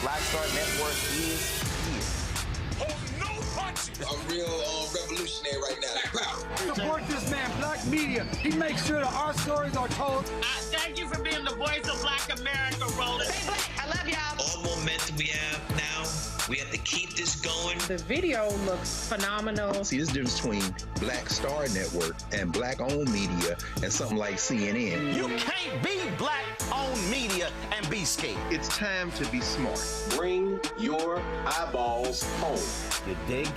Black Star Network is here. Hold no punches. I'm real revolutionary right now. Black power. Support this man, Black Media. He makes sure that our stories are told. Thank you for being the voice of Black America, Roland. Hey, Black, I love y'all. All momentum we have now, we have to keep this going. The video looks phenomenal. See, this difference between Black Star Network and Black-owned media and something like CNN. You can't be Black-owned media and be scared. It's time to be smart. Bring your eyeballs home. You dig?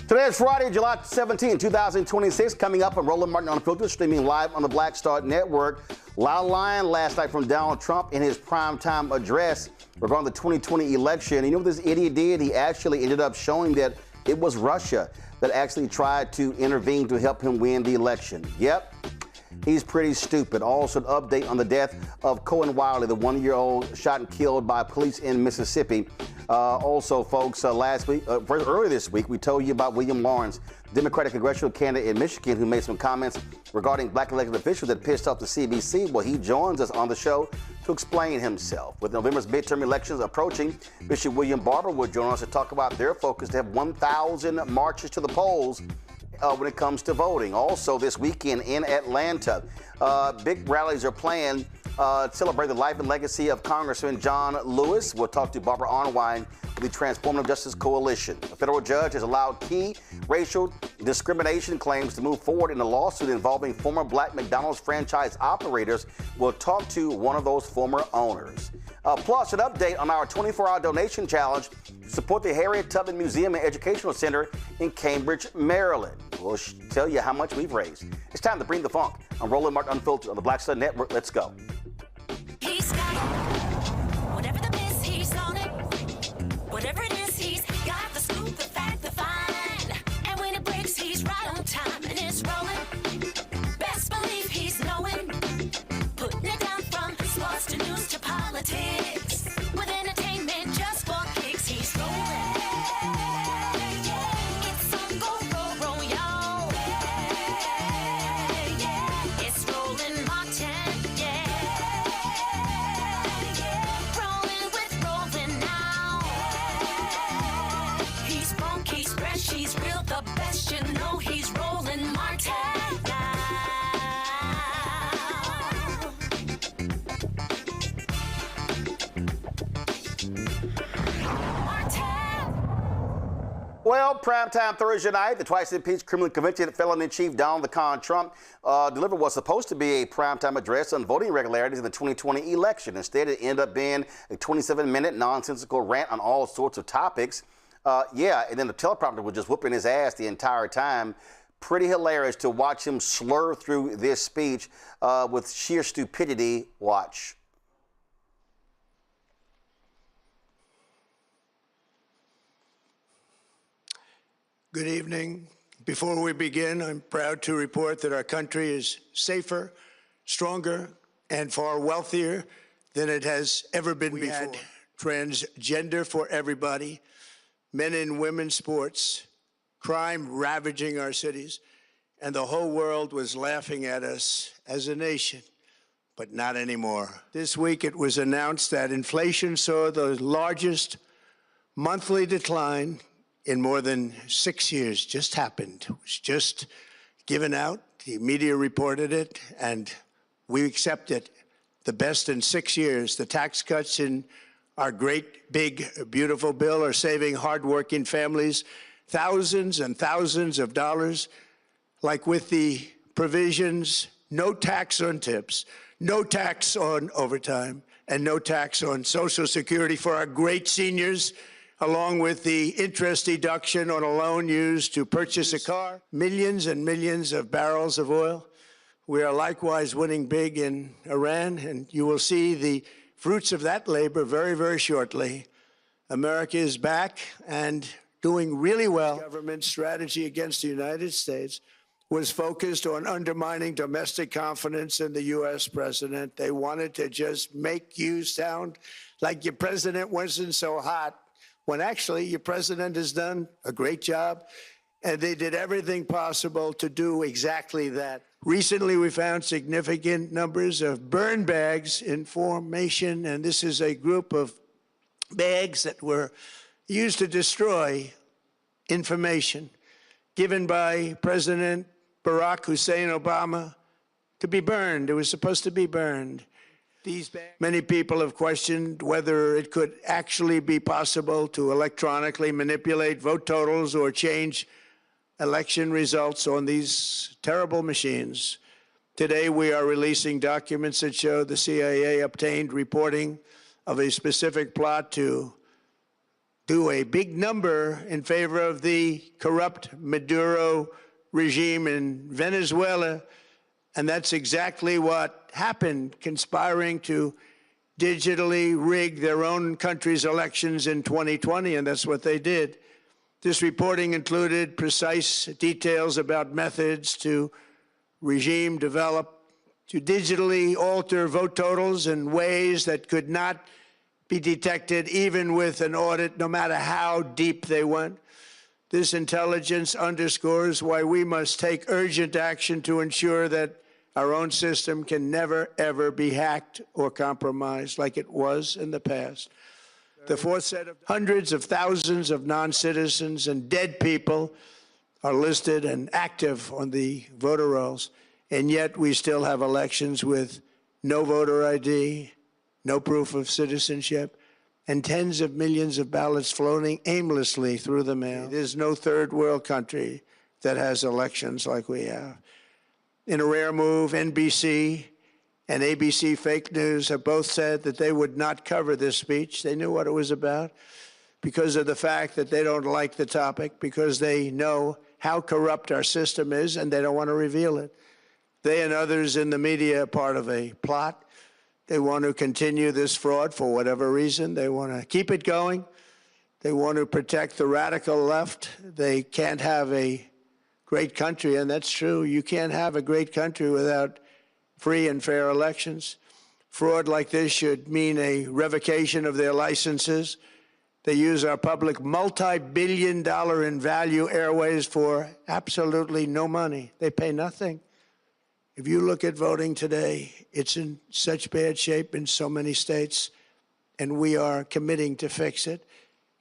Today is Friday, July 17, 2026. Coming up on Roland Martin Unfiltered, streaming live on the Black Star Network. Loud line last night from Donald Trump in his primetime address regarding the 2020 election. You know what this idiot did? He actually ended up showing that it was Russia that actually tried to intervene to help him win the election. Yep. He's pretty stupid. Also, an update on the death of Kohen Wiley, the one-year-old shot and killed by police in Mississippi. Also, folks, earlier this week, we told you about William Lawrence, Democratic congressional candidate in Michigan, who made some comments regarding black elected officials that pissed off the CBC. Well, he joins us on the show to explain himself. With November's midterm elections approaching, Bishop William Barber will join us to talk about their focus to have 1,000 marches to the polls when it comes to voting. Also, this weekend in Atlanta, big rallies are planned to celebrate the life and legacy of Congressman John Lewis. We'll talk to Barbara Arnwine of the Transformative Justice Coalition. A federal judge has allowed key racial discrimination claims to move forward in a lawsuit involving former black McDonald's franchise operators. We'll talk to one of those former owners. Plus, an update on our 24-hour donation challenge to support the Harriet Tubman Museum and Educational Center in Cambridge, Maryland. We'll tell you how much we've raised. It's time to bring the funk. I'm Roland Martin Unfiltered on the Black Star Network. Let's go. He's got it. Whatever the miss, he's on it. Whatever it is, he's got the scoop, the fact, the fine. And when it breaks, he's right on time and it's rolling. Best believe he's knowing. Putting it down from sports to news to politics. With entertainment just for kicks, he's rolling. Yeah. Well, primetime Thursday night, the twice-impeached criminally convicted felon-in-chief Donald the Con Trump delivered what's supposed to be a primetime address on voting irregularities in the 2020 election. Instead, it ended up being a 27-minute nonsensical rant on all sorts of topics. And then the teleprompter was just whooping his ass the entire time. Pretty hilarious to watch him slur through this speech with sheer stupidity. Watch. Good evening. Before we begin, I'm proud to report that our country is safer, stronger, and far wealthier than it has ever been before. We had transgender for everybody, men and women sports, crime ravaging our cities, and the whole world was laughing at us as a nation, but not anymore. This week it was announced that inflation saw the largest monthly decline in more than 6 years. Just happened. It was just given out. The media reported it, and we accept it. The best in 6 years. The tax cuts in our great, big, beautiful bill are saving hardworking families thousands and thousands of dollars, like with the provisions, no tax on tips, no tax on overtime, and no tax on Social Security for our great seniors, along with the interest deduction on a loan used to purchase a car, millions and millions of barrels of oil. We are likewise winning big in Iran, and you will see the fruits of that labor very, very shortly. America is back and doing really well. The government strategy against the United States was focused on undermining domestic confidence in the U.S. president. They wanted to just make you sound like your president wasn't so hot, when actually your president has done a great job, and they did everything possible to do exactly that. Recently, we found significant numbers of burn bags in formation, and this is a group of bags that were used to destroy information given by President Barack Hussein Obama to be burned. It was supposed to be burned. Many people have questioned whether it could actually be possible to electronically manipulate vote totals or change election results on these terrible machines. Today, we are releasing documents that show the CIA obtained reporting of a specific plot to do a big number in favor of the corrupt Maduro regime in Venezuela. And that's exactly what happened, conspiring to digitally rig their own country's elections in 2020, and that's what they did. This reporting included precise details about methods to regime develop to digitally alter vote totals in ways that could not be detected even with an audit, no matter how deep they went. This intelligence underscores why we must take urgent action to ensure that our own system can never, ever be hacked or compromised like it was in the past. The fourth set of hundreds of thousands of non-citizens and dead people are listed and active on the voter rolls, and yet we still have elections with no voter ID, no proof of citizenship, and tens of millions of ballots floating aimlessly through the mail. There's no third world country that has elections like we have. In a rare move, NBC and ABC Fake News have both said that they would not cover this speech. They knew what it was about because of the fact that they don't like the topic, because they know how corrupt our system is and they don't want to reveal it. They and others in the media are part of a plot. They want to continue this fraud for whatever reason. They want to keep it going. They want to protect the radical left. They can't have a great country, and that's true. You can't have a great country without free and fair elections. Fraud like this should mean a revocation of their licenses. They use our public multi-billion-dollar in value airways for absolutely no money. They pay nothing. If you look at voting today, it's in such bad shape in so many states, and we are committing to fix it.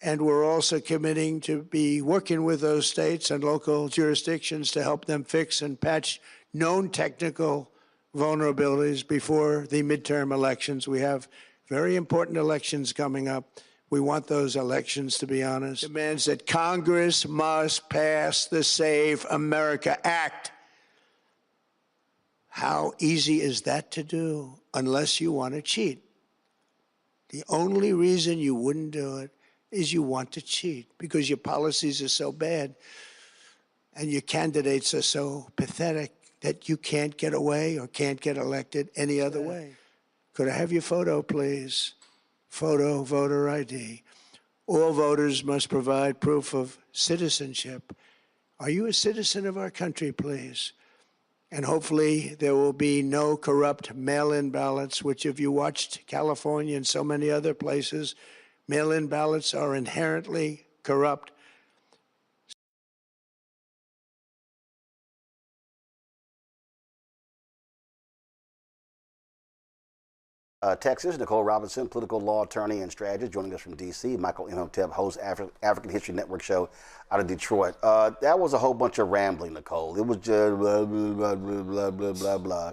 And we're also committing to be working with those states and local jurisdictions to help them fix and patch known technical vulnerabilities before the midterm elections. We have very important elections coming up. We want those elections, to be honest. Demands that Congress must pass the Save America Act. How easy is that to do unless you want to cheat? The only reason you wouldn't do it is you want to cheat because your policies are so bad and your candidates are so pathetic that you can't get away or can't get elected any other way. Could I have your photo, please? Photo, voter ID. All voters must provide proof of citizenship. Are you a citizen of our country, please? And hopefully there will be no corrupt mail-in ballots, which if you watched California and so many other places, mail-in ballots are inherently corrupt. Texas, Nicole Robinson, political law attorney and strategist, joining us from D.C. Michael Imhotep, host African History Network show out of Detroit. That was a whole bunch of rambling, Nicole. It was just blah, blah, blah, blah, blah, blah,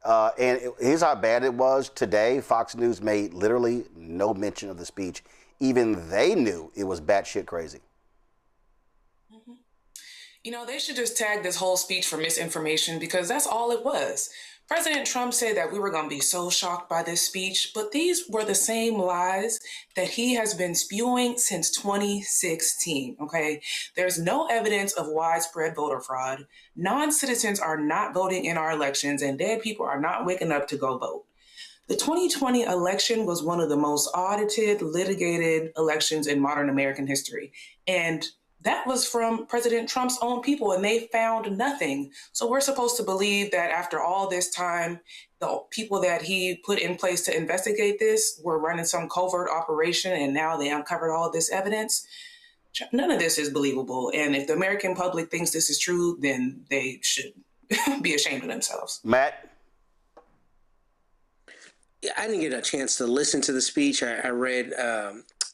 blah. Here's how bad it was. Today, Fox News made literally no mention of the speech. Even they knew it was batshit crazy. Mm-hmm. You know, they should just tag this whole speech for misinformation because that's all it was. President Trump said that we were going to be so shocked by this speech, but these were the same lies that he has been spewing since 2016, okay? There's no evidence of widespread voter fraud. Non-citizens are not voting in our elections, and dead people are not waking up to go vote. The 2020 election was one of the most audited, litigated elections in modern American history, and that was from President Trump's own people, and they found nothing. So we're supposed to believe that after all this time, the people that he put in place to investigate this were running some covert operation, and now they uncovered all of this evidence. None of this is believable. And if the American public thinks this is true, then they should be ashamed of themselves. Matt? I didn't get a chance to listen to the speech. I read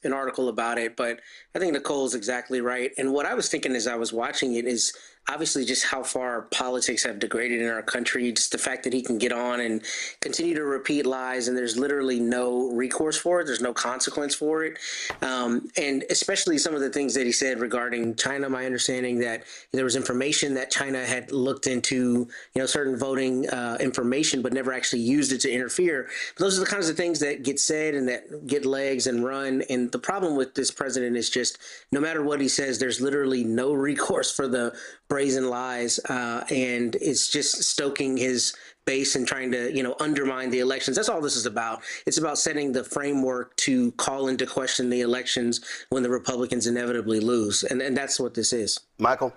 an article about it, but I think Nicole's exactly right. And what I was thinking as I was watching it is obviously just how far politics have degraded in our country, just the fact that he can get on and continue to repeat lies and there's literally no recourse for it. There's no consequence for it. And especially some of the things that he said regarding China, my understanding that there was information that China had looked into, certain voting information, but never actually used it to interfere. But those are the kinds of things that get said and that get legs and run. And the problem with this president is just no matter what he says, there's literally no recourse for the brazen lies, and it's just stoking his base and trying to, undermine the elections. That's all this is about. It's about setting the framework to call into question the elections when the Republicans inevitably lose, and that's what this is. Michael?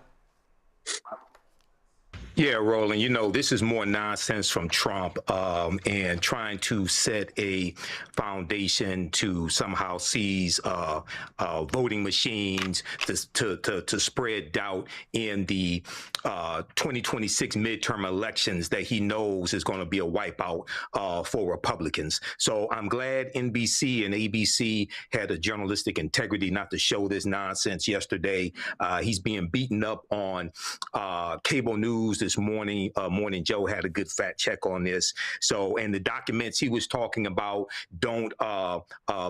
Yeah, Roland, this is more nonsense from Trump and trying to set a foundation to somehow seize voting machines to spread doubt in the 2026 midterm elections that he knows is going to be a wipeout for Republicans. So I'm glad NBC and ABC had a journalistic integrity not to show this nonsense yesterday. He's being beaten up on cable news this morning. Morning Joe had a good fact check on this. So, and the documents he was talking about don't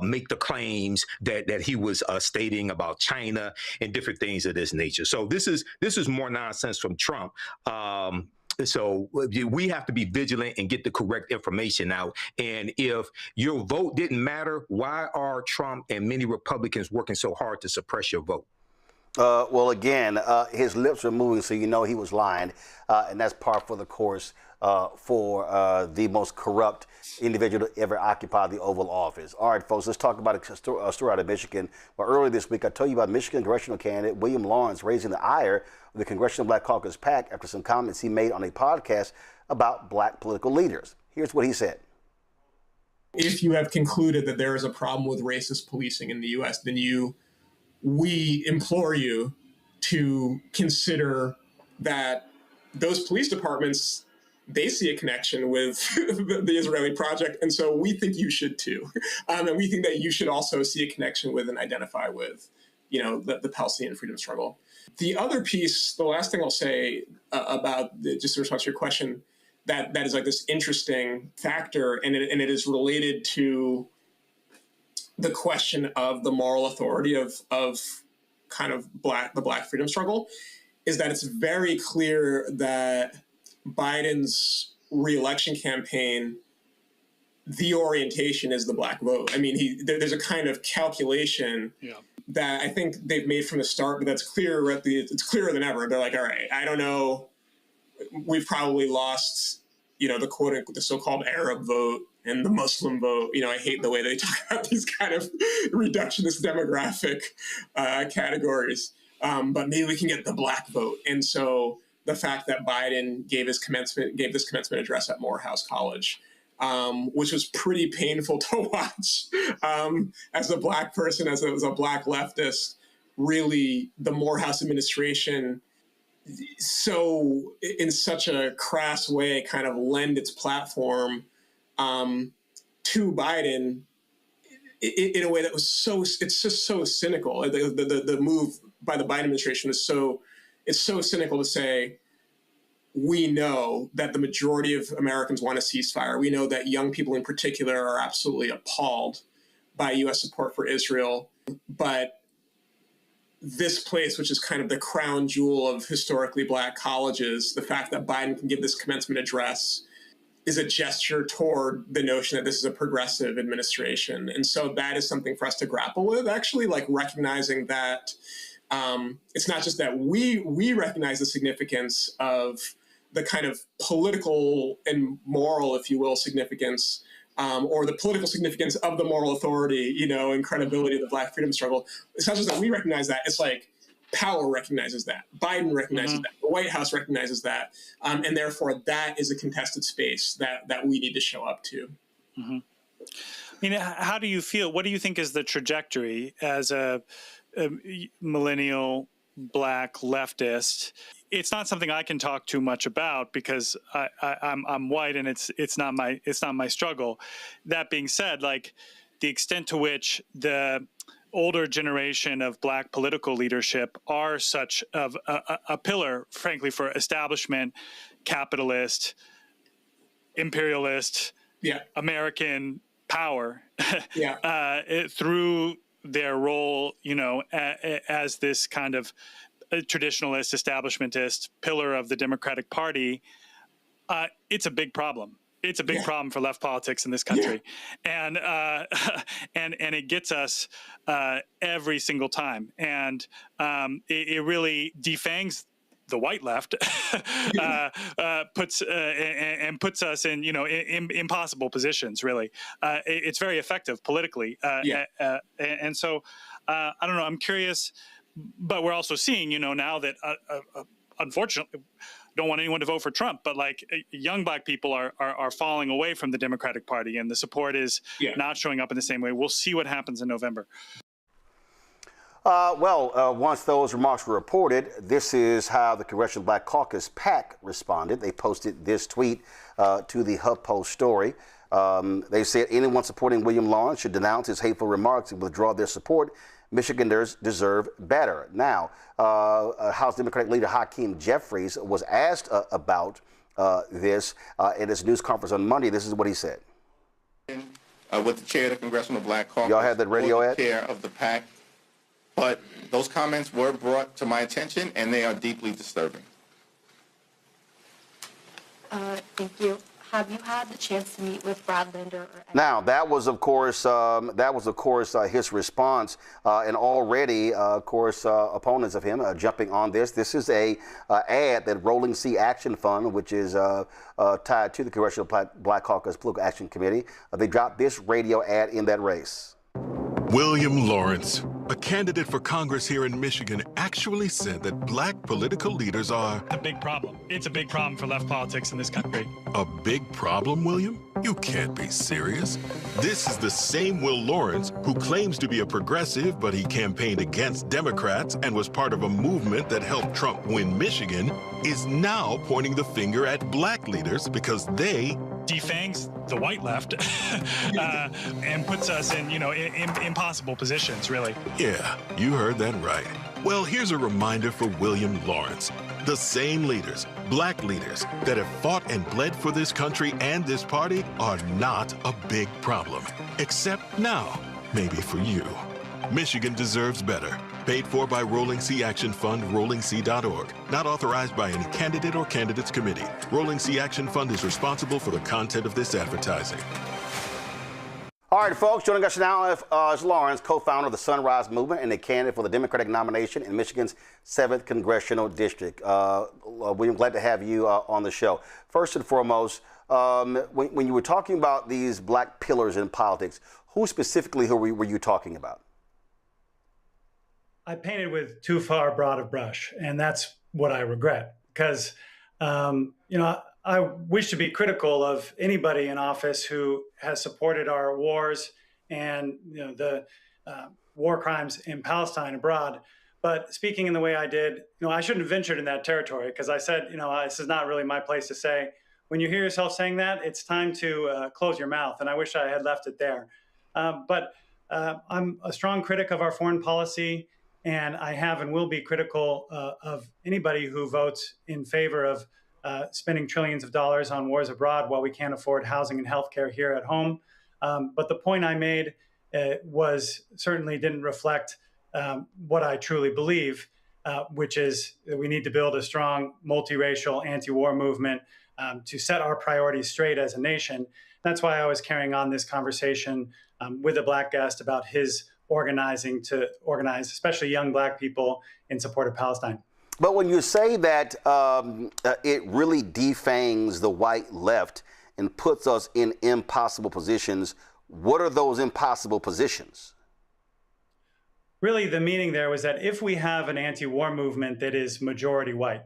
make the claims that he was stating about China and different things of this nature. So this is more nonsense from Trump. So we have to be vigilant and get the correct information out. And if your vote didn't matter, why are Trump and many Republicans working so hard to suppress your vote? Well, again, his lips were moving, so he was lying. And that's par for the course for the most corrupt individual to ever occupy the Oval Office. All right, folks, let's talk about a story out of Michigan. Well, earlier this week, I told you about Michigan congressional candidate William Lawrence raising the ire of the Congressional Black Caucus PAC after some comments he made on a podcast about black political leaders. Here's what he said. If you have concluded that there is a problem with racist policing in the U.S., then we implore you to consider that those police departments, they see a connection with the Israeli project, and so we think you should too. And we think that you should also see a connection with and identify with, the Palestinian freedom struggle. The other piece, the last thing I'll say about just in response to your question, that is like this interesting factor, and it is related to the question of the moral authority of kind of the Black freedom struggle is that it's very clear that Biden's re-election campaign, the orientation is the Black vote. I mean, there's a kind of calculation that I think they've made from the start, but that's clear. It's clearer than ever. They're like, all right, I don't know. We've probably lost, the so-called Arab vote and the Muslim vote. I hate the way they talk about these kind of reductionist demographic categories. But maybe we can get the Black vote. And so the fact that Biden gave this commencement address at Morehouse College, which was pretty painful to watch as a Black person, as a Black leftist, really the Morehouse administration in such a crass way kind of lend its platform to Biden in a way that was it's just so cynical. The move by the Biden administration is so cynical to say, we know that the majority of Americans want a ceasefire. We know that young people in particular are absolutely appalled by U.S. support for Israel. But this place, which is kind of the crown jewel of historically Black colleges, the fact that Biden can give this commencement address is a gesture toward the notion that this is a progressive administration. And so that is something for us to grapple with, actually, like recognizing that it's not just that we recognize the significance of the kind of political and moral, if you will, significance, or the political significance of the moral authority, and credibility of the Black freedom struggle. It's not just that we recognize that, it's like power recognizes that, Biden recognizes that, the White House recognizes that, and therefore that is a contested space that we need to show up to. I mean, how do you feel? What do you think is the trajectory as a millennial Black leftist? It's not something I can talk too much about because I'm white and it's not my struggle. That being said, like the extent to which the older generation of Black political leadership are such of a pillar, frankly, for establishment, capitalist, imperialist, American power through their role, as this kind of traditionalist, establishmentist pillar of the Democratic Party, it's a big problem. It's a big problem for left politics in this country, and it gets us every single time, and it really defangs the white left, puts us in impossible positions. Really, it's very effective politically, and so I don't know. I'm curious, but we're also seeing now that unfortunately, don't want anyone to vote for Trump, but like young Black people are falling away from the Democratic Party, and the support is not showing up in the same way. We'll see what happens in November. Once those remarks were reported, this is how the Congressional Black Caucus PAC responded. They posted this tweet to the HuffPost story. They said anyone supporting William Lawrence should denounce his hateful remarks and withdraw their support. Michiganders deserve better. Now, House Democratic leader Hakeem Jeffries was asked about this in his news conference on Monday. This is what he said. With the chair of the Congressional Black Caucus, y'all had that radio ad? Chair of the PAC, but those comments were brought to my attention, and they are deeply disturbing. Thank you. Have you had the chance to meet with Brad Linder? Now, that was, of course, his response, and already, opponents of him jumping on this. This is a ad that Rolling Sea Action Fund, which is tied to the Congressional Black Caucus Political Action Committee, they dropped this radio ad in that race. William Lawrence, a candidate for Congress here in Michigan, actually said that Black political leaders are a big problem. It's a big problem for left politics in this country. A big problem, William? You can't be serious. This is the same Will Lawrence who claims to be a progressive, but he campaigned against Democrats and was part of a movement that helped Trump win Michigan, is now pointing the finger at Black leaders because they defangs the white left and puts us in, impossible positions, really. Yeah, you heard that right. Well, here's a reminder for William Lawrence. The same leaders, Black leaders, that have fought and bled for this country and this party are not a big problem. Except now. maybe for you. Michigan deserves better. Paid for by Rolling Sea Action Fund, rollingc.org. Not authorized by any candidate or candidates committee. Rolling Sea Action Fund is responsible for the content of this advertising. All right, folks, joining us now is Lawrence, co-founder of the Sunrise Movement and a candidate for the Democratic nomination in Michigan's 7th Congressional District. William, glad to have you on the show. First and foremost, when you were talking about these black pillars in politics, who specifically were you talking about? I painted with too far broad a brush, and that's what I regret, because, I wish to be critical of anybody in office who has supported our wars and the war crimes in Palestine abroad. But speaking in the way I did, I shouldn't have ventured in that territory, because I said, this is not really my place to say. When you hear yourself saying that, it's time to close your mouth, and I wish I had left it there. But I'm a strong critic of our foreign policy, and I have and will be critical of anybody who votes in favor of spending trillions of dollars on wars abroad while we can't afford housing and healthcare here at home. But the point I made certainly didn't reflect what I truly believe, which is that we need to build a strong multiracial anti-war movement to set our priorities straight as a nation. That's why I was carrying on this conversation with a black guest about his organizing to organize, especially young black people, in support of Palestine. But when you say that it really defangs the white left and puts us in impossible positions, what are those impossible positions? Really, the meaning there was that if we have an anti-war movement that is majority white,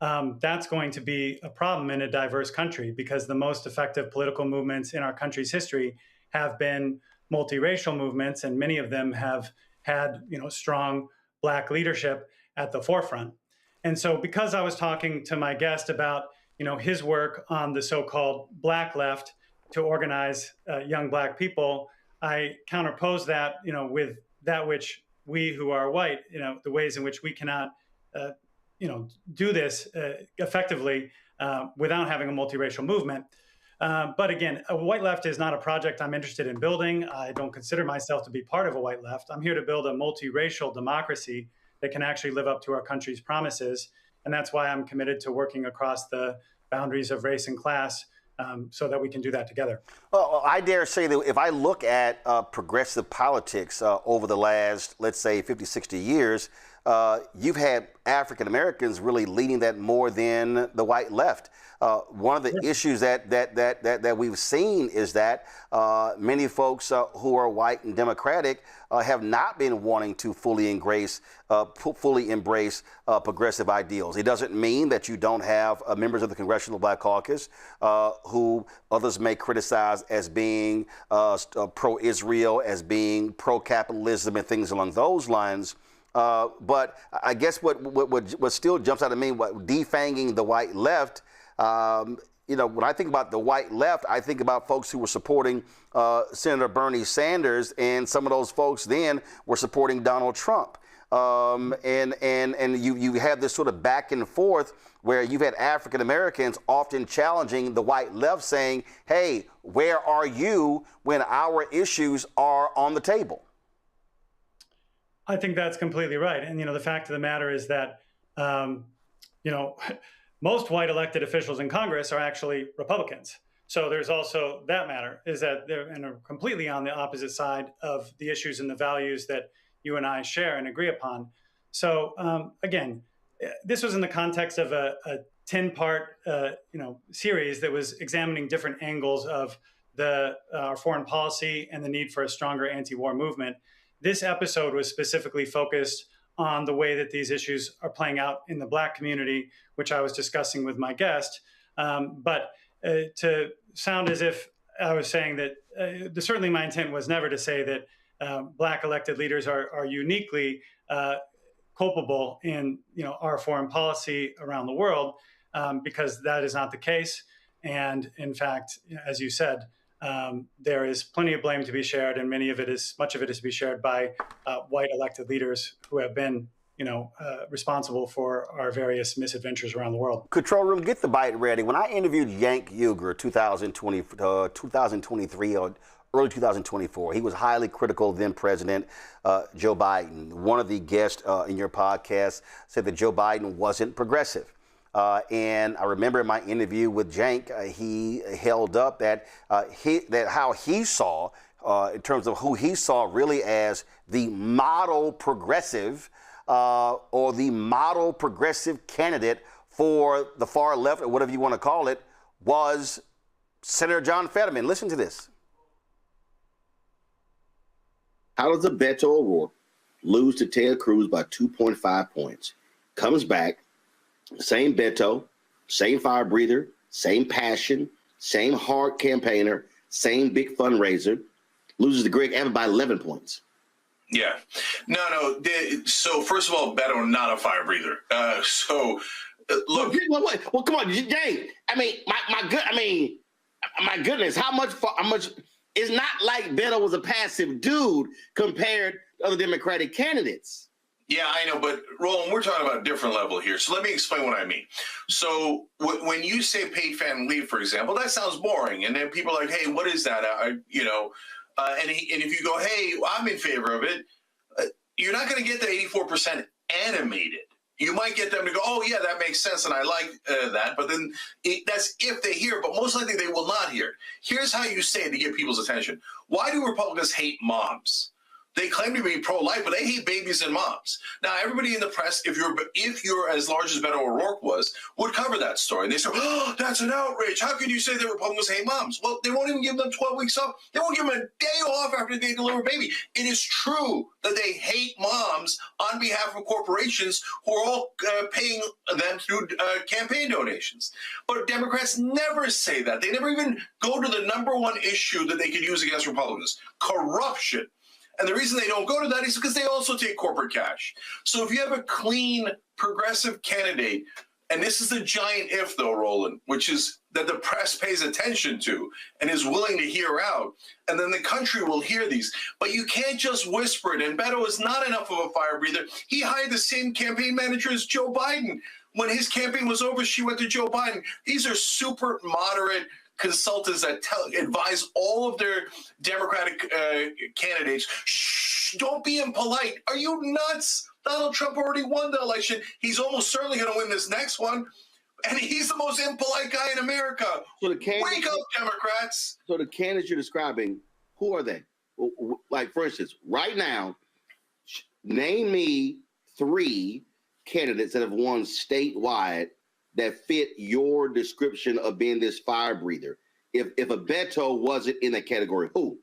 that's going to be a problem in a diverse country, because the most effective political movements in our country's history have been multiracial movements, and many of them have had strong black leadership at the forefront. And so because I was talking to my guest about his work on the so-called black left to organize young black people, I counterposed that with that which we who are white, the ways in which we cannot do this effectively without having a multiracial movement. But again, a white left is not a project I'm interested in building. I don't consider myself to be part of a white left. I'm here to build a multiracial democracy that can actually live up to our country's promises. And that's why I'm committed to working across the boundaries of race and class so that we can do that together. Well, I dare say that if I look at progressive politics over the last, let's say, 50, 60 years, you've had African Americans really leading that more than the white left. One of the issues that we've seen is that many folks who are white and Democratic have not been wanting to fully embrace progressive ideals. It doesn't mean that you don't have members of the Congressional Black Caucus who others may criticize as being pro-Israel, as being pro-capitalism and things along those lines. But I guess what still jumps out at me, defanging the white left, when I think about the white left, I think about folks who were supporting Senator Bernie Sanders, and some of those folks then were supporting Donald Trump. And you have this sort of back and forth where you've had African Americans often challenging the white left, saying, hey, where are you when our issues are on the table? I think that's completely right. And, the fact of the matter is that, most white elected officials in Congress are actually Republicans. So there's also that matter, is that they're completely on the opposite side of the issues and the values that you and I share and agree upon. So again, this was in the context of a 10-part series that was examining different angles of our foreign policy and the need for a stronger anti-war movement. This episode was specifically focused on the way that these issues are playing out in the Black community, which I was discussing with my guest. But to sound as if I was saying that, certainly my intent was never to say that Black elected leaders are uniquely culpable in our foreign policy around the world, because that is not the case. And in fact, as you said, there is plenty of blame to be shared, and much of it is to be shared by white elected leaders who have been, responsible for our various misadventures around the world. Control room, get the bite ready. When I interviewed Yank Yeager, 2023 or early 2024. He was highly critical of then President Joe Biden. One of the guests in your podcast said that Joe Biden wasn't progressive. And I remember in my interview with Cenk, he held up that how he saw, in terms of who he saw really as the model progressive or the model progressive candidate for the far left, or whatever you want to call it, was Senator John Fetterman. Listen to this. How does Beto O'Rourke lose to Ted Cruz by 2.5 points? Comes back, same Beto, same fire breather, same passion, same hard campaigner, same big fundraiser, loses to Greg Abbott by 11 points. Yeah. No. So first of all, Beto, not a fire breather. Look. Well, come on, Jay. I mean, my goodness, how much? It's not like Beto was a passive dude compared to other Democratic candidates. Yeah, I know, but Roland, we're talking about a different level here. So let me explain what I mean. So when you say paid family leave, for example, that sounds boring, and then people are like, "Hey, what is that?" And if you go, "Hey, I'm in favor of it," you're not going to get the 84% animated. You might get them to go, "Oh, yeah, that makes sense, and I like that." But then that's if they hear it, but most likely they will not hear it. Here's how you say it to get people's attention. Why do Republicans hate moms? They claim to be pro-life, but they hate babies and moms. Now, everybody in the press, if you're as large as Beto O'Rourke was, would cover that story. And they say, "Oh, that's an outrage. How can you say that Republicans hate moms?" Well, they won't even give them 12 weeks off. They won't give them a day off after they deliver a baby. It is true that they hate moms on behalf of corporations who are all paying them through campaign donations. But Democrats never say that. They never even go to the number one issue that they could use against Republicans: corruption. And the reason they don't go to that is because they also take corporate cash. So if you have a clean, progressive candidate, and this is the giant if, though, Roland, which is that the press pays attention to and is willing to hear out, and then the country will hear these. But you can't just whisper it. And Beto is not enough of a fire breather. He hired the same campaign manager as Joe Biden. When his campaign was over, she went to Joe Biden. These are super moderate consultants that advise all of their Democratic candidates, "Shh, don't be impolite. Are you nuts? Donald Trump already won the election. He's almost certainly going to win this next one. And he's the most impolite guy in America. So wake up, Democrats." So the candidates you're describing, who are they? Like, for instance, right now, name me 3 candidates that have won statewide that fit your description of being this fire breather. If a Beto wasn't in that category, who?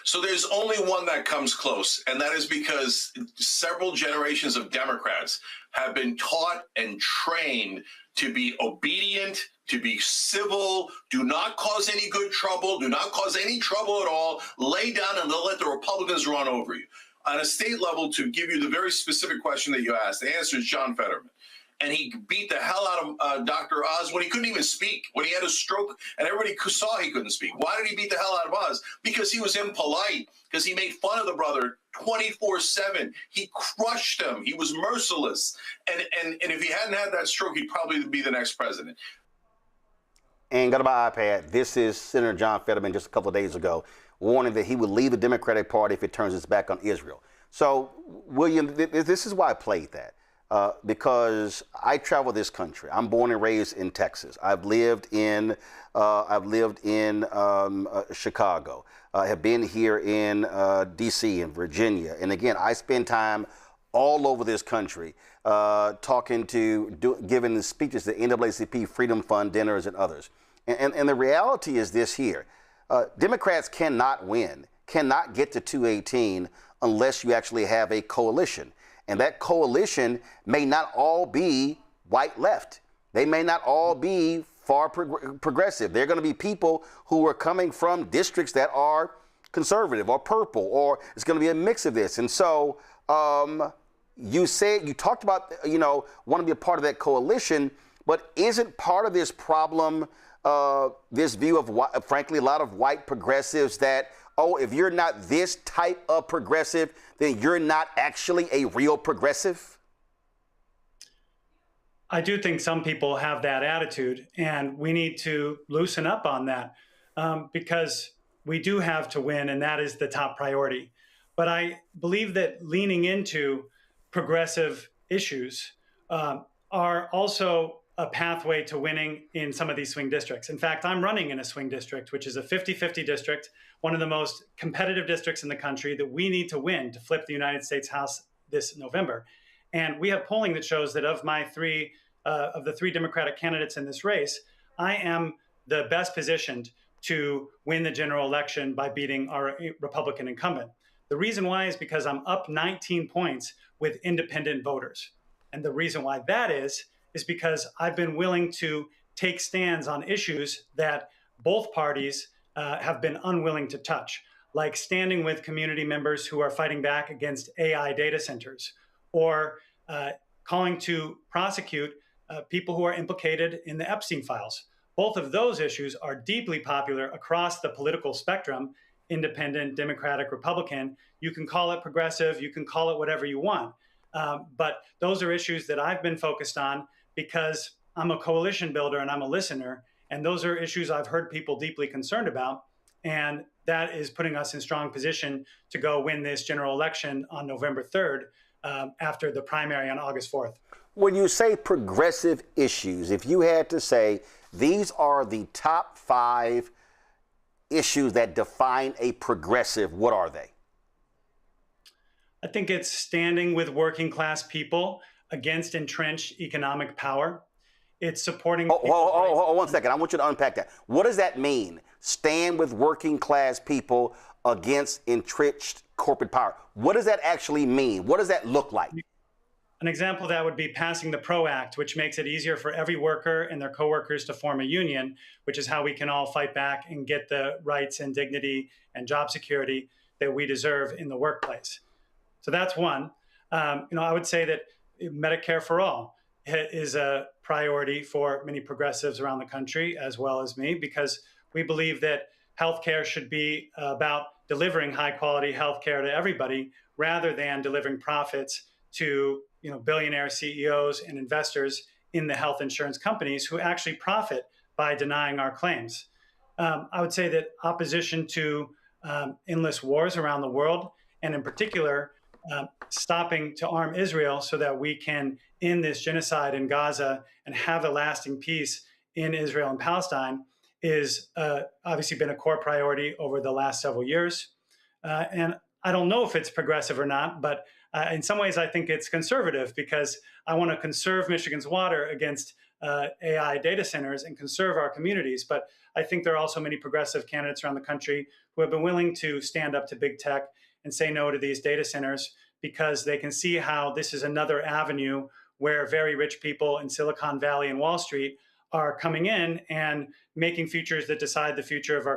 So there's only one that comes close, and that is because several generations of Democrats have been taught and trained to be obedient, to be civil, do not cause any good trouble, do not cause any trouble at all, lay down and let the Republicans run over you. On a state level, to give you the very specific question that you asked, the answer is John Fetterman. And he beat the hell out of Dr. Oz when he couldn't even speak, when he had a stroke and everybody saw he couldn't speak. Why did he beat the hell out of Oz? Because he was impolite, because he made fun of the brother 24/7. He crushed him. He was merciless. And if he hadn't had that stroke, he'd probably be the next president. And got my iPad. This is Senator John Fetterman just a couple of days ago, warning that he would leave the Democratic Party if it turns its back on Israel. So, William, this is why I played that. Because I travel this country. I'm born and raised in Texas. I've lived in Chicago. I have been here in D.C. and Virginia. And again, I spend time all over this country giving the speeches to NAACP Freedom Fund dinners and others. And the reality is this here. Democrats cannot win, cannot get to 218 unless you actually have a coalition. And that coalition may not all be white left. They may not all be far progressive. They're going to be people who are coming from districts that are conservative or purple, or it's going to be a mix of this. And so you talked about, want to be a part of that coalition, but isn't part of this problem this view of, frankly, a lot of white progressives that, oh, if you're not this type of progressive, then you're not actually a real progressive? I do think some people have that attitude, and we need to loosen up on that because we do have to win, and that is the top priority. But I believe that leaning into progressive issues are also a pathway to winning in some of these swing districts. In fact, I'm running in a swing district, which is a 50-50 district, one of the most competitive districts in the country that we need to win to flip the United States House this November. And we have polling that shows that of the three Democratic candidates in this race, I am the best positioned to win the general election by beating our Republican incumbent. The reason why is because I'm up 19 points with independent voters. And the reason why that is because I've been willing to take stands on issues that both parties have been unwilling to touch, like standing with community members who are fighting back against AI data centers, or calling to prosecute people who are implicated in the Epstein files. Both of those issues are deeply popular across the political spectrum, independent, Democratic, Republican. You can call it progressive, you can call it whatever you want. But those are issues that I've been focused on because I'm a coalition builder and I'm a listener. And those are issues I've heard people deeply concerned about. And that is putting us in strong position to go win this general election on November 3rd after the primary on August 4th. When you say progressive issues, if you had to say these are the top 5 issues that define a progressive, what are they? I think it's standing with working class people against entrenched economic power. It's supporting. Hold 1 second. I want you to unpack that. What does that mean? Stand with working class people against entrenched corporate power. What does that actually mean? What does that look like? An example of that would be passing the PRO Act, which makes it easier for every worker and their coworkers to form a union, which is how we can all fight back and get the rights and dignity and job security that we deserve in the workplace. So that's one. I would say that Medicare for all is a priority for many progressives around the country, as well as me, because we believe that healthcare should be about delivering high quality healthcare to everybody rather than delivering profits to billionaire CEOs and investors in the health insurance companies who actually profit by denying our claims. I would say that opposition to endless wars around the world, and in particular, stopping to arm Israel so that we can end this genocide in Gaza and have a lasting peace in Israel and Palestine is obviously been a core priority over the last several years. And I don't know if it's progressive or not, but in some ways I think it's conservative because I want to conserve Michigan's water against AI data centers and conserve our communities. But I think there are also many progressive candidates around the country who have been willing to stand up to big tech and say no to these data centers because they can see how this is another avenue where very rich people in Silicon Valley and Wall Street are coming in and making decisions to decide the future of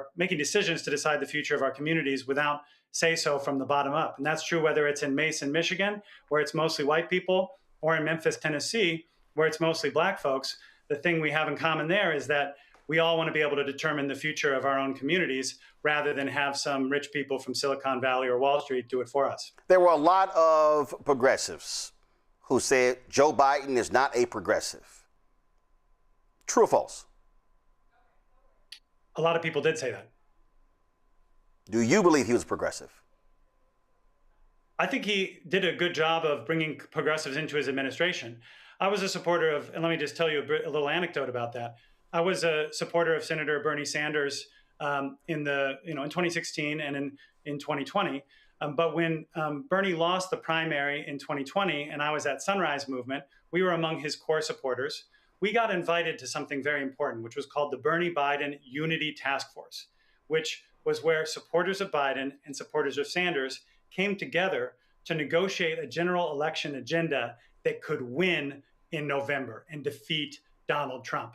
our communities without say so from the bottom up. And that's true whether it's in Mason, Michigan, where it's mostly white people, or in Memphis, Tennessee, where it's mostly black folks. The thing we have in common there is that we all want to be able to determine the future of our own communities rather than have some rich people from Silicon Valley or Wall Street do it for us. There were a lot of progressives who said Joe Biden is not a progressive. True or false? A lot of people did say that. Do you believe he was progressive? I think he did a good job of bringing progressives into his administration. I was a supporter of, and let me just tell you a little anecdote about that. I was a supporter of Senator Bernie Sanders in 2016 and in 2020. But when Bernie lost the primary in 2020, and I was at Sunrise Movement, we were among his core supporters. We got invited to something very important, which was called the Bernie Biden Unity Task Force, which was where supporters of Biden and supporters of Sanders came together to negotiate a general election agenda that could win in November and defeat Donald Trump.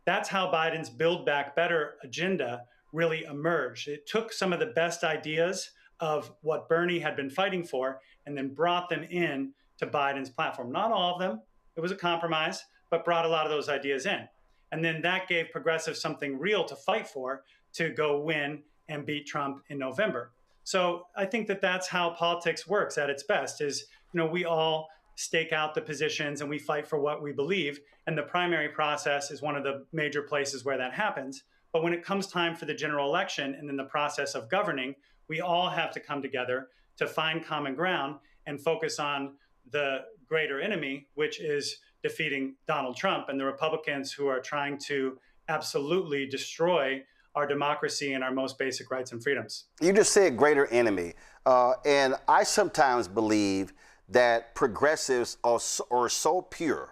That's how Biden's Build Back Better agenda really emerged. It took some of the best ideas of what Bernie had been fighting for and then brought them in to Biden's platform. Not all of them, it was a compromise, but brought a lot of those ideas in. And then that gave progressives something real to fight for to go win and beat Trump in November. So I think that that's how politics works at its best is, we all stake out the positions and we fight for what we believe. And the primary process is one of the major places where that happens. But when it comes time for the general election and then the process of governing, we all have to come together to find common ground and focus on the greater enemy, which is defeating Donald Trump and the Republicans who are trying to absolutely destroy our democracy and our most basic rights and freedoms. You just said greater enemy. And I sometimes believe that progressives are so pure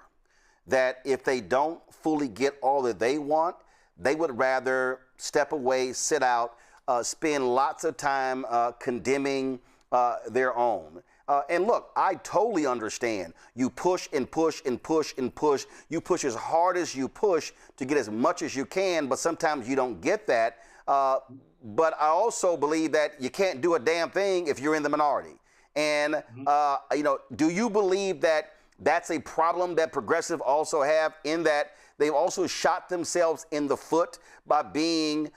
that if they don't fully get all that they want, they would rather step away, sit out, spend lots of time condemning their own. And look, I totally understand. You push and push and push and push. You push as hard as you push to get as much as you can, but sometimes you don't get that. But I also believe that you can't do a damn thing if you're in the minority. And, do you believe that that's a problem that progressives also have, in that they've also shot themselves in the foot by being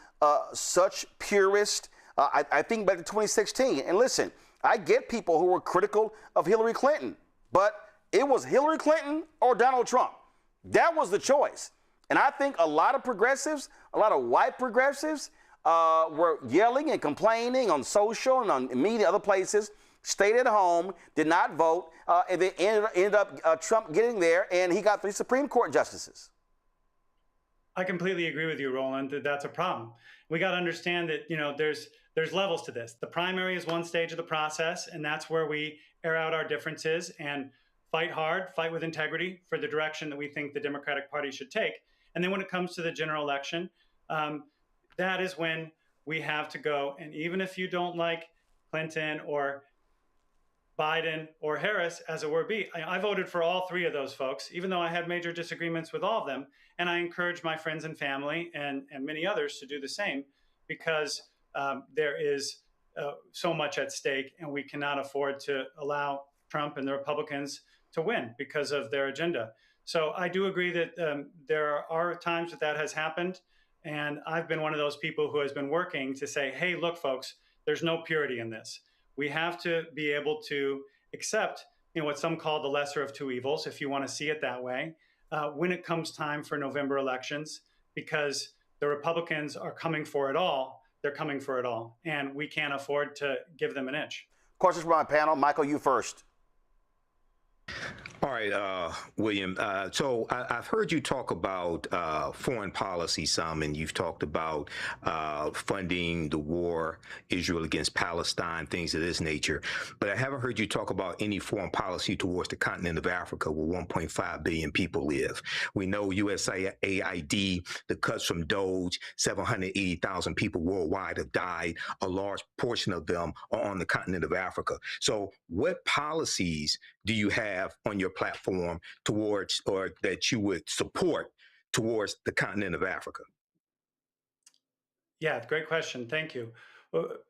such purists? I think back to 2016. And listen, I get people who were critical of Hillary Clinton, but it was Hillary Clinton or Donald Trump. That was the choice. And I think a lot of progressives, a lot of white progressives, were yelling and complaining on social and on media, other places, stayed at home, did not vote, and then ended up Trump getting there, and he got 3 Supreme Court justices. I completely agree with you, Roland, that that's a problem. We got to understand that, there's levels to this. The primary is one stage of the process, and that's where we air out our differences and fight hard, fight with integrity for the direction that we think the Democratic Party should take. And then when it comes to the general election, that is when we have to go. And even if you don't like Clinton or Biden or Harris, as it were be, I voted for all 3 of those folks, even though I had major disagreements with all of them. And I encourage my friends and family and many others to do the same, because there is so much at stake, and we cannot afford to allow Trump and the Republicans to win because of their agenda. So I do agree that there are times that has happened, and I've been one of those people who has been working to say, hey, look, folks, there's no purity in this. We have to be able to accept, what some call the lesser of 2 evils, if you want to see it that way, when it comes time for November elections, because the Republicans are coming for it all. They're coming for it all, and we can't afford to give them an inch. Questions from my panel. Michael, you first. All right, William. So I've heard you talk about foreign policy some, and you've talked about funding the war, Israel against Palestine, things of this nature. But I haven't heard you talk about any foreign policy towards the continent of Africa, where 1.5 billion people live. We know USAID, the cuts from DOGE, 780,000 people worldwide have died. A large portion of them are on the continent of Africa. So what policies do you have on your platform towards, or that you would support towards, the continent of Africa? Yeah, great question. Thank you.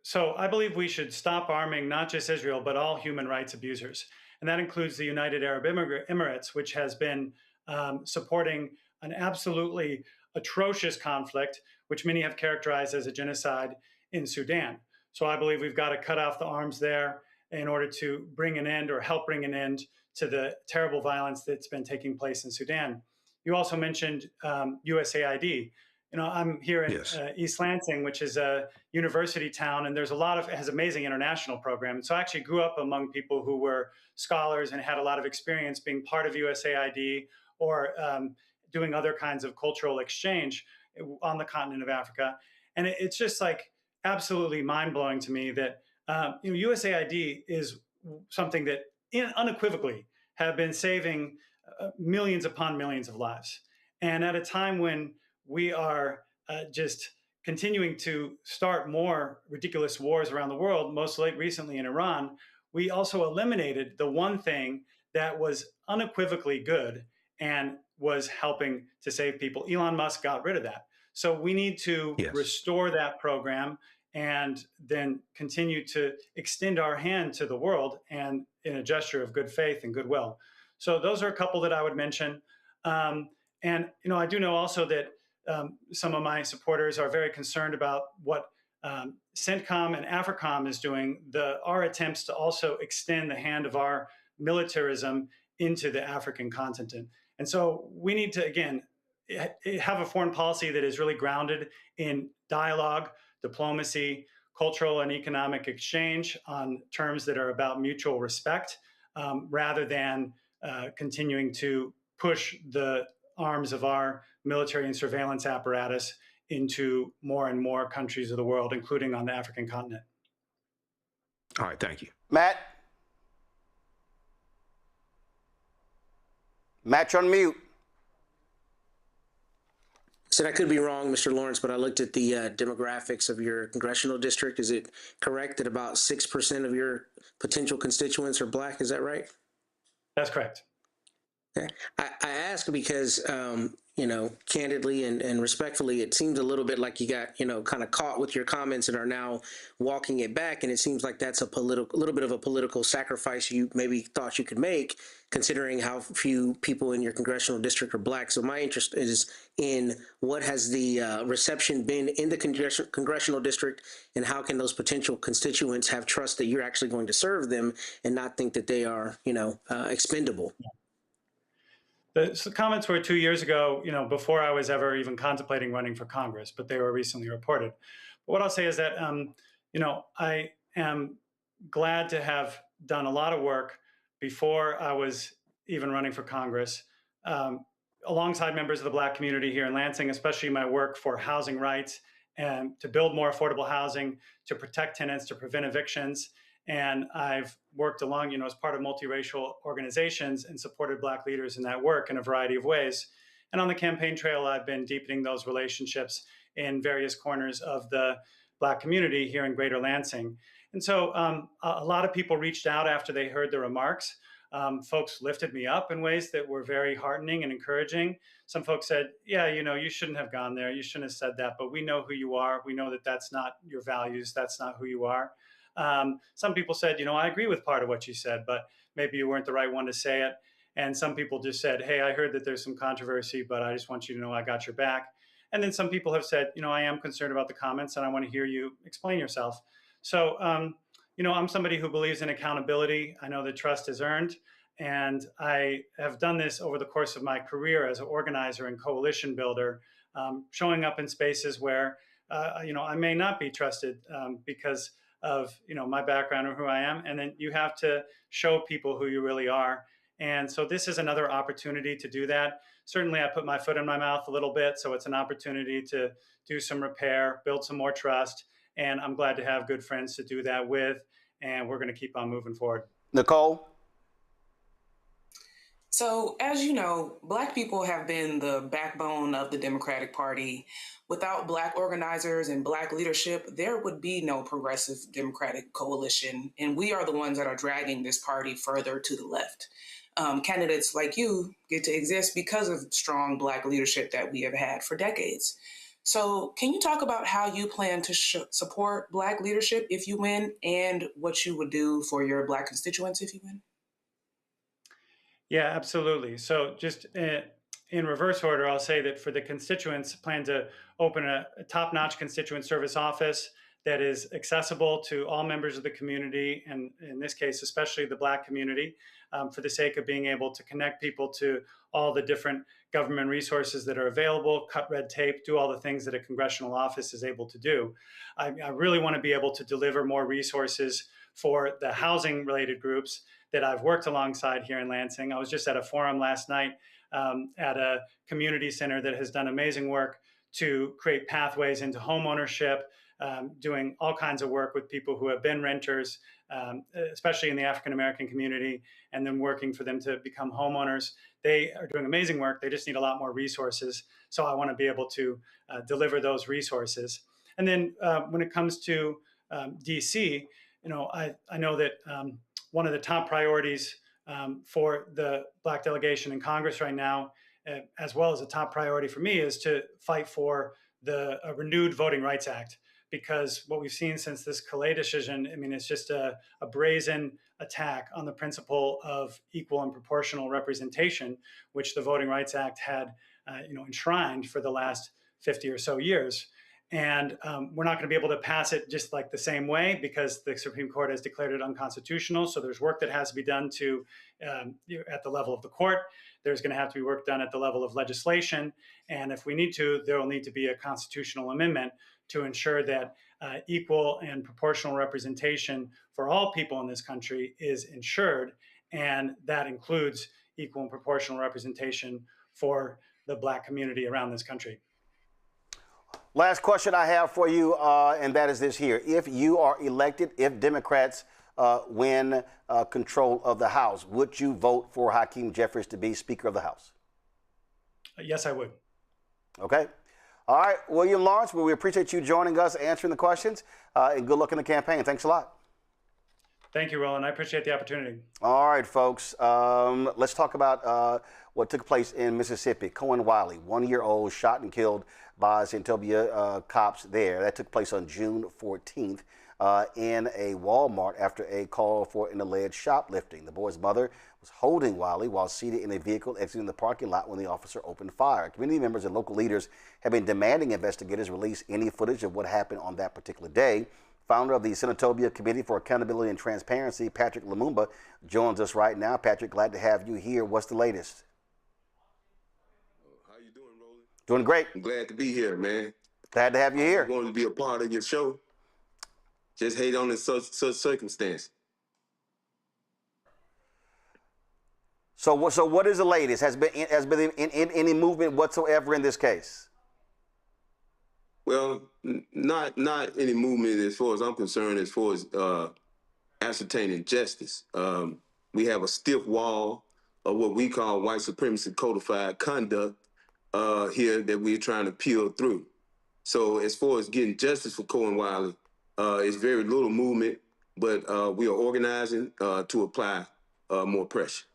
So I believe we should stop arming not just Israel, but all human rights abusers. And that includes the United Arab Emirates, which has been supporting an absolutely atrocious conflict, which many have characterized as a genocide in Sudan. So I believe we've got to cut off the arms there in order to bring an end, or help bring an end to the terrible violence that's been taking place in Sudan. You also mentioned USAID. I'm here in East Lansing, which is a university town, and there's it has amazing international programs. So I actually grew up among people who were scholars and had a lot of experience being part of USAID or doing other kinds of cultural exchange on the continent of Africa. And it's just absolutely mind-blowing to me that USAID is something that unequivocally have been saving millions upon millions of lives. And at a time when we are just continuing to start more ridiculous wars around the world, most recently in Iran, we also eliminated the one thing that was unequivocally good and was helping to save people. Elon Musk got rid of that. So we need to restore that program and then continue to extend our hand to the world, and in a gesture of good faith and goodwill. So those are a couple that I would mention. And I do know also that some of my supporters are very concerned about what CENTCOM and AFRICOM is doing, our attempts to also extend the hand of our militarism into the African continent. And so we need to, again, have a foreign policy that is really grounded in dialogue, diplomacy, cultural and economic exchange on terms that are about mutual respect, rather than continuing to push the arms of our military and surveillance apparatus into more and more countries of the world, including on the African continent. All right, thank you. Matt, you're on mute. Said I could be wrong, Mr. Lawrence, but I looked at the demographics of your congressional district. Is it correct that about 6% of your potential constituents are Black? Is that right? That's correct. Okay. I ask because, candidly and respectfully, it seems a little bit like you got, kind of caught with your comments and are now walking it back. And it seems like that's a little bit of a political sacrifice you maybe thought you could make, considering how few people in your congressional district are Black. So my interest is in what has the reception been in the congressional district, and how can those potential constituents have trust that you're actually going to serve them and not think that they are, expendable. The comments were 2 years ago, before I was ever even contemplating running for Congress, but they were recently reported. But what I'll say is that, I am glad to have done a lot of work before I was even running for Congress, alongside members of the Black community here in Lansing, especially my work for housing rights and to build more affordable housing, to protect tenants, to prevent evictions. And I've worked along, as part of multiracial organizations and supported Black leaders in that work in a variety of ways. And on the campaign trail, I've been deepening those relationships in various corners of the Black community here in Greater Lansing. And so a lot of people reached out after they heard the remarks. Folks lifted me up in ways that were very heartening and encouraging. Some folks said, yeah, you shouldn't have gone there. You shouldn't have said that, but we know who you are. We know that that's not your values. That's not who you are. Some people said, I agree with part of what you said, but maybe you weren't the right one to say it. And some people just said, hey, I heard that there's some controversy, but I just want you to know I got your back. And then some people have said, I am concerned about the comments and I want to hear you explain yourself. So, I'm somebody who believes in accountability. I know that trust is earned. And I have done this over the course of my career as an organizer and coalition builder, showing up in spaces where, I may not be trusted because of my background or who I am, and then you have to show people who you really are. And so this is another opportunity to do that. Certainly I put my foot in my mouth a little bit, so it's an opportunity to do some repair, build some more trust, and I'm glad to have good friends to do that with, and we're going to keep on moving forward. Nicole? So, as you know, Black people have been the backbone of the Democratic Party. Without Black organizers and Black leadership, there would be no progressive Democratic coalition. And we are the ones that are dragging this party further to the left. Candidates like you get to exist because of strong Black leadership that we have had for decades. So can you talk about how you plan to support Black leadership if you win, and what you would do for your Black constituents if you win? Yeah, absolutely. So just in reverse order, I'll say that for the constituents, plan to open a top-notch constituent service office that is accessible to all members of the community, and in this case, especially the Black community, for the sake of being able to connect people to all the different government resources that are available, cut red tape, do all the things that a congressional office is able to do. I really want to be able to deliver more resources for the housing-related groups that I've worked alongside here in Lansing. I was just at a forum last night at a community center that has done amazing work to create pathways into homeownership, doing all kinds of work with people who have been renters, especially in the African-American community, and then working for them to become homeowners. They are doing amazing work. They just need a lot more resources. So I want to be able to deliver those resources. And then when it comes to DC, I know that one of the top priorities for the Black delegation in Congress right now, as well as a top priority for me, is to fight for the renewed Voting Rights Act. Because what we've seen since this Calais decision, it's just a brazen attack on the principle of equal and proportional representation, which the Voting Rights Act had enshrined for the last 50 or so years. And we're not going to be able to pass it just like the same way because the Supreme Court has declared it unconstitutional. So there's work that has to be done to at the level of the court. There's going to have to be work done at the level of legislation. And if we need to, there will need to be a constitutional amendment to ensure that equal and proportional representation for all people in this country is ensured. And that includes equal and proportional representation for the Black community around this country. Last question I have for you, and that is this here. If you are elected, if Democrats win control of the House, would you vote for Hakeem Jeffries to be Speaker of the House? Yes, I would. Okay. All right, William Lawrence, well, we appreciate you joining us, answering the questions, and good luck in the campaign. Thanks a lot. Thank you, Roland. I appreciate the opportunity. All right, folks. Let's talk about what took place in Mississippi. Kohen Wiley, 1-year-old, shot and killed by Santobia cops there. That took place on June 14th in a Walmart after a call for an alleged shoplifting. The boy's mother was holding Wiley while seated in a vehicle exiting the parking lot when the officer opened fire. Community members and local leaders have been demanding investigators release any footage of what happened on that particular day. Founder of the Senatobia Committee for Accountability and Transparency, Patrick Lumumba, joins us right now. Patrick, glad to have you here. What's the latest? How you doing, Roland? Doing great. I'm glad to be here, man. Glad to have you here. I wanted to be a part of your show. Just hate on in such circumstance. So what is the latest? Has been any movement whatsoever in this case? Well, not any movement as far as I'm concerned, as far as ascertaining justice. We have a stiff wall of what we call white supremacy codified conduct here that we're trying to peel through. So as far as getting justice for Kohen Wiley, it's very little movement, but we are organizing to apply more pressure.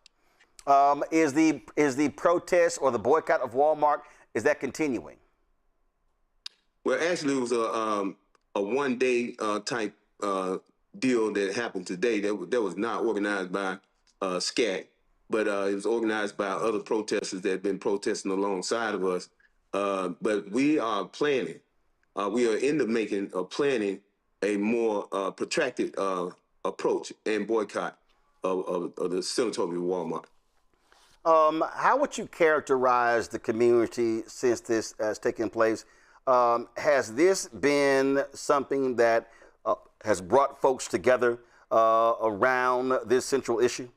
Is the protest or the boycott of Walmart, is that continuing? Well, actually, it was a one-day type deal that happened today that was not organized by SCAC, but it was organized by other protesters that have been protesting alongside of us. But we are planning. We are in the making of planning a more protracted approach and boycott of the Senatobia Walmart. How would you characterize the community since this has taken place? Has this been something that has brought folks together around this central issue?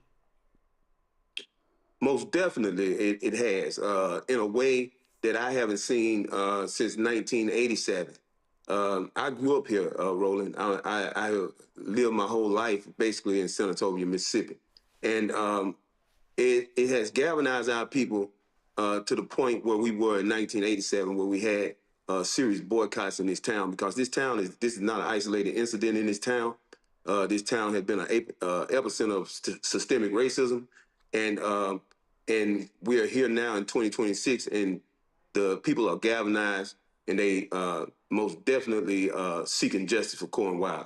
Most definitely, it has, in a way that I haven't seen since 1987. I grew up here, Roland. I lived my whole life basically in Senatobia, Mississippi. And it has galvanized our people to the point where we were in 1987, where we had serious boycotts in this town, because this is not an isolated incident in this town. This town has been an epicenter of systemic racism, and we are here now in 2026, and the people are galvanized, and they most definitely seeking justice for Kohen Wiley.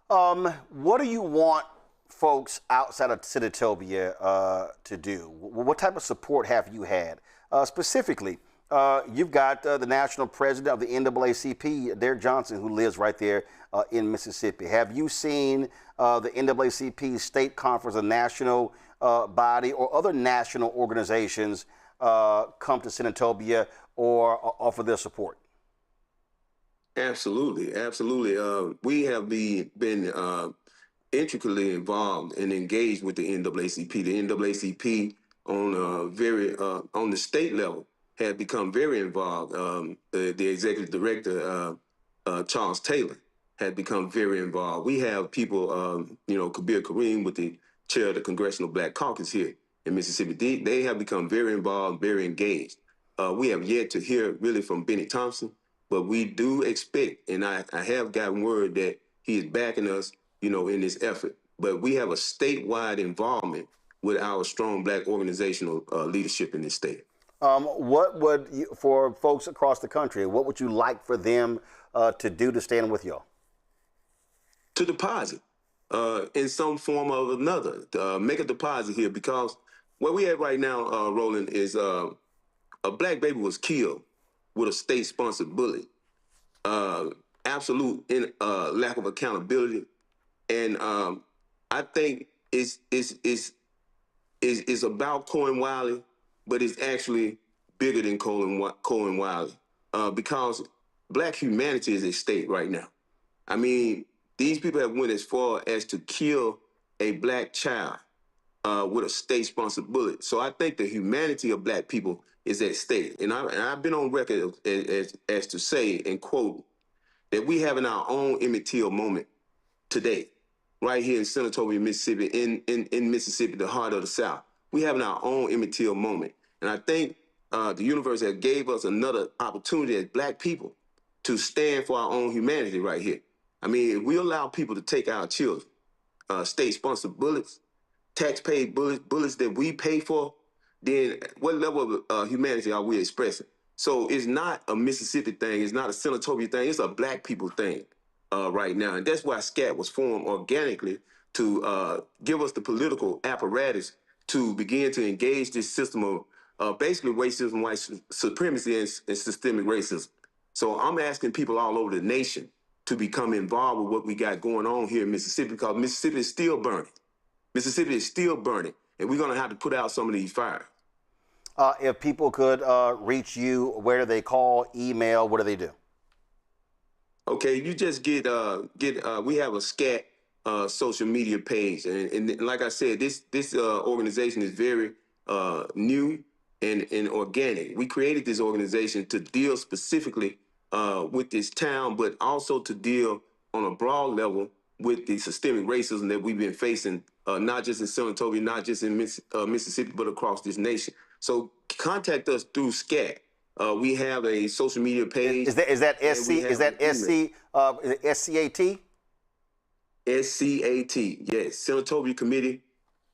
What do you want folks outside of Senatobia to do? What type of support have you had? Specifically, you've got the national president of the NAACP, Derek Johnson, who lives right there in Mississippi. Have you seen the NAACP state conference, a national body, or other national organizations come to Senatobia or offer their support? Absolutely, absolutely. We have been intricately involved and engaged with the NAACP. The NAACP on the state level had become very involved. The executive director, Charles Taylor, had become very involved. We have people, Kabir Kareem, with the chair of the Congressional Black Caucus here in Mississippi. They have become very involved, very engaged. We have yet to hear really from Benny Thompson, but we do expect, and I have gotten word that he is backing us, in this effort. But we have a statewide involvement with our strong Black organizational leadership in this state. What would you, for folks across the country, what would you like for them to do to stand with y'all? To deposit in some form or another. Make a deposit here, because where we at right now, Roland, is a Black baby was killed with a state-sponsored bullet. Absolute lack of accountability, and I think it's about Kohen Wiley, but it's actually bigger than Kohen Wiley, because Black humanity is at stake right now. I mean, these people have went as far as to kill a Black child with a state-sponsored bullet. So I think the humanity of Black people is at stake, and I've been on record as to say and quote that we having our own Emmett Till moment today, right here in Senatobia, Mississippi, in Mississippi, the heart of the South. We having our own Emmett Till moment. And I think the universe has gave us another opportunity as Black people to stand for our own humanity right here. I mean, if we allow people to take our children, state-sponsored bullets, tax-paid bullets that we pay for, then what level of humanity are we expressing? So it's not a Mississippi thing. It's not a Senatobia thing. It's a Black people thing right now. And that's why SCAT was formed organically to give us the political apparatus to begin to engage this system of basically racism, white supremacy, and systemic racism. So I'm asking people all over the nation to become involved with what we got going on here in Mississippi, because Mississippi is still burning. Mississippi is still burning, and we're going to have to put out some of these fires. If people could reach you, where do they call, email, what do they do? Okay, you just we have a SCAT social media page, and like I said, this organization is very new and organic. We created this organization to deal specifically with this town, but also to deal on a broad level with the systemic racism that we've been facing, not just in Senatobia, not just in Mississippi, but across this nation. So contact us through SCAT. We have a social media page. Is that SC? Is that SC? SCAT? SCAT, yes. Senatobia Committee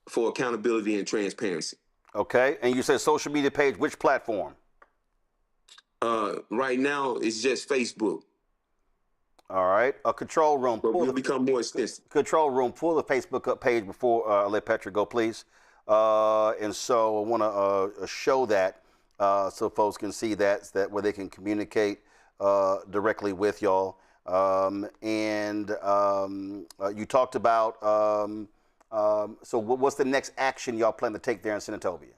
for Accountability and Transparency. Okay, and you said social media page. Which platform? Right now, it's just Facebook. All right, a control room. But we'll become more extensive. Control room. Pull the Facebook up page before I let Petra go, please. And so I want to show that so folks can see that where they can communicate directly with y'all. You talked about, so what's the next action y'all plan to take there in Senatobia?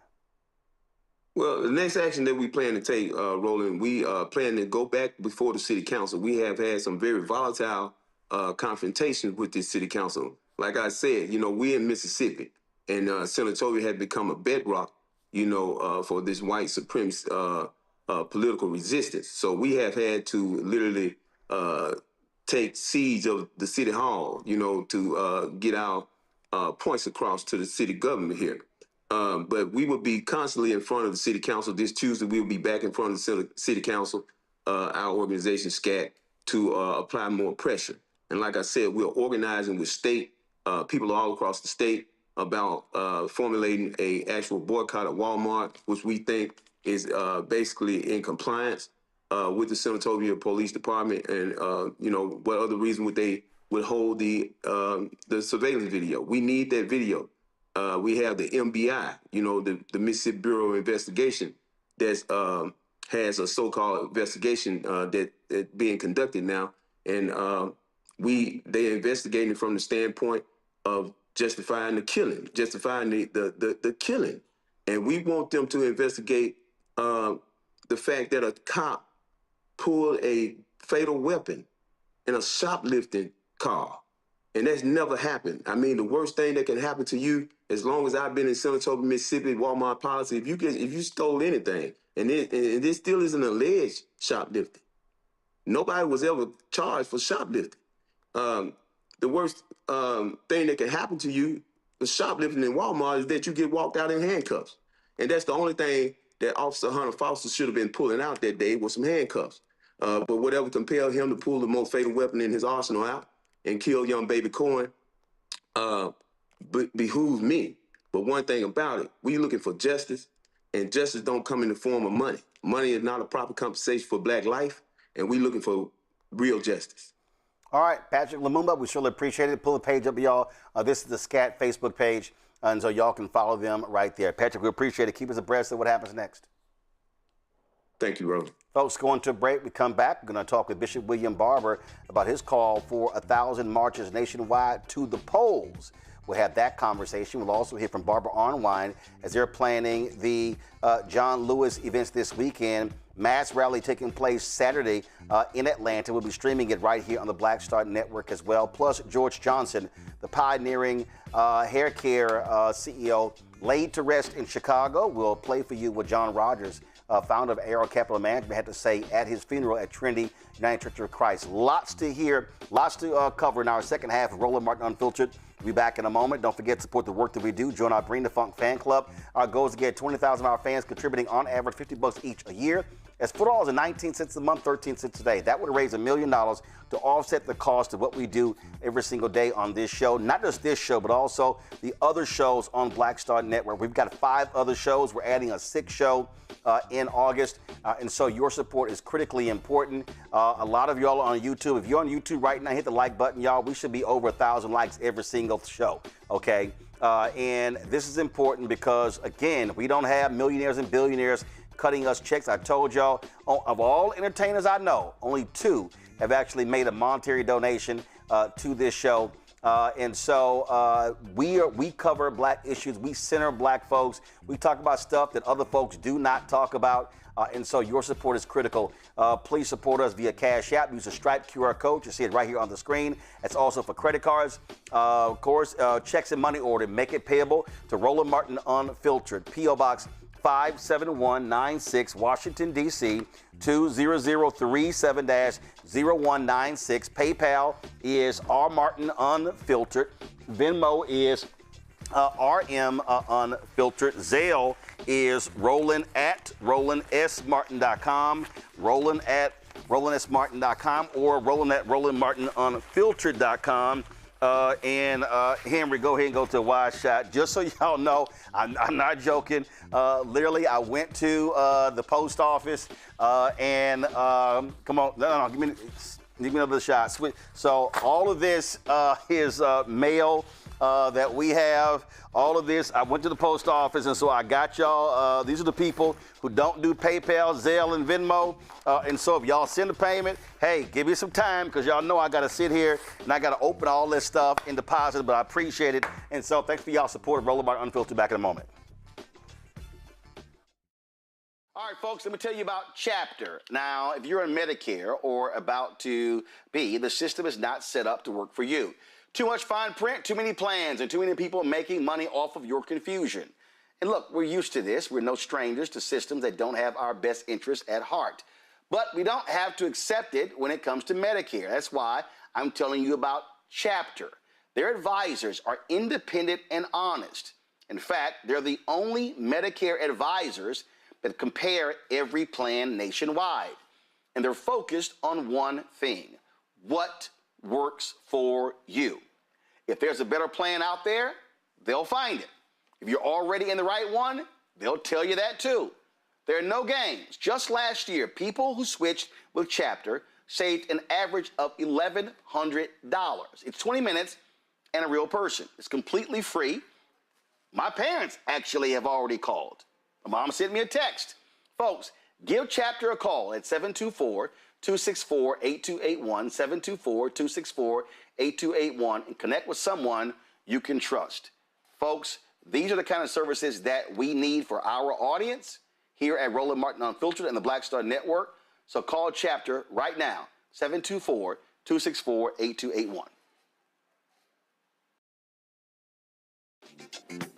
Well, the next action that we plan to take, Roland, we plan to go back before the city council. We have had some very volatile confrontations with this city council. Like I said, we're in Mississippi, and Senatobia had become a bedrock, for this white supremacist political resistance. So we have had to literally take siege of the city hall, to get our points across to the city government here. But we will be constantly in front of the city council. This Tuesday, we will be back in front of the city council, our organization, SCAT, to apply more pressure. And like I said, we're organizing with state people all across the state about formulating a actual boycott of Walmart, which we think is basically in compliance with the Senatobia Police Department. And, what other reason would they withhold the surveillance video? We need that video. We have the MBI, the Mississippi Bureau of Investigation, that has a so-called investigation that being conducted now, and they're investigating from the standpoint of justifying the killing, justifying the killing, and we want them to investigate the fact that a cop pulled a fatal weapon in a shoplifting car. And that's never happened. I mean, the worst thing that can happen to you, as long as I've been in Senatobia, Mississippi, Walmart policy, if you stole anything, and this still isn't alleged shoplifting. Nobody was ever charged for shoplifting. The worst thing that can happen to you, the shoplifting in Walmart, is that you get walked out in handcuffs. And that's the only thing that Officer Hunter Foster should have been pulling out that day was some handcuffs. But whatever compelled him to pull the most fatal weapon in his arsenal out and kill young baby Cohen behooves me. But one thing about it, we looking for justice, and justice don't come in the form of money. Money is not a proper compensation for Black life, and we looking for real justice. All right, Patrick Lumumba, we surely appreciate it. Pull the page up, y'all. This is the SCAT Facebook page, and so y'all can follow them right there. Patrick, we appreciate it. Keep us abreast of what happens next. Thank you, Roland. Folks, going to a break. We come back. We're going to talk with Bishop William Barber about his call for 1,000 marches nationwide to the polls. We'll have that conversation. We'll also hear from Barbara Arnwine as they're planning the John Lewis events this weekend. Mass rally taking place Saturday in Atlanta. We'll be streaming it right here on the Black Star Network as well. Plus, George Johnson, the pioneering hair care CEO, laid to rest in Chicago. We'll play for you what John Rogers, founder of Arrow Capital Management, had to say at his funeral at Trinity United Church of Christ. Lots to hear, lots to cover in our second half of Roland Martin Unfiltered. We'll be back in a moment. Don't forget to support the work that we do. Join our Bring the Funk fan club. Our goal is to get 20,000 of our fans contributing on average $50 each a year. As $4 and 19 cents a month, 13 cents a day. That would raise $1 million to offset the cost of what we do every single day on this show. Not just this show, but also the other shows on Black Star Network. We've got 5 other shows. We're adding a 6th show in August. And so your support is critically important. A lot of y'all are on YouTube. If you're on YouTube right now, hit the like button, y'all. We should be over 1,000 likes every single show, okay? And this is important because, again, we don't have millionaires and billionaires cutting us checks. I told y'all, of all entertainers I know, only 2 have actually made a monetary donation to this show. And so we cover black issues. We center black folks. We talk about stuff that other folks do not talk about. And so your support is critical. Please support us via Cash App. Use the Stripe QR code. You see it right here on the screen. That's also for credit cards. Of course, checks and money order. Make it payable to Roland Martin Unfiltered. P.O. Box 57196, Washington, D.C., 20037-0196. PayPal is R. Martin Unfiltered. Venmo is RM Unfiltered. Zelle is Roland at RolandSMartin.com. Roland at RolandSMartin.com or Roland at RolandMartinUnfiltered.com. Henry, go ahead and go to a wide shot. Just so y'all know, I'm not joking. Literally, I went to the post office come on, no, give me another shot. So all of this is mail that we have. All of this, I went to the post office, and so I got y'all. These are the people who don't do PayPal, Zelle, and Venmo. And so if y'all send a payment, hey, give me some time, because y'all know I got to sit here and I got to open all this stuff and deposit it, but I appreciate it. And so thanks for y'all support of Roland Martin Unfiltered. Back in a moment. All right, folks, let me tell you about Chapter. Now, if you're on Medicare or about to be, the system is not set up to work for you. Too much fine print, too many plans, and too many people making money off of your confusion. And look, we're used to this. We're no strangers to systems that don't have our best interests at heart. But we don't have to accept it when it comes to Medicare. That's why I'm telling you about Chapter. Their advisors are independent and honest. In fact, they're the only Medicare advisors that compare every plan nationwide. And they're focused on one thing: what works for you. If there's a better plan out there, they'll find it. If you're already in the right one, they'll tell you that too. There are no games. Just last year, people who switched with Chapter saved an average of $1,100. It's 20 minutes and a real person. It's completely free. My parents actually have already called. My mom sent me a text. Folks, give Chapter a call at 724-264-8281, 724-264-8281, and connect with someone you can trust. Folks, these are the kind of services that we need for our audience here at Roland Martin Unfiltered and the Black Star Network. So call Chapter right now, 724-264-8281.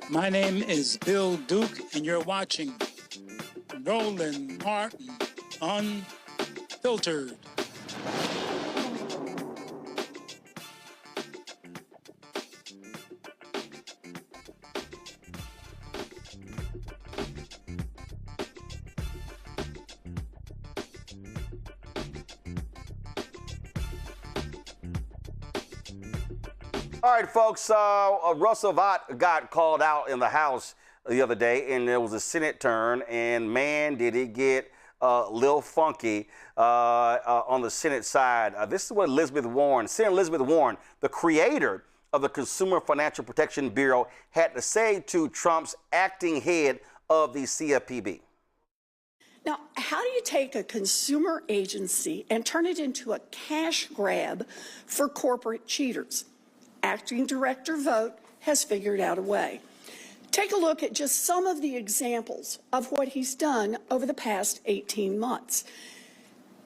My name is Bill Duke, and you're watching Roland Martin Unfiltered. All right, folks, Russell Vought got called out in the House the other day, and there was a Senate turn, and man, did it get a little funky on the Senate side. This is what Senator Elizabeth Warren, the creator of the Consumer Financial Protection Bureau, had to say to Trump's acting head of the CFPB. Now, how do you take a consumer agency and turn it into a cash grab for corporate cheaters? Acting Director Vogt has figured out a way. Take a look at just some of the examples of what he's done over the past 18 months.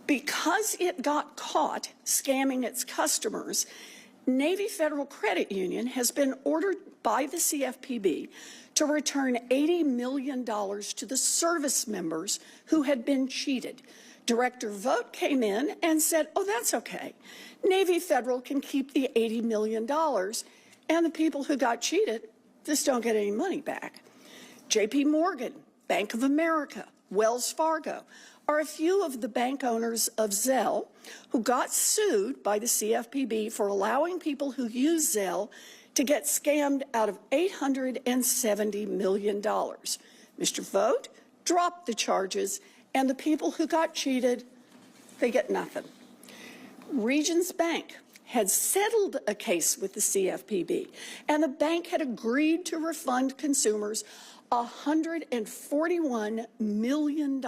Because it got caught scamming its customers, Navy Federal Credit Union has been ordered by the CFPB to return $80 million to the service members who had been cheated. Director Vogt came in and said, oh, that's okay. Navy Federal can keep the $80 million, and the people who got cheated just don't get any money back. JP Morgan, Bank of America, Wells Fargo are a few of the bank owners of Zelle who got sued by the CFPB for allowing people who use Zelle to get scammed out of $870 million. Mr. Vogt dropped the charges, and the people who got cheated, they get nothing. Regions Bank had settled a case with the CFPB, and the bank had agreed to refund consumers $141 million.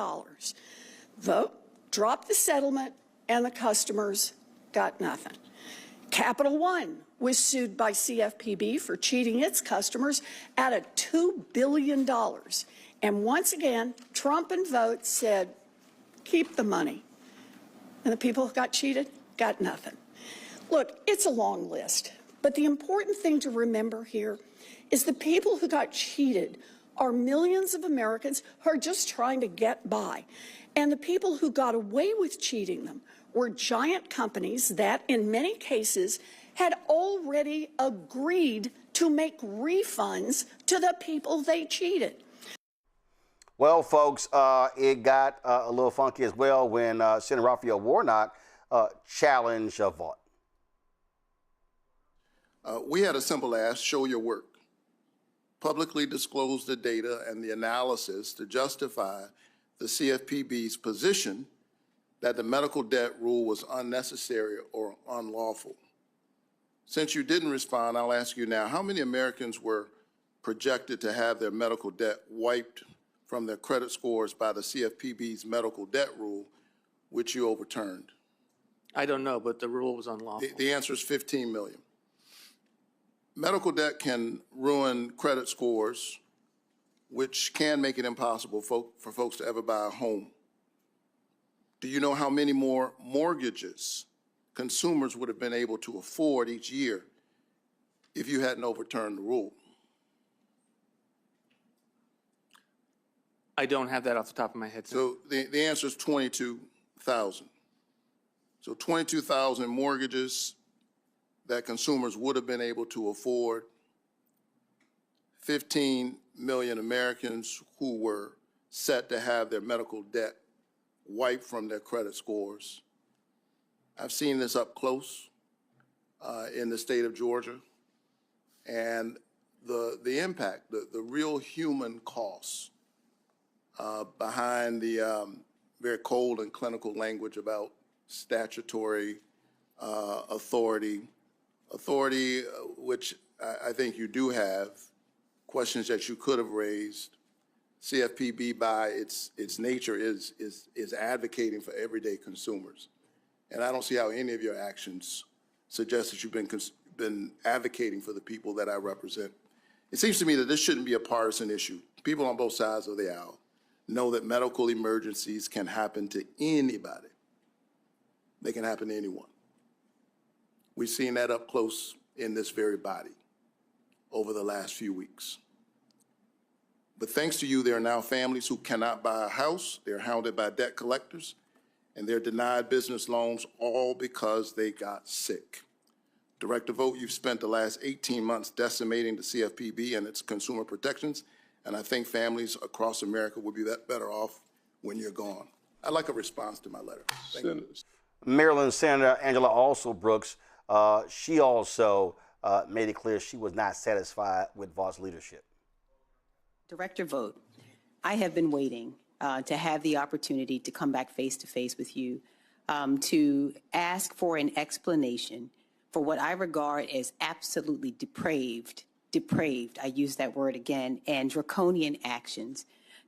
Vogt dropped the settlement, and the customers got nothing. Capital One was sued by CFPB for cheating its customers out of $2 billion. And once again, Trump and Vogt said, keep the money. And the people who got cheated got nothing. Look, it's a long list, but the important thing to remember here is the people who got cheated are millions of Americans who are just trying to get by. And the people who got away with cheating them were giant companies that, in many cases, had already agreed to make refunds to the people they cheated. Well, folks, it got a little funky as well when Senator Raphael Warnock challenged Vaught. We had a simple ask: show your work. Publicly disclose the data and the analysis to justify the CFPB's position that the medical debt rule was unnecessary or unlawful. Since you didn't respond, I'll ask you now, how many Americans were projected to have their medical debt wiped from their credit scores by the CFPB's medical debt rule, which you overturned? I don't know, but the rule was unlawful. The answer is 15 million. Medical debt can ruin credit scores, which can make it impossible for folks to ever buy a home. Do you know how many more mortgages consumers would have been able to afford each year if you hadn't overturned the rule? I don't have that off the top of my head. So the answer is 22,000. So 22,000 mortgages that consumers would have been able to afford, 15 million Americans who were set to have their medical debt wiped from their credit scores. I've seen this up close in the state of Georgia, and the impact, the real human costs behind the very cold and clinical language about statutory authority, which I think you do have, questions that you could have raised. CFPB, by its nature, is advocating for everyday consumers, and I don't see how any of your actions suggest that you've been advocating for the people that I represent. It seems to me that this shouldn't be a partisan issue. People on both sides of the aisle know that medical emergencies can happen to anybody. They can happen to anyone. We've seen that up close in this very body over the last few weeks. But thanks to you, there are now families who cannot buy a house, they're hounded by debt collectors, and they're denied business loans, all because they got sick. Director Vogt, you've spent the last 18 months decimating the CFPB and its consumer protections, and I think families across America will be better off when you're gone. I'd like a response to my letter. Thank you. Maryland Senator Angela Brooks, she also made it clear she was not satisfied with Vaught's leadership. Director Vogt, I have been waiting to have the opportunity to come back face to face with you to ask for an explanation for what I regard as absolutely depraved, I use that word again, and draconian actions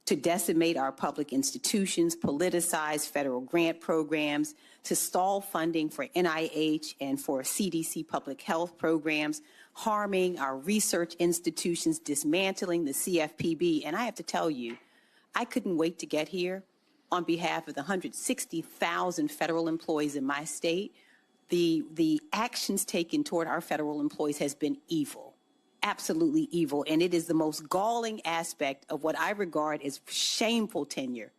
to decimate our public institutions, politicize federal grant programs, to stall funding for NIH and for CDC public health programs, harming our research institutions, dismantling the CFPB. And I have to tell you, I couldn't wait to get here. On behalf of the 160,000 federal employees in my state, the actions taken toward our federal employees has been evil, absolutely evil. And it is the most galling aspect of what I regard as shameful tenure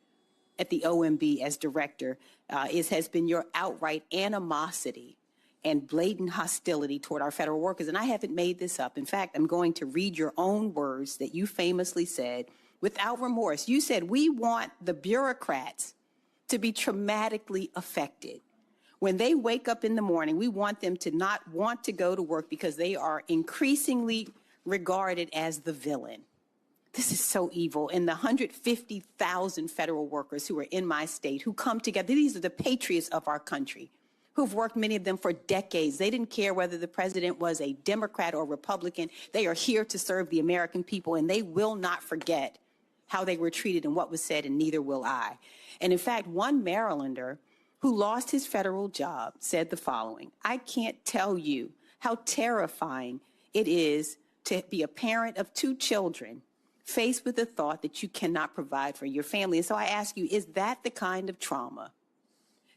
at the OMB as director has been your outright animosity and blatant hostility toward our federal workers. And I haven't made this up. In fact, I'm going to read your own words that you famously said without remorse. You said, we want the bureaucrats to be traumatically affected. When they wake up in the morning, we want them to not want to go to work because they are increasingly regarded as the villain. This is so evil. And the 150,000 federal workers who are in my state, who come together, these are the patriots of our country, who've worked, many of them, for decades. They didn't care whether the president was a Democrat or Republican. They are here to serve the American people, and they will not forget how they were treated and what was said, and neither will I. And in fact, one Marylander who lost his federal job said the following: I can't tell you how terrifying it is to be a parent of 2 children faced with the thought that you cannot provide for your family. And so I ask you, is that the kind of trauma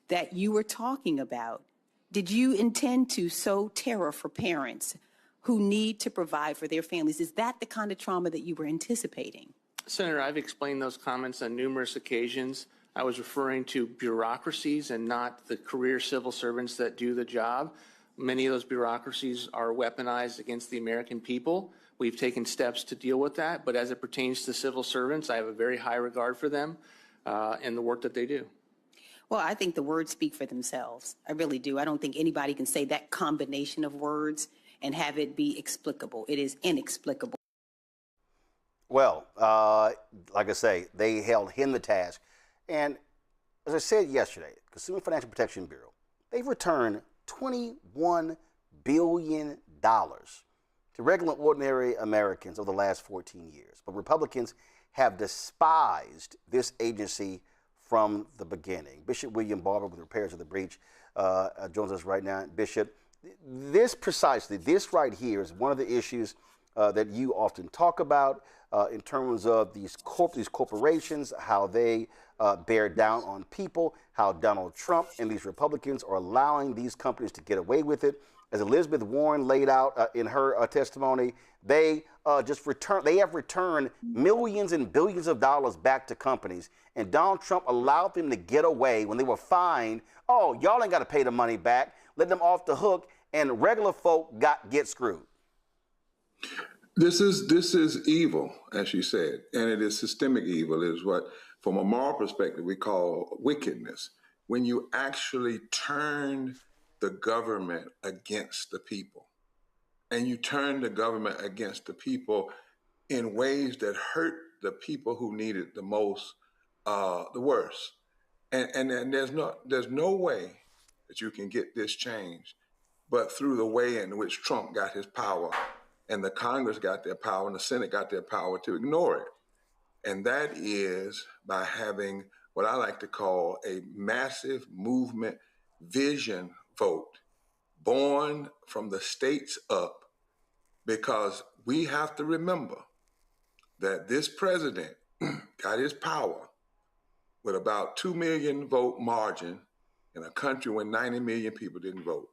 that you were talking about? Did you intend to sow terror for parents who need to provide for their families? Is that the kind of trauma that you were anticipating? Senator, I've explained those comments on numerous occasions. I was referring to bureaucracies and not the career civil servants that do the job. Many of those bureaucracies are weaponized against the American people. We've taken steps to deal with that, but as it pertains to civil servants, I have a very high regard for them and the work that they do. Well, I think the words speak for themselves. I really do. I don't think anybody can say that combination of words and have it be explicable. It is inexplicable. Well, like I say, they held him the task. And as I said yesterday, Consumer Financial Protection Bureau, they've returned $21 billion to regular, ordinary Americans over the last 14 years. But Republicans have despised this agency from the beginning. Bishop William Barber with Repairs of the Breach joins us right now. Bishop, this right here is one of the issues that you often talk about in terms of these corporations, how they bear down on people, how Donald Trump and these Republicans are allowing these companies to get away with it. As Elizabeth Warren laid out in her testimony, they have returned millions and billions of dollars back to companies. And Donald Trump allowed them to get away when they were fined. Oh, y'all ain't got to pay the money back. Let them off the hook, and regular folk get screwed. This is evil, as you said, and it is systemic evil. It is what, from a moral perspective, we call wickedness. When you actually turn the government against the people, and you turn the government against the people in ways that hurt the people who need it the most, the worst. And there's no way that you can get this change but through the way in which Trump got his power, and the Congress got their power, and the Senate got their power to ignore it. And that is by having what I like to call a massive movement vision vote born from the states up, because we have to remember that this president got his power with about 2 million vote margin in a country where 90 million people didn't vote.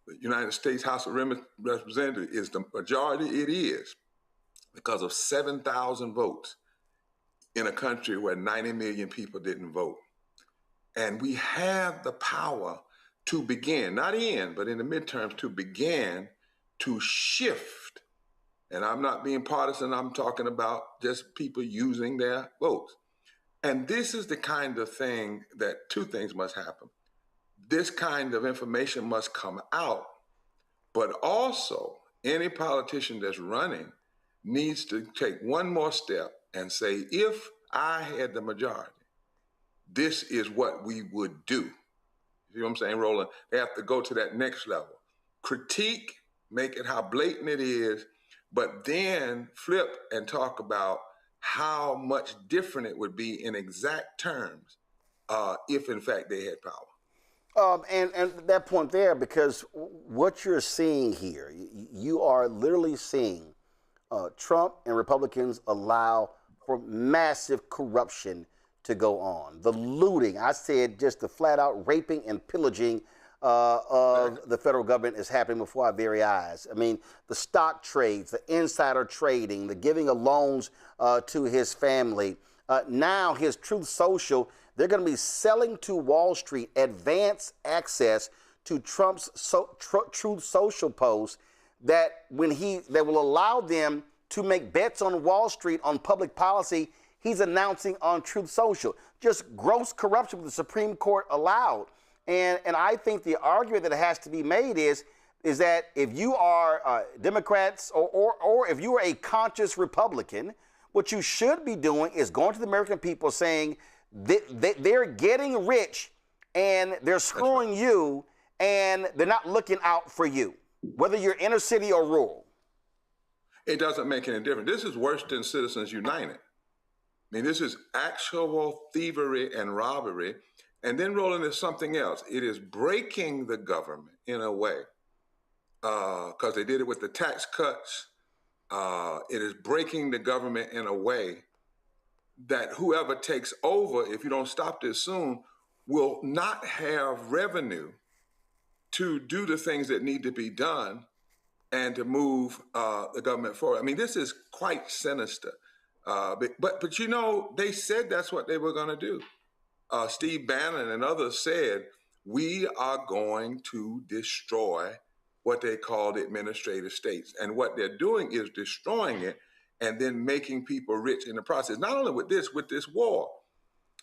The United States House of Representatives is the majority it is because of 7,000 votes in a country where 90 million people didn't vote. And we have the power to begin, not end, but in the midterms, to begin to shift. And I'm not being partisan, I'm talking about just people using their votes. And this is the kind of thing that 2 things must happen. This kind of information must come out, but also any politician that's running needs to take one more step and say, if I had the majority, this is what we would do. You know what I'm saying, Roland? They have to go to that next level. Critique, make it how blatant it is, but then flip and talk about how much different it would be in exact terms if, in fact, they had power. And that point there, because what you're seeing here, you are literally seeing Trump and Republicans allow for massive corruption to go on. The looting, I said just the flat out raping and pillaging of the federal government is happening before our very eyes. I mean, the stock trades, the insider trading, the giving of loans to his family. Now his Truth Social, they're going to be selling to Wall Street advance access to Trump's Truth Social posts that will allow them to make bets on Wall Street on public policy. He's announcing on Truth Social. Just gross corruption the Supreme Court allowed. And I think the argument that has to be made is that if you are Democrats or if you are a conscious Republican, what you should be doing is going to the American people saying they're getting rich and they're screwing you and they're not looking out for you, whether you're inner city or rural. It doesn't make any difference. This is worse than Citizens United. I mean, this is actual thievery and robbery. And then, Roland, is something else. It is breaking the government in a way, because they did it with the tax cuts. It is breaking the government in a way that whoever takes over, if you don't stop this soon, will not have revenue to do the things that need to be done and to move the government forward. I mean, this is quite sinister. But you know, they said that's what they were going to do. Steve Bannon and others said, we are going to destroy what they call the administrative states. And what they're doing is destroying it and then making people rich in the process. Not only with this war.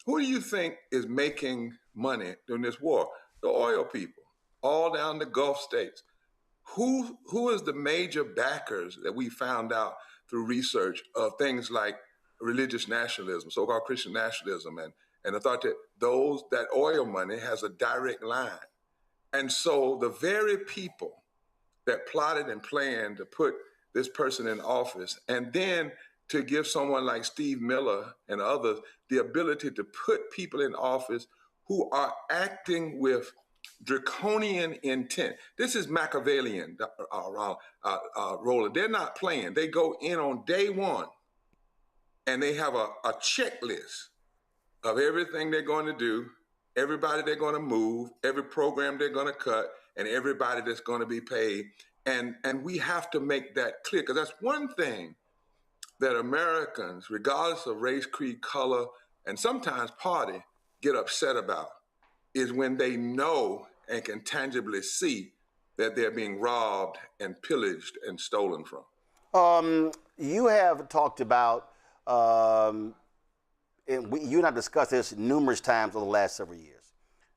Who do you think is making money during this war? The oil people, all down the Gulf states. Who is the major backers that we found out through research of things like religious nationalism, so-called Christian nationalism, and the thought that that oil money has a direct line. And so the very people that plotted and planned to put this person in office and then to give someone like Steve Miller and others the ability to put people in office who are acting with draconian intent. This is Machiavellian, Roland. They're not playing. They go in on day one and they have a checklist of everything they're going to do, everybody they're going to move, every program they're going to cut, and everybody that's going to be paid. And we have to make that clear, because that's one thing that Americans, regardless of race, creed, color, and sometimes party, get upset about, is when they know and can tangibly see that they're being robbed and pillaged and stolen from. You have talked about, you and I discussed this numerous times over the last several years,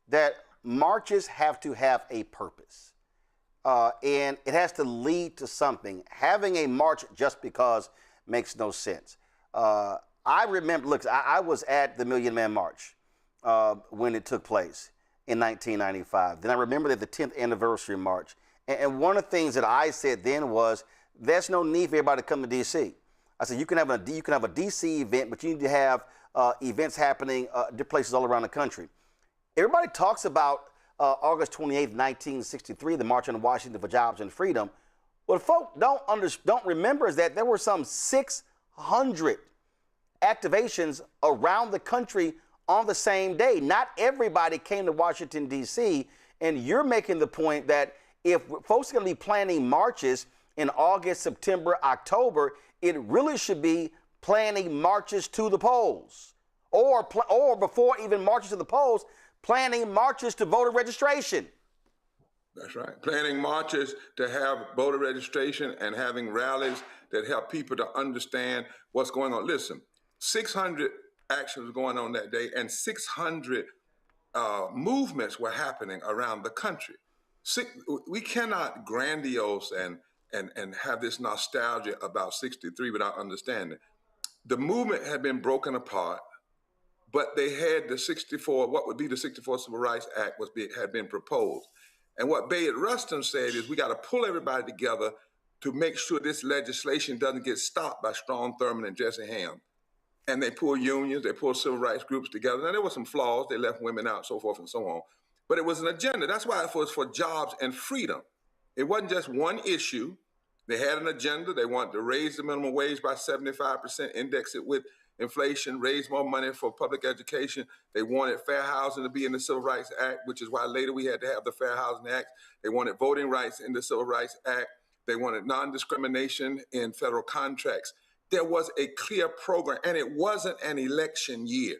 that marches have to have a purpose. And it has to lead to something. Having a march just because makes no sense. I remember, look, I was at the Million Man March when it took place in 1995. Then I remember that the 10th anniversary march. And one of the things that I said then was, there's no need for everybody to come to D.C. I said, you can have a D.C. event, but you need to have events happening different places all around the country. Everybody talks about August 28th, 1963, the March on Washington for Jobs and Freedom. What folks don't remember is that there were some 600 activations around the country on the same day. Not everybody came to Washington, D.C., and you're making the point that if folks are going to be planning marches in August, September, October, it really should be planning marches to the polls, or before even marches to the polls, planning marches to voter registration. That's right. Planning marches to have voter registration and having rallies that help people to understand what's going on. Listen, 600 actions going on that day, and 600 movements were happening around the country. We cannot grandiose and have this nostalgia about 63 without understanding. The movement had been broken apart, but they had what would be the 64 Civil Rights Act had been proposed. And what Bayard Rustin said is, we got to pull everybody together to make sure this legislation doesn't get stopped by Strom Thurmond and Jesse Helms. and they pulled unions, they pulled civil rights groups together. Now, there were some flaws. They left women out, so forth and so on. But it was an agenda. That's why it was for jobs and freedom. It wasn't just one issue. They had an agenda. They wanted to raise the minimum wage by 75%, index it with inflation, raise more money for public education. They wanted fair housing to be in the Civil Rights Act, which is why later we had to have the Fair Housing Act. They wanted voting rights in the Civil Rights Act. They wanted non-discrimination in federal contracts. There was a clear program, and it wasn't an election year.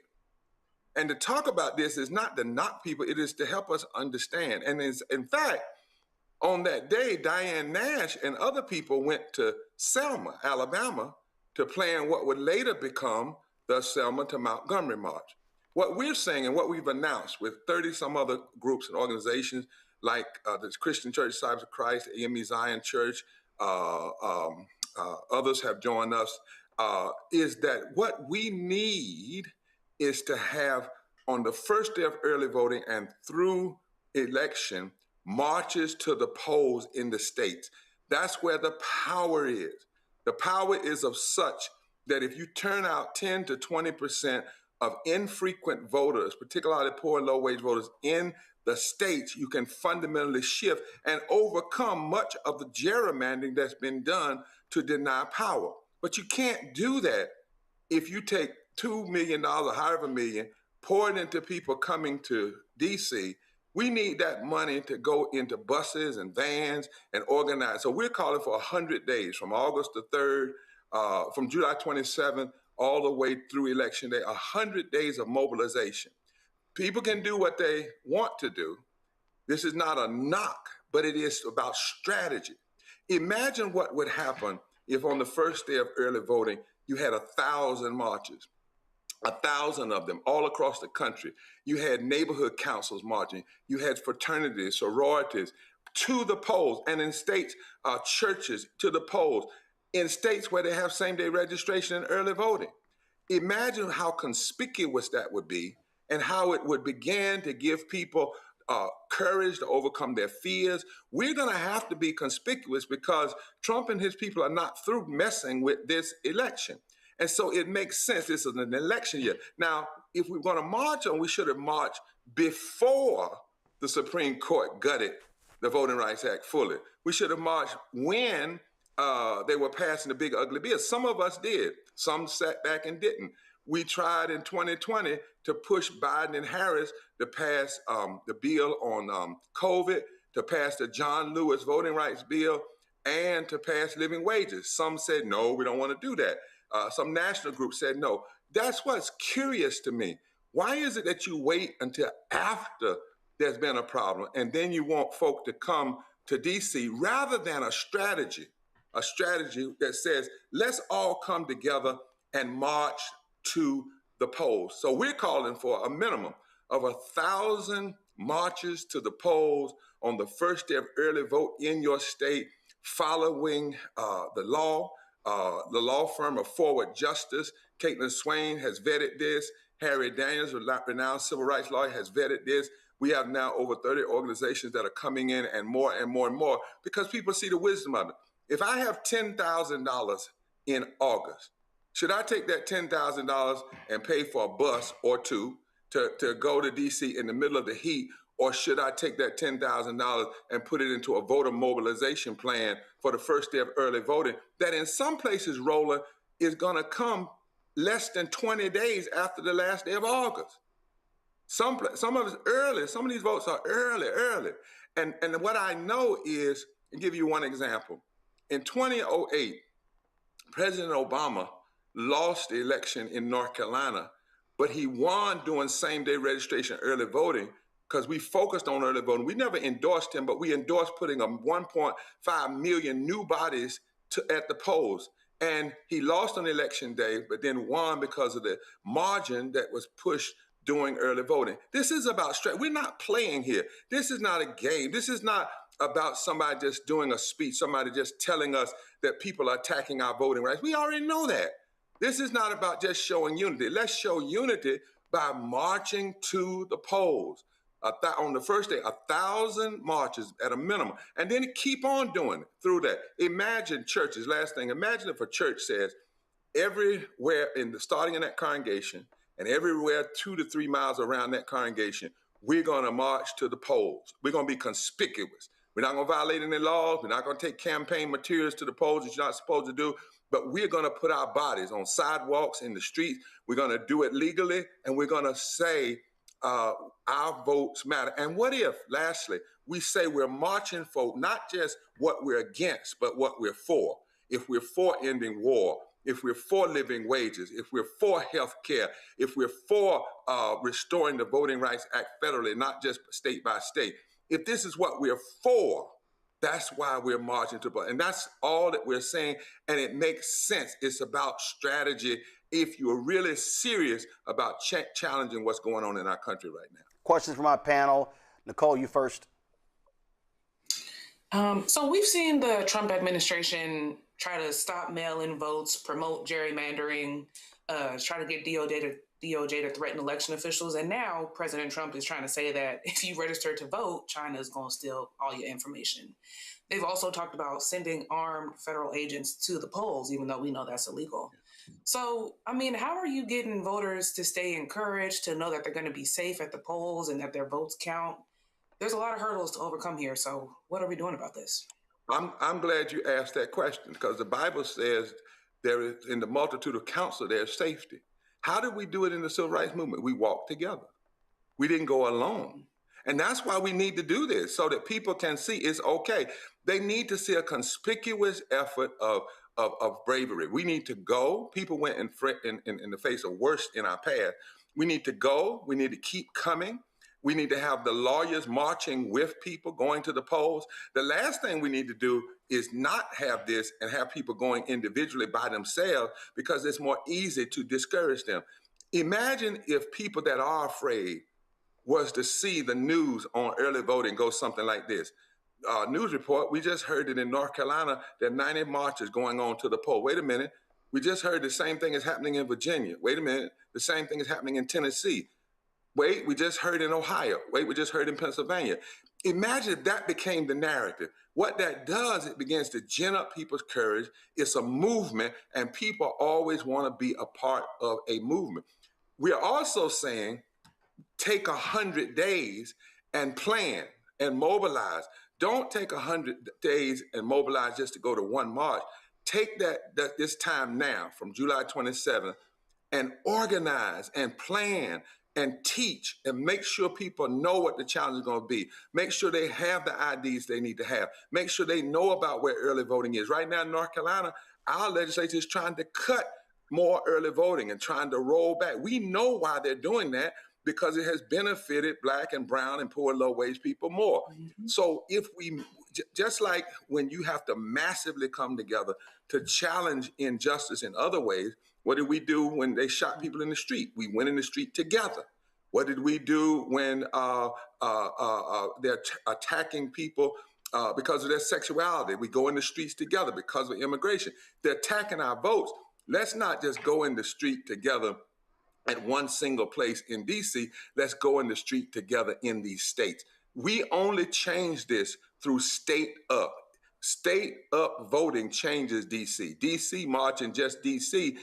And to talk about this is not to knock people, it is to help us understand. And in fact, on that day, Diane Nash and other people went to Selma, Alabama, to plan what would later become the Selma to Montgomery March. What we're saying and what we've announced with 30 some other groups and organizations like the Christian Church, Disciples of Christ, AME Zion Church, others have joined us, is that what we need is to have on the first day of early voting and through election, marches to the polls in the states. That's where the power is. The power is of such that if you turn out 10 to 20% of infrequent voters, particularly poor and low-wage voters in the states, you can fundamentally shift and overcome much of the gerrymandering that's been done to deny power. But you can't do that if you take $2 million or however million, pour it into people coming to D.C. We need that money to go into buses and vans and organize. So we're calling for 100 days from August the 3rd, from July 27th, all the way through Election Day, 100 days of mobilization. People can do what they want to do. This is not a knock, but it is about strategy. Imagine what would happen if on the first day of early voting, you had 1,000 marches. 1,000 of them all across the country. You had neighborhood councils marching. You had fraternities, sororities to the polls, and in states, churches to the polls. In states where they have same-day registration and early voting. Imagine how conspicuous that would be and how it would begin to give people courage to overcome their fears. We're going to have to be conspicuous because Trump and his people are not through messing with this election. And so it makes sense. This is an election year. Now, if we're going to march on, we should have marched before the Supreme Court gutted the Voting Rights Act fully. We should have marched when they were passing the big ugly bill. Some of us did. Some sat back and didn't. We tried in 2020 to push Biden and Harris to pass the bill on COVID, to pass the John Lewis voting rights bill, and to pass living wages. Some said, no, we don't want to do that. Some national groups said no. That's what's curious to me. Why is it that you wait until after there's been a problem and then you want folk to come to D.C. rather than a strategy that says, let's all come together and march to the polls. So we're calling for a minimum of 1,000 marches to the polls on the first day of early vote in your state, following the law. The law firm of Forward Justice, Caitlin Swain, has vetted this. Harry Daniels, a renowned civil rights lawyer, has vetted this. We have now over 30 organizations that are coming in and more and more and more because people see the wisdom of it. If I have $10,000 in August, should I take that $10,000 and pay for a bus or two to go to D.C. in the middle of the heat? Or should I take that $10,000 and put it into a voter mobilization plan for the first day of early voting that in some places, Roland, is going to come less than 20 days after the last day of August? Some of it's early. Some of these votes are early. And what I know is, I'll give you one example. In 2008, President Obama lost the election in North Carolina, but he won doing same-day registration early voting because we focused on early voting. We never endorsed him, but we endorsed putting 1.5 million new bodies at the polls. And he lost on election day, but then won because of the margin that was pushed during early voting. This is about strategy. We're not playing here. This is not a game. This is not about somebody just doing a speech, somebody just telling us that people are attacking our voting rights. We already know that. This is not about just showing unity. Let's show unity by marching to the polls. On the first day, 1,000 marches at a minimum, and then keep on doing it through that. Imagine churches, last thing, imagine if a church says, everywhere starting in that congregation and everywhere 2 to 3 miles around that congregation, we're going to march to the polls. We're going to be conspicuous. We're not going to violate any laws. We're not going to take campaign materials to the polls that you're not supposed to do. But we're going to put our bodies on sidewalks, in the streets. We're going to do it legally, and we're going to say our votes matter. And what if, lastly, we say we're marching for not just what we're against, but what we're for? If we're for ending war, if we're for living wages, if we're for health care, if we're for restoring the Voting Rights Act federally, not just state by state, if this is what we're for, that's why we're marching to vote. And that's all that we're saying. And it makes sense. It's about strategy if you're really serious about challenging what's going on in our country right now. Questions from my panel. Nicole, you first. So we've seen the Trump administration try to stop mail-in votes, promote gerrymandering, try to get DOJ to threaten election officials. And now President Trump is trying to say that if you register to vote, China is going to steal all your information. They've also talked about sending armed federal agents to the polls, even though we know that's illegal. So, I mean, how are you getting voters to stay encouraged, to know that they're going to be safe at the polls and that their votes count? There's a lot of hurdles to overcome here. So what are we doing about this? I'm glad you asked that question, because the Bible says there is, in the multitude of counsel, there's safety. How did we do it in the civil rights movement? We walked together. We didn't go alone. And that's why we need to do this, so that people can see it's okay. They need to see a conspicuous effort of bravery. We need to go. People went in the face of worst in our past. We need to go. We need to keep coming. We need to have the lawyers marching with people, going to the polls. The last thing we need to do is not have this and have people going individually by themselves, because it's more easy to discourage them. Imagine if people that are afraid was to see the news on early voting go something like this. News report, we just heard that in North Carolina, there are 90 marches going on to the poll. Wait a minute. We just heard the same thing is happening in Virginia. Wait a minute. The same thing is happening in Tennessee. Wait, we just heard in Ohio. Wait, we just heard in Pennsylvania. Imagine if that became the narrative. What that does, it begins to gin up people's courage. It's a movement, and people always want to be a part of a movement. We are also saying, take 100 days and plan and mobilize. Don't take 100 days and mobilize just to go to one march. Take this time now from July 27th and organize and plan and teach and make sure people know what the challenge is going to be. Make sure they have the IDs they need to have. Make sure they know about where early voting is. Right now in North Carolina, our legislature is trying to cut more early voting and trying to roll back. We know why they're doing that, because it has benefited Black and brown and poor and low-wage people more. Mm-hmm. So if we, just like when you have to massively come together to challenge injustice in other ways, what did we do when they shot people in the street? We went in the street together. What did we do when they're attacking people because of their sexuality? We go in the streets together because of immigration. They're attacking our votes. Let's not just go in the street together at one single place in D.C. Let's go in the street together in these states. We only change this through state up. State up voting changes D.C. D.C. marching just D.C.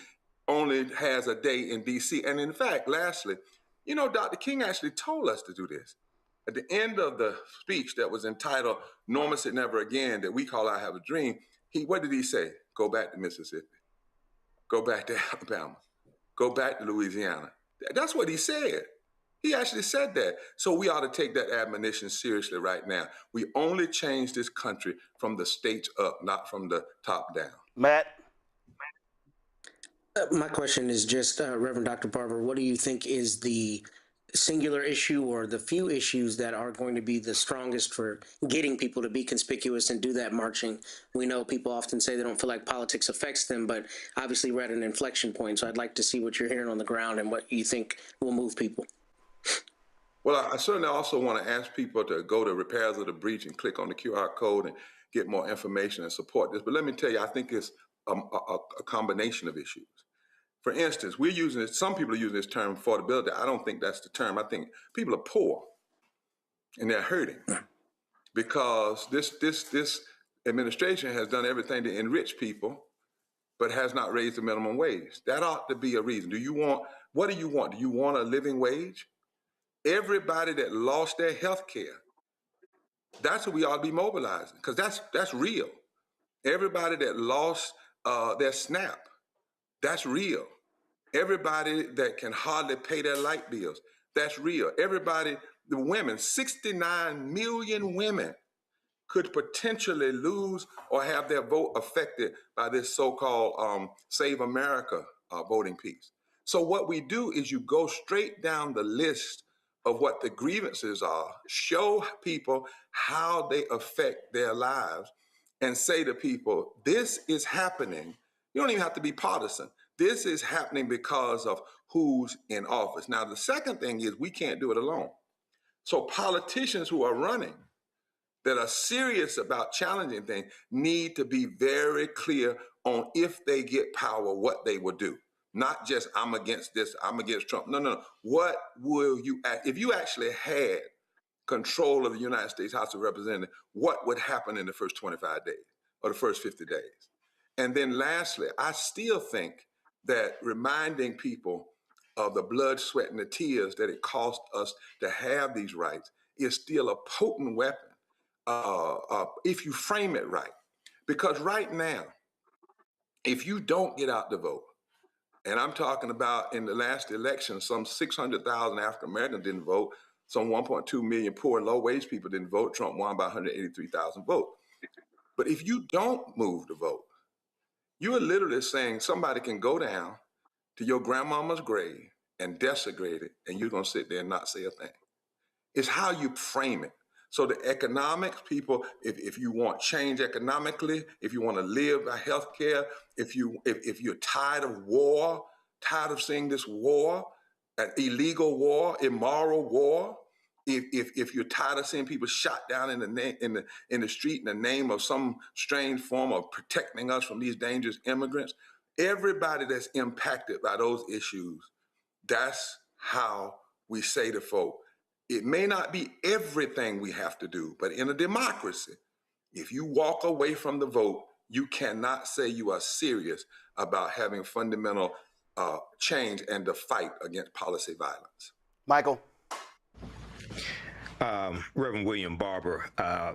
only has a day in D.C. And in fact, lastly, you know, Dr. King actually told us to do this. At the end of the speech that was entitled "No More Say Never Again," that we call "I Have a Dream," what did he say? Go back to Mississippi. Go back to Alabama. Go back to Louisiana. That's what he said. He actually said that. So we ought to take that admonition seriously right now. We only change this country from the states up, not from the top down. Matt? My question is just, Reverend Dr. Barber, what do you think is the singular issue or the few issues that are going to be the strongest for getting people to be conspicuous and do that marching? We know people often say they don't feel like politics affects them, but obviously we're at an inflection point. So I'd like to see what you're hearing on the ground and what you think will move people. Well, I certainly also want to ask people to go to Repairs of the Breach and click on the QR code and get more information and support this. But let me tell you, I think it's a combination of issues. For instance, we're using it, some people are using this term affordability. I don't think that's the term. I think people are poor and they're hurting because this administration has done everything to enrich people but has not raised the minimum wage. That ought to be a reason. What do you want? Do you want a living wage? Everybody that lost their health care, that's what we ought to be mobilizing, because that's real. Everybody that lost their SNAP, that's real. Everybody that can hardly pay their light bills, that's real. Everybody, the women, 69 million women could potentially lose or have their vote affected by this so-called Save America voting piece. So what we do is you go straight down the list of what the grievances are, show people how they affect their lives, and say to people, this is happening. You don't even have to be partisan. This is happening because of who's in office. Now, the second thing is we can't do it alone. So politicians who are running that are serious about challenging things need to be very clear on, if they get power, what they will do. Not just, I'm against this, I'm against Trump. No. What will you, if you actually had control of the United States House of Representatives, what would happen in the first 25 days or the first 50 days? And then lastly, I still think that reminding people of the blood, sweat, and the tears that it cost us to have these rights is still a potent weapon if you frame it right. Because right now, if you don't get out to vote, and I'm talking about in the last election, some 600,000 African Americans didn't vote, some 1.2 million poor and low-wage people didn't vote. Trump won by 183,000 votes. But if you don't move to vote, you are literally saying somebody can go down to your grandmama's grave and desecrate it, and you're going to sit there and not say a thing. It's how you frame it. So the economics, people, if you want change economically, if you want to live by healthcare, if you're tired of war, tired of seeing this war, an illegal war, immoral war, if you're tired of seeing people shot down in the street in the name of some strange form of protecting us from these dangerous immigrants, everybody that's impacted by those issues, that's how we say to folk, it may not be everything we have to do, but in a democracy, if you walk away from the vote, you cannot say you are serious about having fundamental change and the fight against policy violence. Michael. Reverend William Barber,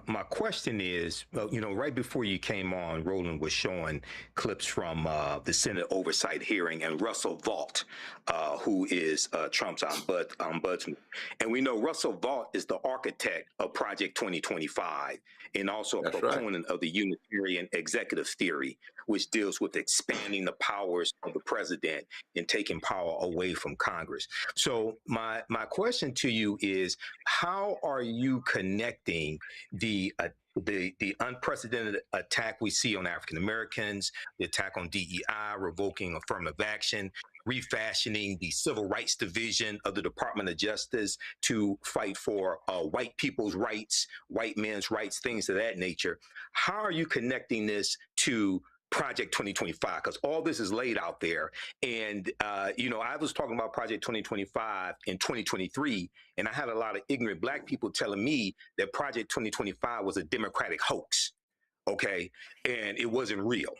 my question is, right before you came on, Roland was showing clips from the Senate oversight hearing and Russell Vought, who is Trump's ombudsman. And we know Russell Vought is the architect of Project 2025 and also a proponent of the Unitarian executive theory, which deals with expanding the powers of the president and taking power away from Congress. So my question to you is, how are you connecting the unprecedented attack we see on African Americans, the attack on DEI, revoking affirmative action, refashioning the Civil Rights Division of the Department of Justice to fight for white people's rights, white men's rights, things of that nature? How are you connecting this to Project 2025? Because all this is laid out there. And, I was talking about Project 2025 in 2023, and I had a lot of ignorant Black people telling me that Project 2025 was a Democratic hoax, okay? And it wasn't real.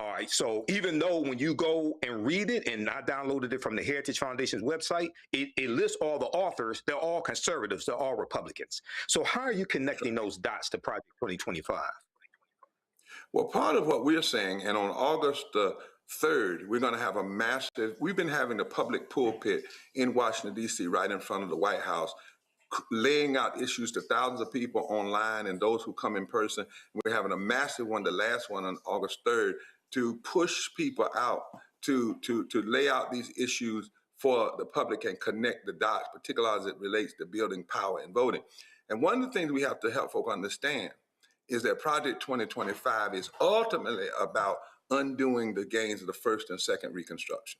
All right, so even though when you go and read it, and I downloaded it from the Heritage Foundation's website, it lists all the authors. They're all conservatives. They're all Republicans. So how are you connecting those dots to Project 2025? Well, part of what we're saying, and on August 3rd, we're going to have a massive, we've been having a public pulpit in Washington, D.C., right in front of the White House, laying out issues to thousands of people online and those who come in person. We're having a massive one, the last one on August 3rd, to push people out, to lay out these issues for the public and connect the dots, particularly as it relates to building power and voting. And one of the things we have to help folk understand is that Project 2025 is ultimately about undoing the gains of the first and second Reconstruction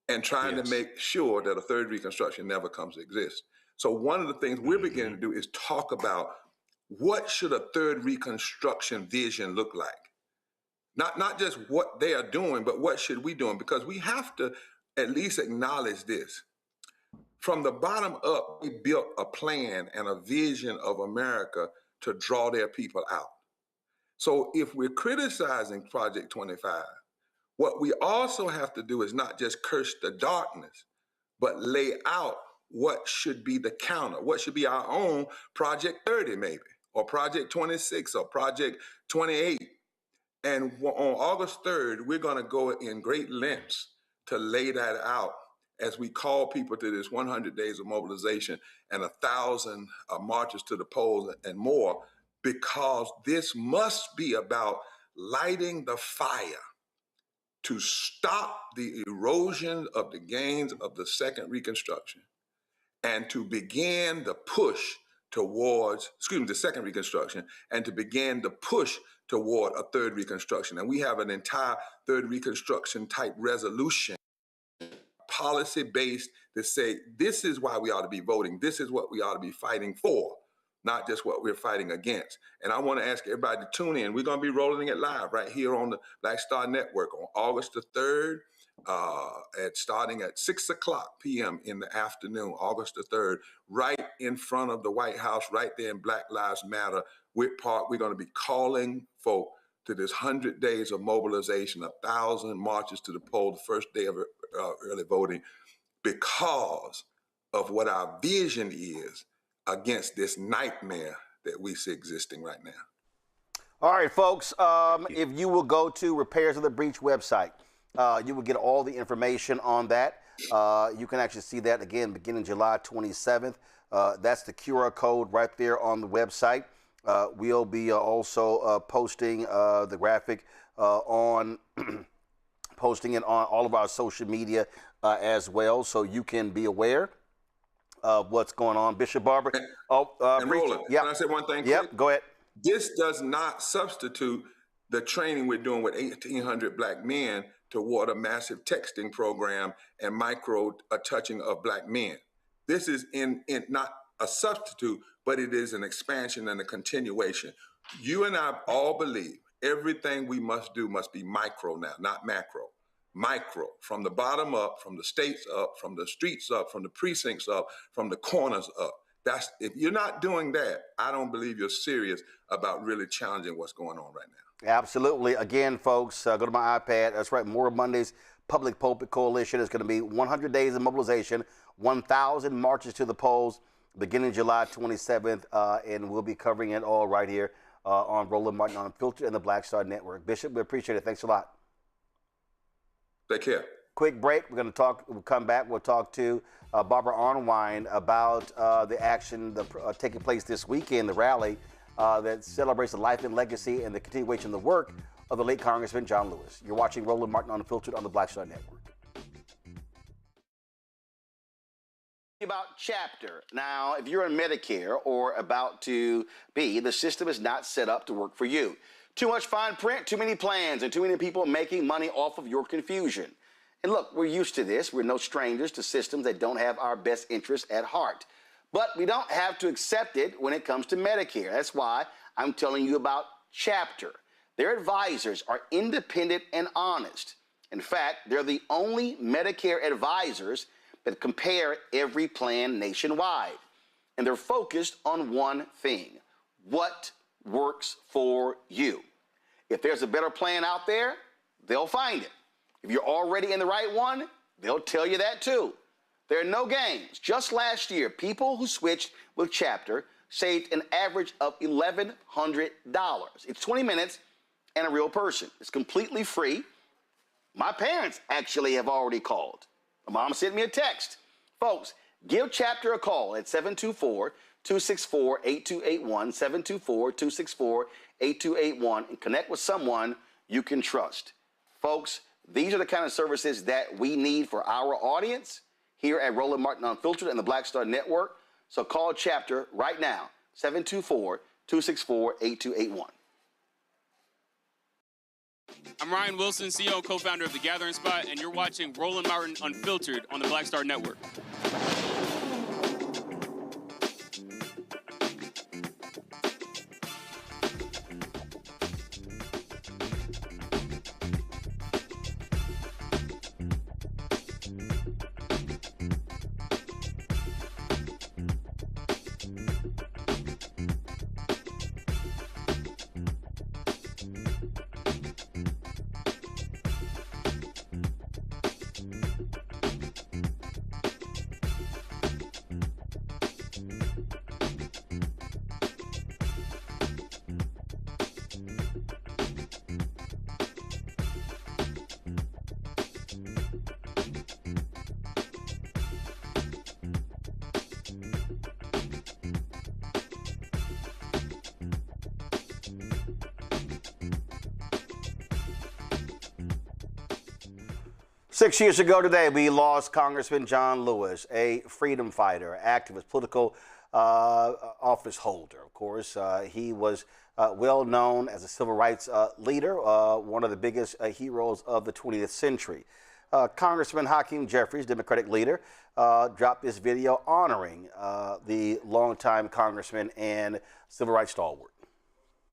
and trying to make sure that a third Reconstruction never comes to exist. So one of the things we're beginning to do is talk about what should a third Reconstruction vision look like? Not just what they are doing, but what should we do? Because we have to at least acknowledge this. From the bottom up, we built a plan and a vision of America to draw their people out. So if we're criticizing Project 25, What we also have to do is not just curse the darkness, but lay out what should be the counter, what should be our own Project 30 maybe, or Project 26 or Project 28. And on August 3rd, we're going to go in great lengths to lay that out as we call people to this 100 days of mobilization and 1,000 marches to the polls and more, because this must be about lighting the fire to stop the erosion of the gains of the second Reconstruction and to begin the push towards, the second Reconstruction, and to begin the push toward a third Reconstruction. And we have an entire third Reconstruction type resolution, policy-based, that say this is why we ought to be voting, this is what we ought to be fighting for, not just what we're fighting against. And I want to ask everybody to tune in. We're going to be rolling it live right here on the Black Star Network on August the 3rd, starting at 6:00 p.m. in the afternoon, August the 3rd, right in front of the White House, right there in Black Lives Matter, Wick Park. We're going to be calling folk to this 100 days of mobilization, 1,000 marches to the poll, the first day of early voting, because of what our vision is against this nightmare that we see existing right now. All right, folks, if you will go to Repairs of the Breach website, you will get all the information on that. You can actually see that, again, beginning July 27th. That's the QR code right there on the website. We'll be also posting the graphic on posting it on all of our social media as well, so you can be aware of what's going on. Bishop Barber. And Roland, yep. Can I say one thing? Yep, quick? go ahead. This does not substitute the training we're doing with 1,800 Black men toward a massive texting program and micro touching of Black men. This is in not a substitute, but it is an expansion and a continuation. You and I all believe everything we must do must be micro now, not macro. Micro, from the bottom up, from the states up, from the streets up, from the precincts up, from the corners up. If you're not doing that, I don't believe you're serious about really challenging what's going on right now. Absolutely. Again, folks, go to my iPad. That's right. More Mondays Public Pulpit Coalition is going to be 100 days of mobilization, 1,000 marches to the polls, beginning July 27th, and we'll be covering it all right here on Roland Martin Unfiltered and the Black Star Network. Bishop, we appreciate it. Thanks a lot. Take care. Quick break. We'll come back. We'll talk to Barbara Arnwine about the action taking place this weekend, the rally that celebrates the life and legacy and the continuation of the work of the late Congressman John Lewis. You're watching Roland Martin Unfiltered on the Black Star Network. About chapter. Now, if you're on Medicare or about to be, the system is not set up to work for you. Too much fine print, too many plans, and too many people making money off of your confusion. And look, we're used to this. We're no strangers to systems that don't have our best interests at heart. But we don't have to accept it when it comes to Medicare. That's why I'm telling you about Chapter. Their advisors are independent and honest. In fact, they're the only Medicare advisors that compare every plan nationwide. And they're focused on one thing: what works for you. If there's a better plan out there, they'll find it. If you're already in the right one, they'll tell you that too. There are no games. Just last year, people who switched with Chapter saved an average of $1,100. It's 20 minutes and a real person. It's completely free. My parents actually have already called. My mom sent me a text. Folks, give Chapter a call at 724-264-8281, 724-264-8281, and connect with someone you can trust. Folks, these are the kind of services that we need for our audience here at Roland Martin Unfiltered and the Black Star Network. So call Chapter right now, 724-264-8281. I'm Ryan Wilson, CEO and co-founder of The Gathering Spot, and you're watching Roland Martin Unfiltered on the Black Star Network. 6 years ago today, we lost Congressman John Lewis, a freedom fighter, activist, political office holder. Of course, he was well known as a civil rights leader, one of the biggest heroes of the 20th century. Congressman Hakeem Jeffries, Democratic leader, dropped this video honoring the longtime congressman and civil rights stalwart.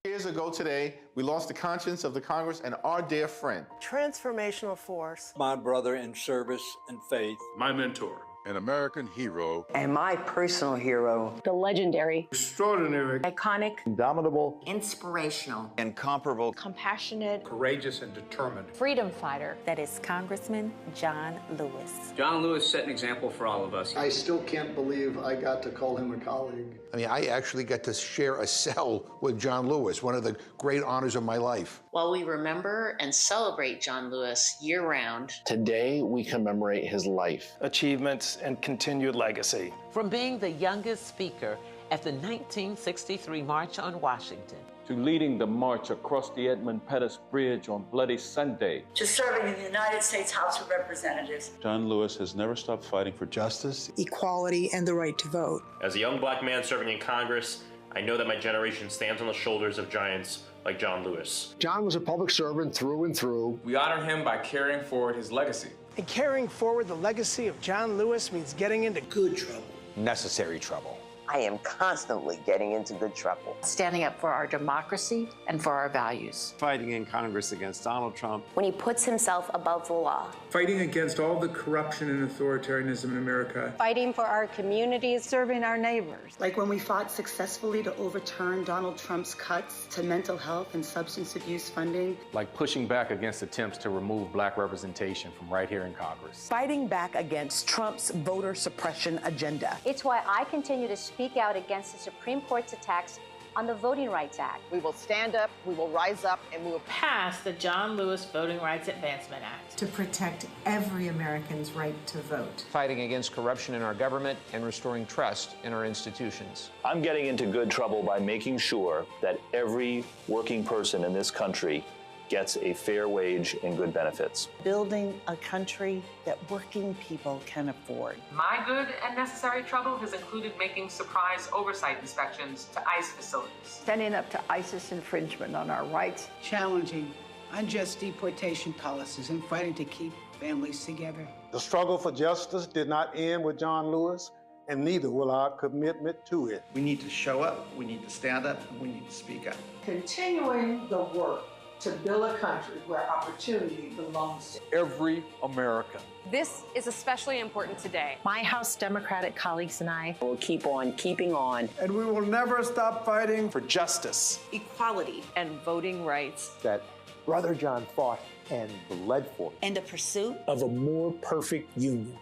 Years ago today, we lost the conscience of the Congress and our dear friend. Transformational force. My brother in service and faith. My mentor. An American hero. And my personal hero. The legendary. Extraordinary. Iconic. Indomitable. Inspirational. Incomparable. Compassionate. Courageous and determined. Freedom fighter. That is Congressman John Lewis. John Lewis set an example for all of us. I still can't believe I got to call him a colleague. I mean, I actually got to share a cell with John Lewis, one of the great honors of my life. While we remember and celebrate John Lewis year-round, today we commemorate his life, achievements, and continued legacy. From being the youngest speaker at the 1963 March on Washington, to leading the march across the Edmund Pettus Bridge on Bloody Sunday, to serving in the United States House of Representatives. John Lewis has never stopped fighting for justice, equality, and the right to vote. As a young black man serving in Congress, I know that my generation stands on the shoulders of giants like John Lewis. John was a public servant through and through. We honor him by carrying forward his legacy. And carrying forward the legacy of John Lewis means getting into good trouble. Necessary trouble. I am constantly getting into good trouble. Standing up for our democracy and for our values. Fighting in Congress against Donald Trump. When he puts himself above the law. Fighting against all the corruption and authoritarianism in America. Fighting for our communities, serving our neighbors. Like when we fought successfully to overturn Donald Trump's cuts to mental health and substance abuse funding. Like pushing back against attempts to remove black representation from right here in Congress. Fighting back against Trump's voter suppression agenda. It's why I continue to speak out against the Supreme Court's attacks on the Voting Rights Act. We will stand up, we will rise up, and we will pass the John Lewis Voting Rights Advancement Act to protect every American's right to vote. Fighting against corruption in our government and restoring trust in our institutions. I'm getting into good trouble by making sure that every working person in this country gets a fair wage and good benefits. Building a country that working people can afford. My good and necessary trouble has included making surprise oversight inspections to ICE facilities. Standing up to ISIS infringement on our rights. Challenging unjust deportation policies and fighting to keep families together. The struggle for justice did not end with John Lewis, and neither will our commitment to it. We need to show up, we need to stand up, and we need to speak up. Continuing the work to build a country where opportunity belongs to every American. This is especially important today. My House Democratic colleagues and I will keep on keeping on. And we will never stop fighting for justice, equality, and voting rights that Brother John fought and bled for. In the pursuit of a more perfect union.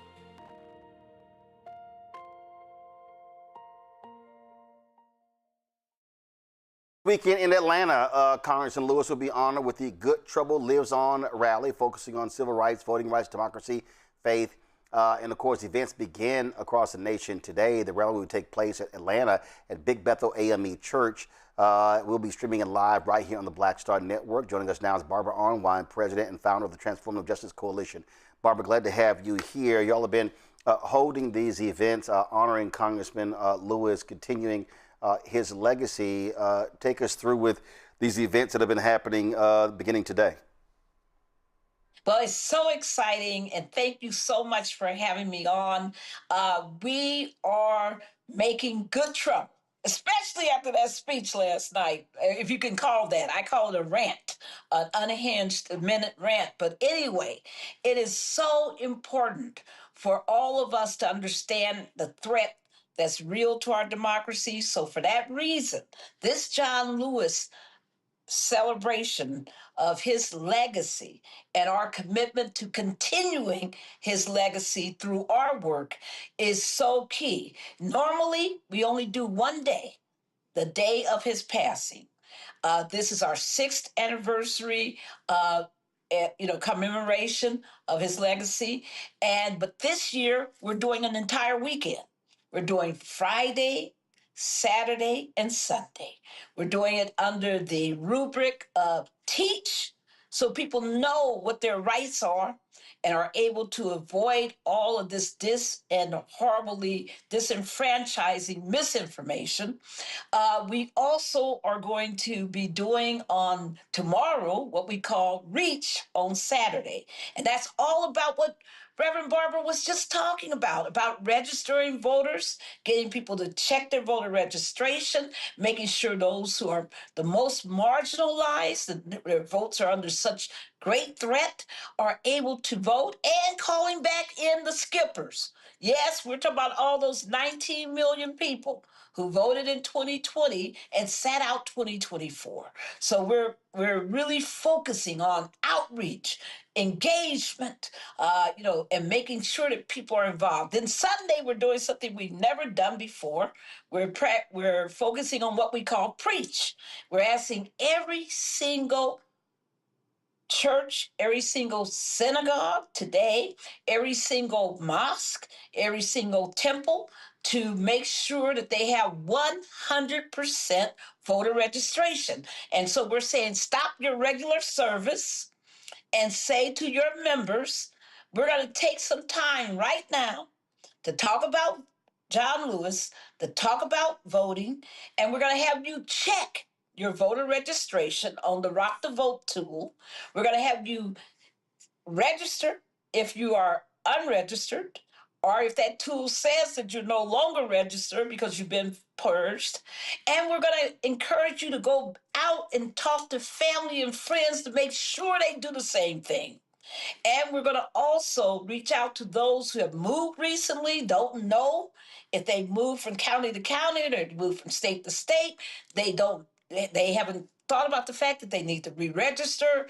Weekend in Atlanta, Congressman Lewis will be honored with the Good Trouble Lives On rally, focusing on civil rights, voting rights, democracy, faith, and of course, events begin across the nation today. The rally will take place at Atlanta at Big Bethel AME Church. We'll be streaming it live right here on the Black Star Network. Joining us now is Barbara Arnwine, president and founder of the Transformative Justice Coalition. Barbara, glad to have you here. Y'all have been holding these events, honoring Congressman Lewis, continuing his legacy. Take us through with these events that have been happening beginning today. Well, it's so exciting, and thank you so much for having me on. We are making good trouble, especially after that speech last night, if you can call that. I call it a rant, an unhinged minute rant. But anyway, it is so important for all of us to understand the threat that's real to our democracy. So for that reason, this John Lewis celebration of his legacy and our commitment to continuing his legacy through our work is so key. Normally, we only do one day, the day of his passing. This is our 6th anniversary commemoration of his legacy. But this year, we're doing an entire weekend. We're doing Friday, Saturday, and Sunday. We're doing it under the rubric of teach, so people know what their rights are and are able to avoid all of this and horribly disenfranchising misinformation. We also are going to be doing on tomorrow what we call Reach on Saturday. And that's all about what Reverend Barbara was just talking about registering voters, getting people to check their voter registration, making sure those who are the most marginalized, their votes are under such great threat, are able to vote, and calling back in the skippers. Yes, we're talking about all those 19 million people who voted in 2020 and sat out 2024. So we're really focusing on outreach, engagement, and making sure that people are involved. Then Sunday, we're doing something we've never done before. We're focusing on what we call preach. We're asking every single church, every single synagogue today, every single mosque, every single temple to make sure that they have 100% voter registration. And so we're saying stop your regular service and say to your members, we're going to take some time right now to talk about John Lewis, to talk about voting, and we're going to have you check your voter registration on the Rock the Vote tool. We're going to have you register if you are unregistered, or if that tool says that you're no longer registered because you've been purged. And we're going to encourage you to go out and talk to family and friends to make sure they do the same thing. And we're going to also reach out to those who have moved recently, don't know if they moved from county to county or they moved from state to state. They haven't thought about the fact that they need to re-register.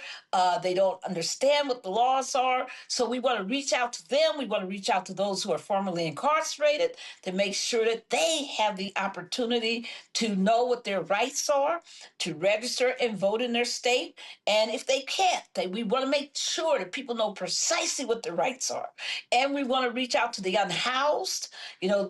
They don't understand what the laws are. So we want to reach out to them. We want to reach out to those who are formerly incarcerated to make sure that they have the opportunity to know what their rights are, to register and vote in their state. And if they can't, we want to make sure that people know precisely what their rights are. And we want to reach out to the unhoused.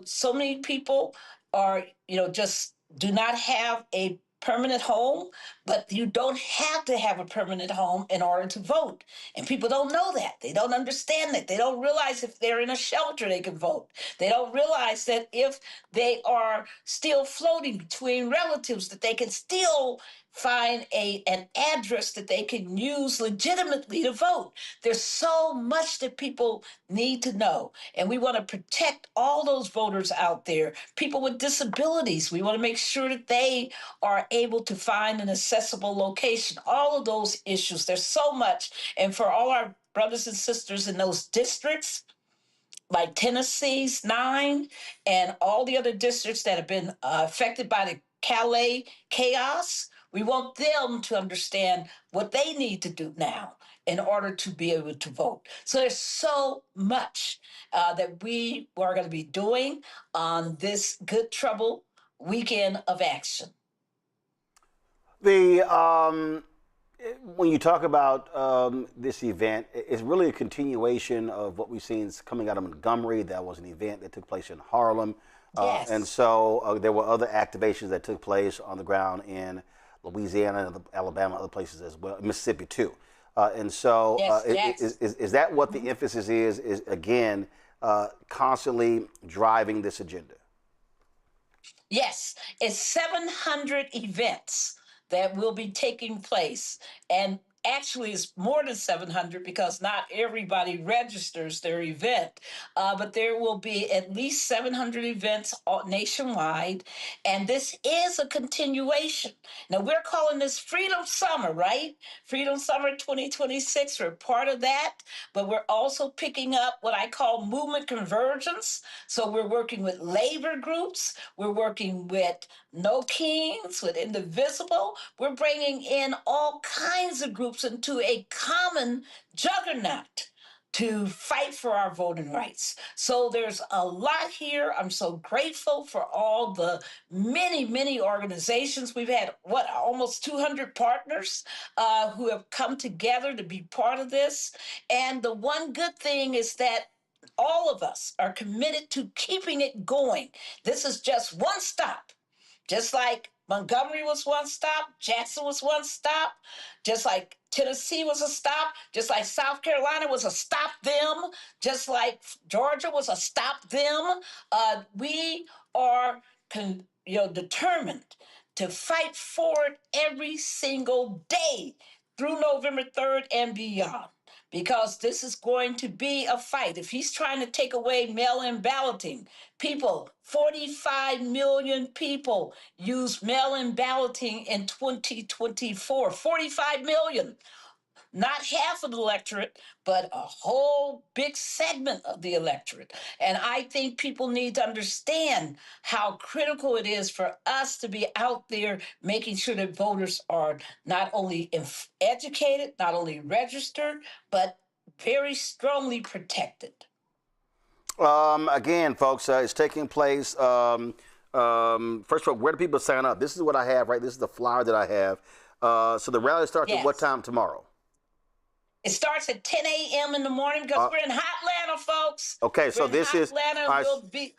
So many people are, just do not have a permanent home, but you don't have to have a permanent home in order to vote. And people don't know that. They don't understand that. They don't realize if they're in a shelter, they can vote. They don't realize that if they are still floating between relatives, that they can still find an address that they can use legitimately to vote. There's so much that people need to know. And we want to protect all those voters out there. People with disabilities, we want to make sure that they are able to find an accessible location. All of those issues, there's so much. And for all our brothers and sisters in those districts, like Tennessee's 9 and all the other districts that have been affected by the Calais chaos, we want them to understand what they need to do now in order to be able to vote. So there's so much that we are going to be doing on this Good Trouble weekend of action. When you talk about this event, it's really a continuation of what we've seen coming out of Montgomery. That was an event that took place in Harlem. Yes. And so there were other activations that took place on the ground in Louisiana, Alabama, other places as well, Mississippi too. And so is that what the emphasis is again, constantly driving this agenda? Yes, it's 700 events that will be taking place. And actually, it's more than 700 because not everybody registers their event. But there will be at least 700 events nationwide. And this is a continuation. Now, we're calling this Freedom Summer, right? Freedom Summer 2026. We're part of that. But we're also picking up what I call movement convergence. So we're working with labor groups. We're working with No Kings, with Indivisible. We're bringing in all kinds of groups into a common juggernaut to fight for our voting rights. So there's a lot here. I'm so grateful for all the many, many organizations. We've had, almost 200 partners who have come together to be part of this. And the one good thing is that all of us are committed to keeping it going. This is just one stop. Just like Montgomery was one stop. Jackson was one stop. Just like Tennessee was a stop. Just like South Carolina was a stop them. Just like Georgia was a stop them. We are determined to fight for it every single day through November 3rd and beyond. Because this is going to be a fight. If he's trying to take away mail-in balloting, 45 million people use mail-in balloting in 2024. 45 million. Not half of the electorate, but a whole big segment of the electorate. And I think people need to understand how critical it is for us to be out there making sure that voters are not only educated, not only registered, but very strongly protected. Again, folks, it's taking place. First of all, where do people sign up? This is what I have, right? This is the flyer that I have. So the rally starts at what time tomorrow? It starts at 10 a.m. in the morning because we're in hot Atlanta, folks. Okay, so this is Atlanta.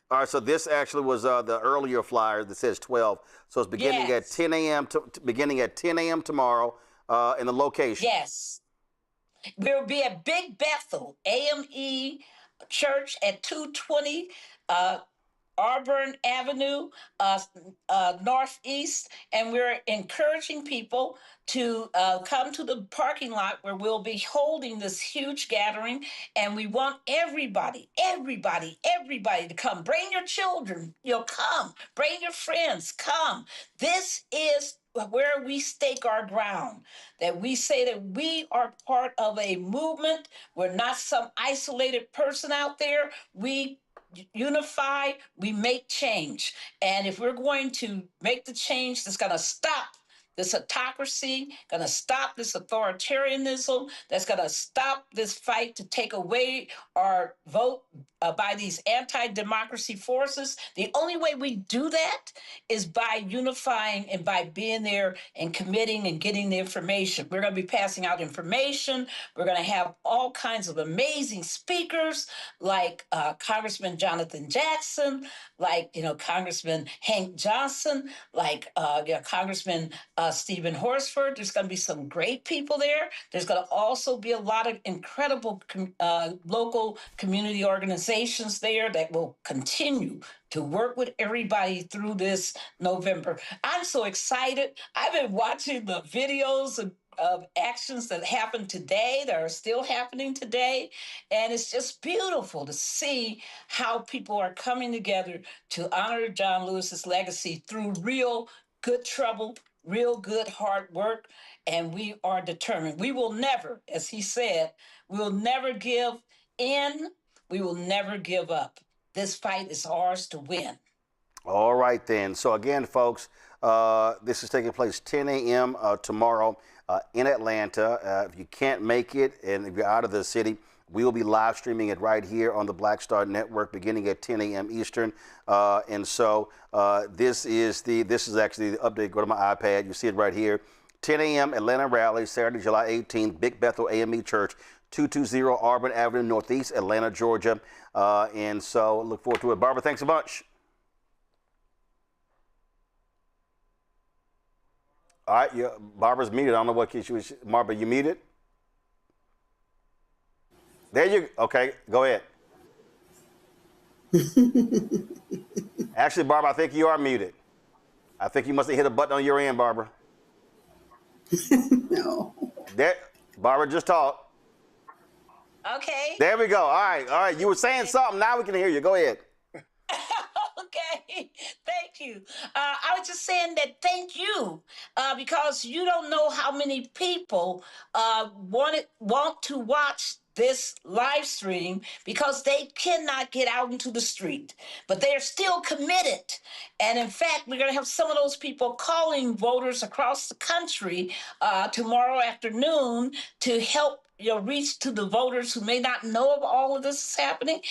all right. So this actually was the earlier flyer that says 12. So it's beginning at 10 a.m. beginning at 10 a.m. tomorrow, in the location. Yes, we'll be at Big Bethel AME Church at 220 Auburn Avenue, Northeast, and we're encouraging people to come to the parking lot where we'll be holding this huge gathering, and we want everybody to come. Bring your children, come. Bring your friends, come. This is where we stake our ground, that we say that we are part of a movement. We're not some isolated person out there. We unify, we make change. And if we're going to make the change that's going to stop this autocracy, going to stop this authoritarianism, that's going to stop this fight to take away our vote by these anti-democracy forces. The only way we do that is by unifying and by being there and committing and getting the information. We're going to be passing out information. We're going to have all kinds of amazing speakers like Congressman Jonathan Jackson, like Congressman Hank Johnson, like Congressman Stephen Horsford. There's going to be some great people there. There's going to also be a lot of incredible local community organizations there that will continue to work with everybody through this November. I'm so excited. I've been watching the videos of actions that happened today, that are still happening today. And it's just beautiful to see how people are coming together to honor John Lewis's legacy through real good trouble, real good hard work. And we are determined. We will never, as he said, we will never give in. We will never give up. This fight is ours to win. All right, then. So again, folks, this is taking place 10 a.m. Tomorrow in Atlanta. If you can't make it and if you're out of the city, we will be live streaming it right here on the Black Star Network beginning at 10 a.m. Eastern. And so this is actually the update. Go to my iPad. You see it right here. 10 a.m. Atlanta rally, Saturday, July 18th, Big Bethel AME Church, 220 Auburn Avenue, Northeast, Atlanta, Georgia. And so look forward to it. Barbara, thanks a bunch. All right, Barbara's muted. I don't know what case she was. Barbara, you muted? There you go. Okay, go ahead. Actually, Barbara, I think you are muted. I think you must have hit a button on your end, Barbara. No. There, Barbara, just talk. Okay. There we go. All right. You were saying something. Now we can hear you. Go ahead. Okay, thank you. I was just saying that thank you because you don't know how many people want to watch this live stream because they cannot get out into the street, but they are still committed. And in fact, we're going to have some of those people calling voters across the country tomorrow afternoon to help reach to the voters who may not know of all of this is happening.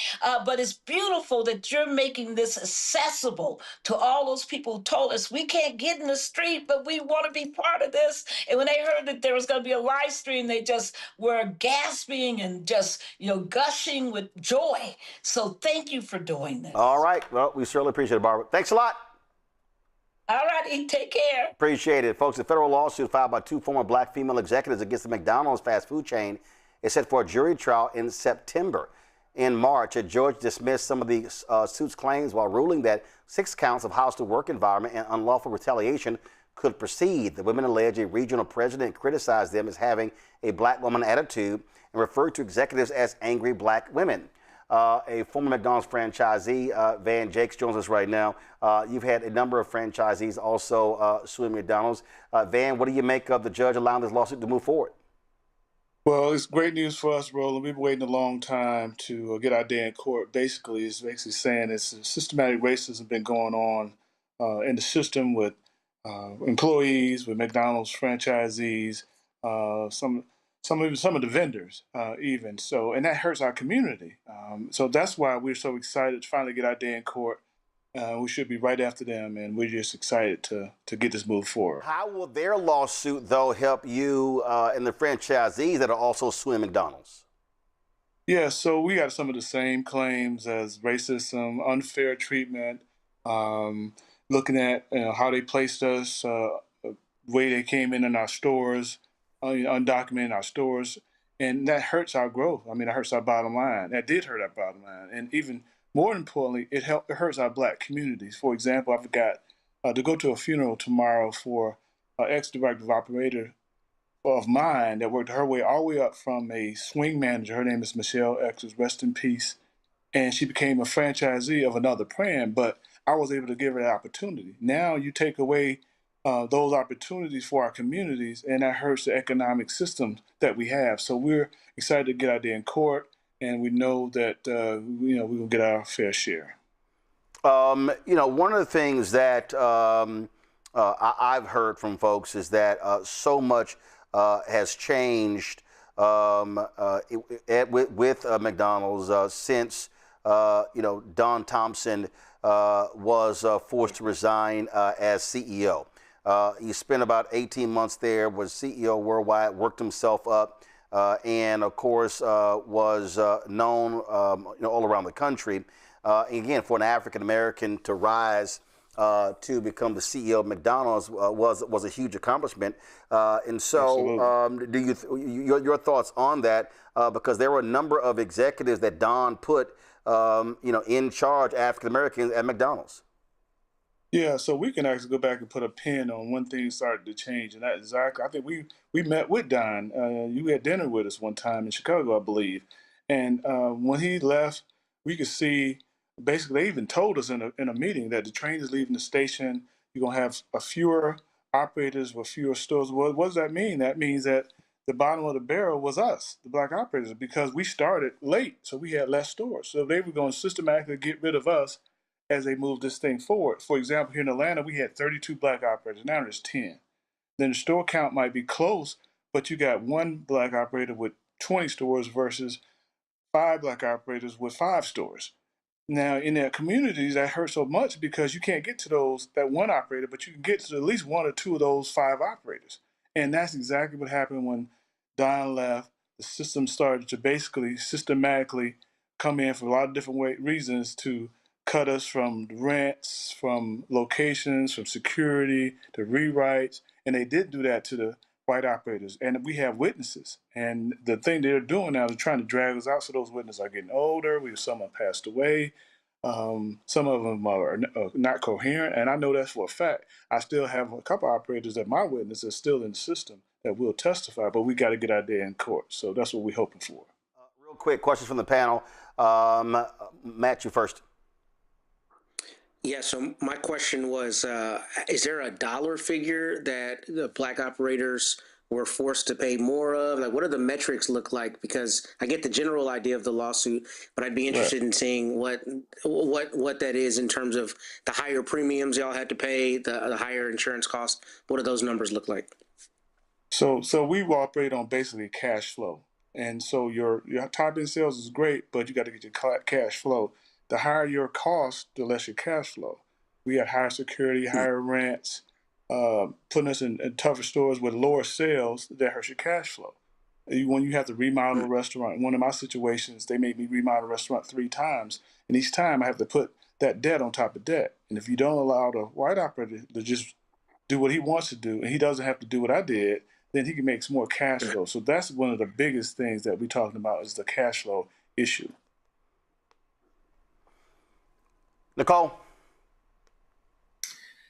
But it's beautiful that you're making this accessible to all those people who told us we can't get in the street, but we want to be part of this. And when they heard that there was going to be a live stream, they just were gasping and just, gushing with joy. So thank you for doing this. All right. Well, we certainly appreciate it, Barbara. Thanks a lot. All righty, take care. Appreciate it. Folks, a federal lawsuit filed by two former black female executives against the McDonald's fast food chain is set for a jury trial in September. In March, a judge dismissed some of the suit's claims while ruling that 6 counts of hostile work environment and unlawful retaliation could proceed. The women allege a regional president criticized them as having a black woman attitude and referred to executives as angry black women. A former McDonald's franchisee, Van Jakes, joins us right now. You've had a number of franchisees also suing McDonald's. Van, what do you make of the judge allowing this lawsuit to move forward? Well, it's great news for us, Roland. We've been waiting a long time to get our day in court. Basically, it's saying it's systematic racism been going on in the system with employees, with McDonald's franchisees, some of the vendors even. So, and that hurts our community. So that's why we're so excited to finally get our day in court. We should be right after them, and we're just excited to get this move forward. How will their lawsuit, though, help you and the franchisees that are also suing McDonald's? Yeah, so we got some of the same claims as racism, unfair treatment, looking at how they placed us, way they came in our stores, undocumented in our stores, and that hurts our growth. I mean, it hurts our bottom line. That did hurt our bottom line, and even more importantly, it hurts our black communities. For example, I forgot to go to a funeral tomorrow for an ex-director operator of mine that worked her way all the way up from a swing manager. Her name is Michelle Exers, rest in peace. And she became a franchisee of another brand, but I was able to give her that opportunity. Now you take away those opportunities for our communities, and that hurts the economic system that we have. So we're excited to get out there in court, and we know that we will get our fair share. One of the things that I've heard from folks is that so much has changed with McDonald's since Don Thompson was forced to resign as CEO. He spent about 18 months there, was CEO worldwide, worked himself up. And of course was known all around the country. Again, for an African American to rise to become the CEO of McDonald's was a huge accomplishment. And so, do your thoughts on that? Because there were a number of executives that Don put in charge, African Americans at McDonald's. Yeah, so we can actually go back and put a pin on when things started to change, and that exactly. I think we met with Don. You had dinner with us one time in Chicago, I believe, and when he left, we could see. Basically, they even told us in a meeting that the train is leaving the station. You're gonna have fewer operators with fewer stores. Well, what does that mean? That means that the bottom of the barrel was us, the black operators, because we started late, so we had less stores. So they were going to systematically get rid of us as they move this thing forward. For example, here in Atlanta, we had 32 black operators. Now there's 10. Then the store count might be close, but you got one black operator with 20 stores versus 5 black operators with 5 stores. Now, in their communities, that hurts so much because you can't get to that one operator, but you can get to at least 1 or 2 of those 5 operators. And that's exactly what happened when Don left. The system started to basically systematically come in for a lot of different reasons to cut us from rents, from locations, from security, to rewrites, and they did do that to the white operators. And we have witnesses. And the thing they're doing now is trying to drag us out, so those witnesses are getting older. Some have passed away. Some of them are not coherent, and I know that's for a fact. I still have a couple operators that my witnesses are still in the system that will testify, but we got to get out there in court. So that's what we're hoping for. Real quick, questions from the panel. Matt, you first. Yeah, so my question was, is there a dollar figure that the black operators were forced to pay more of? Like, what do the metrics look like? Because I get the general idea of the lawsuit, but I'd be interested in seeing what that is in terms of the higher premiums y'all had to pay, the higher insurance costs. What do those numbers look like? So we operate on basically cash flow. And so your top end sales is great, but you got to get your cash flow. The higher your cost, the less your cash flow. We had higher security, higher rents, putting us in tougher stores with lower sales, that hurts your cash flow. When you have to remodel a restaurant, one of my situations, they made me remodel a restaurant 3 times, and each time I have to put that debt on top of debt. And if you don't allow the white operator to just do what he wants to do, and he doesn't have to do what I did, then he can make more cash flow. So that's one of the biggest things that we're talking about is the cash flow issue. Nicole?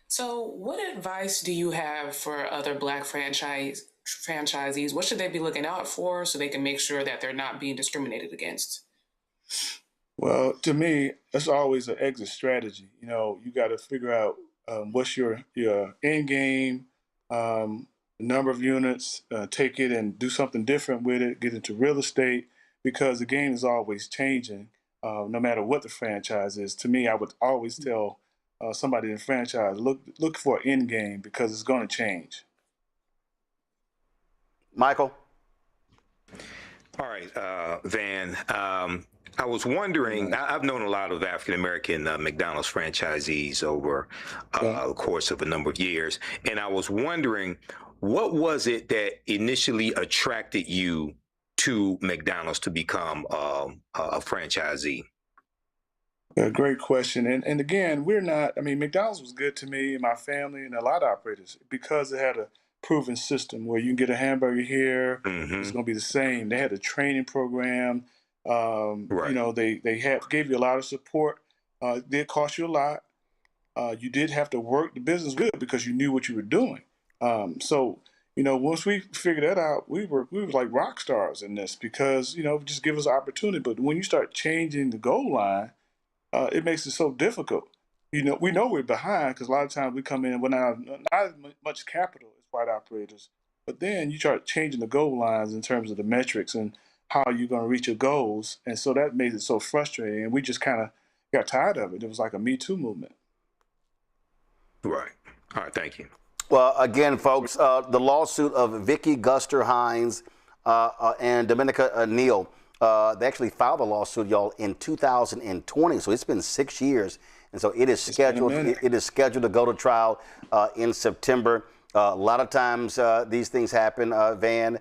So, what advice do you have for other Black franchisees? What should they be looking out for so they can make sure that they're not being discriminated against? Well, to me, it's always an exit strategy. You got to figure out what's your end game, number of units, take it and do something different with it, get into real estate, because the game is always changing, no matter what the franchise is. To me, I would always tell somebody in the franchise, look for an end game because it's going to change. Michael? All right, Van. I was wondering, I've known a lot of African-American McDonald's franchisees over the course of a number of years, and I was wondering, what was it that initially attracted you to McDonald's to become a franchisee? Great question. And again, McDonald's was good to me and my family and a lot of operators because it had a proven system where you can get a hamburger here, it's going to be the same. They had a training program. They gave you a lot of support. It did cost you a lot. You did have to work the business good because you knew what you were doing. Once we figured that out, we were like rock stars in this because, just give us an opportunity. But when you start changing the goal line, it makes it so difficult. We know we're behind because a lot of times we come in with not as much capital as white operators, but then you start changing the goal lines in terms of the metrics and how you're going to reach your goals. And so that made it so frustrating. And we just kind of got tired of it. It was like a Me Too movement. Right. All right. Thank you. Well, again, folks, the lawsuit of Vicky Guster Hines and Dominica Neal, they actually filed a lawsuit, y'all, in 2020. So it's been 6 years. And so it is scheduled. It is scheduled to go to trial in September. A lot of times these things happen, Van.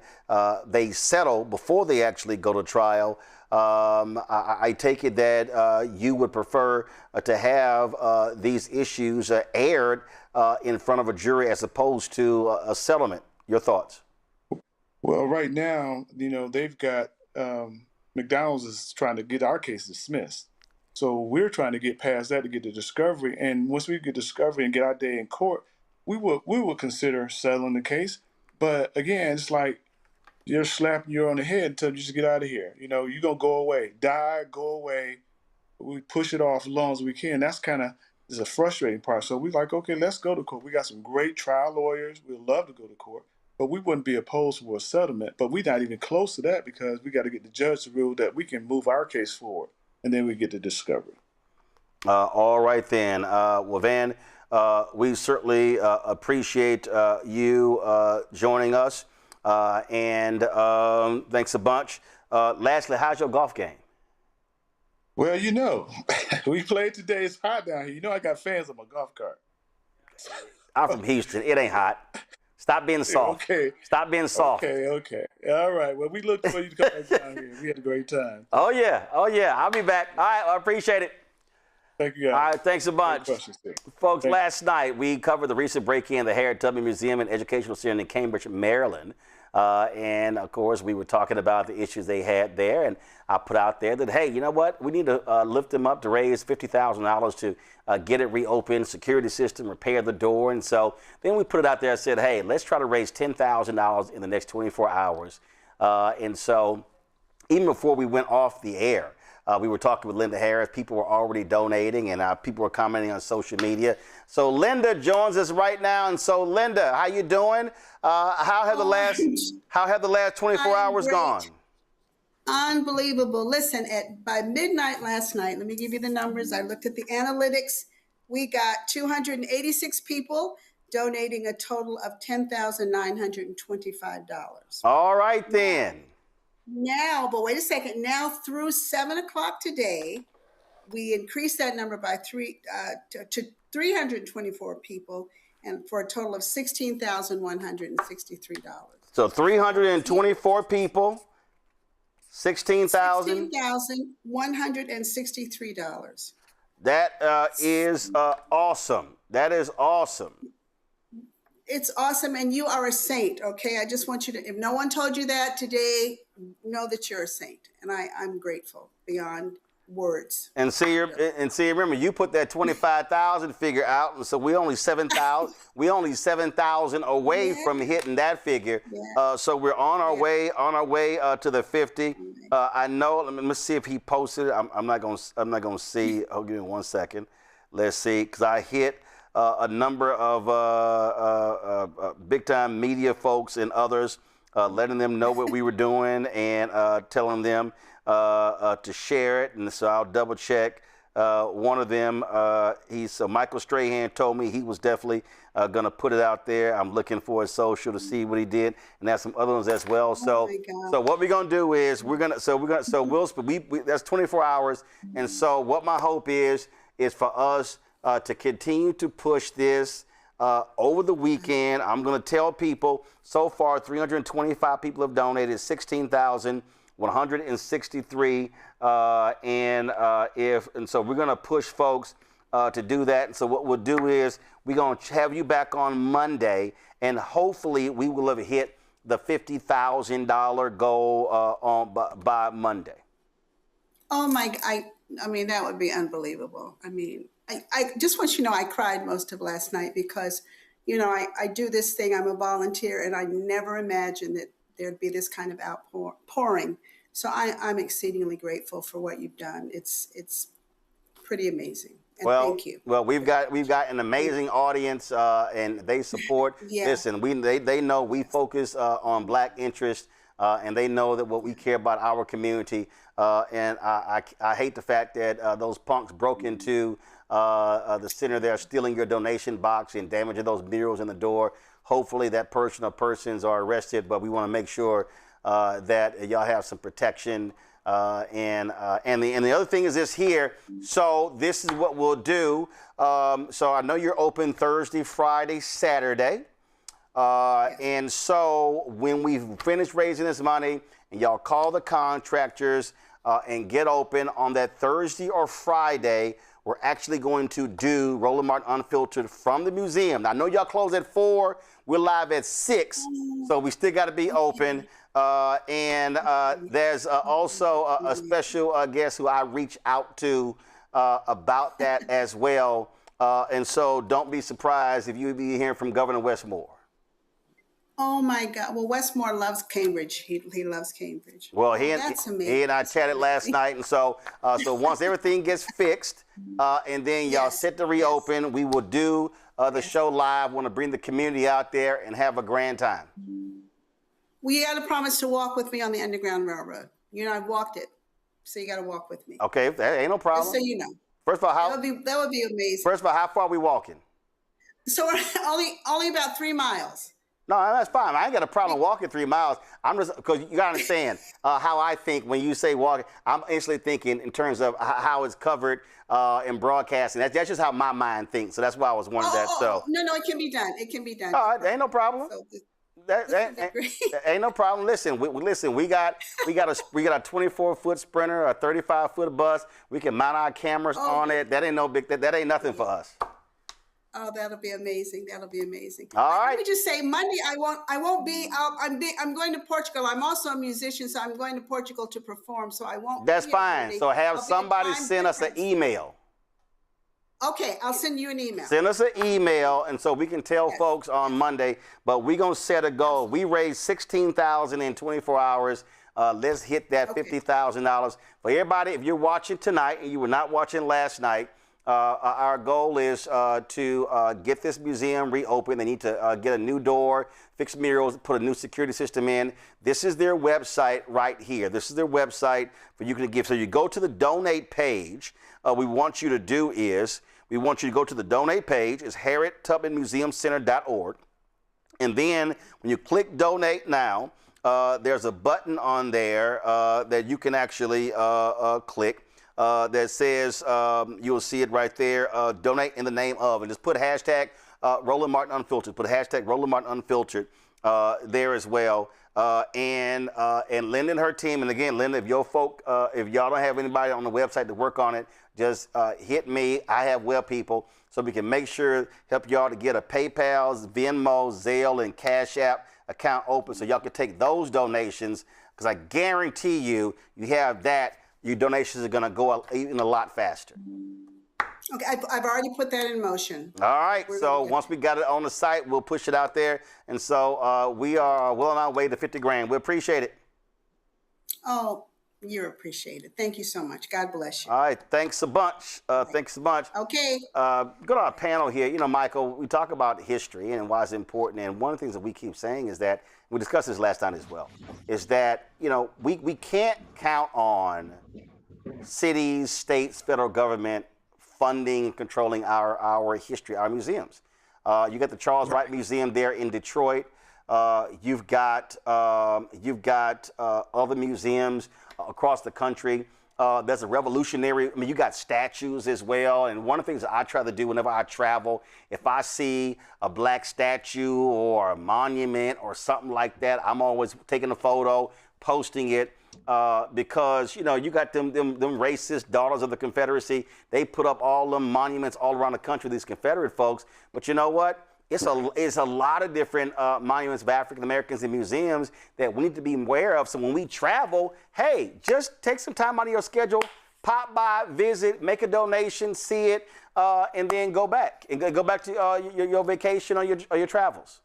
They settle before they actually go to trial. I take it that you would prefer to have these issues aired in front of a jury as opposed to a settlement. Your thoughts? Well, right now, they've got McDonald's is trying to get our case dismissed. So we're trying to get past that to get the discovery. And once we get discovery and get our day in court, we will consider settling the case. But again, it's like you're slapping you on the head until you just get out of here. You're going to go away, die, go away. We push it off as long as we can. That's kind of is a frustrating part. So we're like, okay, let's go to court. We got some great trial lawyers. We'd love to go to court, but we wouldn't be opposed for a settlement. But we're not even close to that because we got to get the judge to rule that we can move our case forward, and then we get the discovery. All right, then. Well, Van, we certainly appreciate you joining us, and thanks a bunch. Lastly, how's your golf game? Well, we played today. It's hot down here. I got fans on my golf cart. I'm from Houston. It ain't hot. Stop being soft. Okay. Stop being soft. Okay. All right. Well, we look for you to come back down here. We had a great time. Oh, yeah. I'll be back. All right. I appreciate it. Thank you, guys. All right. Thanks a bunch. Folks, last night we covered the recent break-in at the Harriet Tubman Museum and Educational Center in Cambridge, Maryland. And, of course, we were talking about the issues they had there. And I put out there that, hey, you know what? We need to lift them up to raise $50,000 to get it reopened, security system, repair the door. And so then we put it out there and said, hey, let's try to raise $10,000 in the next 24 hours. And so even before we went off the air, we were talking with Linda Harris. People were already donating, and people were commenting on social media. So Linda joins us right now. And so, Linda, how you doing? How have the last 24 hours gone? Unbelievable. Listen, by midnight last night, let me give you the numbers. I looked at the analytics. We got 286 people donating a total of $10,925. All right, then. Now, but wait a second. Now through 7 o'clock today, we increased that number by to 324 people, and for a total of $16,163. So 324 people, $16,000. $16,163. That is awesome. That is awesome. It's awesome, and you are a saint, okay? I just want you to, if no one told you that today, know that you're a saint, and I'm grateful beyond words. And see, remember, you put that 25,000 figure out, and so we only 7,000. We only 7,000 away from hitting that figure. So we're on our way to the 50. I know. Let me see if he posted it. I'm not gonna see. Oh, give me 1 second. Let's see, because I hit a number of big time media folks and others, letting them know what we were doing and telling them to share it. And so I'll double check. One of them, Michael Strahan told me he was definitely going to put it out there. I'm looking for his social to see what he did, and there's some other ones as well. So what we're going to do is that's 24 hours. And so what my hope is for us to continue to push this over the weekend. I'm going to tell people so far 325 people have donated $16,163, and so we're going to push folks to do that. And so what we'll do is we're going to have you back on Monday, and hopefully we will have hit the $50,000 goal by Monday. Oh my! I mean, that would be unbelievable. I mean, I just want you to know I cried most of last night because, you know, I do this thing. I'm a volunteer, and I never imagined that there'd be this kind of outpouring. So I'm exceedingly grateful for what you've done. It's pretty amazing. And thank you. Well, we've got an amazing audience, and they support. Listen, they know we focus on Black interest, and they know that what we care about our community. And I hate the fact that those punks broke into the center there, stealing your donation box and damaging those murals in the door. Hopefully that person or persons are arrested, but we want to make sure that y'all have some protection. And the other thing is this here. So this is what we'll do. So I know you're open Thursday, Friday, Saturday. And so when we finish raising this money and y'all call the contractors and get open on that Thursday or Friday, we're actually going to do Roland Martin Unfiltered from the museum. Now, I know y'all close at 4. We're live at 6, so we still got to be open. There's also a special guest who I reach out to about that as well. And so don't be surprised if you be hearing from Governor Westmore. Oh my God! Well, Westmore loves Cambridge. He loves Cambridge. Well, that's amazing. He and I chatted last night, and so once everything gets fixed, and then y'all set to reopen, we will do the show live. Want to bring the community out there and have a grand time. We got to promise to walk with me on the Underground Railroad. You know, I've walked it, so you got to walk with me. Okay, that ain't no problem. Just so you know. First of all, that would be amazing. First of all, how far are we walking? So we're only about 3 miles. No, that's fine. I ain't got a problem walking 3 miles. I'm just, because you got to understand how I think when you say walking. I'm instantly thinking in terms of how it's covered in broadcasting. That's just how my mind thinks. So that's why I was wondering that. So no, it can be done. It can be done. All right, ain't no problem. So that ain't no problem. Listen, we got a 24-foot Sprinter, a 35-foot bus. We can mount our cameras on it. That ain't no big. That ain't nothing for us. Oh, that'll be amazing. That'll be amazing. All right. Let me just say, Monday I won't be out. I'm going to Portugal. I'm also a musician, so I'm going to Portugal to perform. So I won't. That's fine. Monday. So have somebody send us an email. Okay, I'll send you an email. Send us an email, and so we can tell folks on Monday. But we're gonna set a goal. We raised $16,000 in 24 hours. Let's hit that $50,000 for everybody. If you're watching tonight and you were not watching last night. Our goal is to get this museum reopened. They need to get a new door, fix murals, put a new security system in. This is their website right here. This is their website for you to give. So you go to the donate page. We want you to do is we want you to go to the donate page. It's HarrietTubmanMuseumCenter.org. And then when you click donate now, there's a button on there that you can actually click. That says, you'll see it right there, donate in the name of, and just put hashtag Roland Martin Unfiltered. Put hashtag Roland Martin Unfiltered, there as well. And Linda and her team, and again, Linda, if if y'all don't have anybody on the website to work on it, just hit me. I have web people, so we can make sure, help y'all to get a PayPal, Venmo, Zelle, and Cash App account open so y'all can take those donations, because I guarantee you have that, your donations are going to go even a lot faster. Okay, I've already put that in motion. All right, so once we got it on the site, we'll push it out there. And so we are well on our way to 50 grand. We appreciate it. Oh, you're appreciated. Thank you so much. God bless you. All right, thanks a bunch. Thanks a bunch. Okay. Go to our panel here. You know, Michael, we talk about history and why it's important. And one of the things that we keep saying is that, we discussed this last time as well, is that, you know, we can't count on cities, states, federal government funding and controlling our history, our museums. You got the Charles Wright Museum there in Detroit. You've got other museums across the country. There's a revolutionary, I mean, you got statues as well. And one of the things that I try to do whenever I travel, if I see a black statue or a monument or something like that, I'm always taking a photo, posting it. Because, you know, you got them racist daughters of the Confederacy. They put up all them monuments all around the country, these Confederate folks. But you know what? It's a lot of different monuments of African Americans in museums that we need to be aware of. So when we travel, hey, just take some time out of your schedule, pop by, visit, make a donation, see it, and then go back. And go back to your vacation or your travels.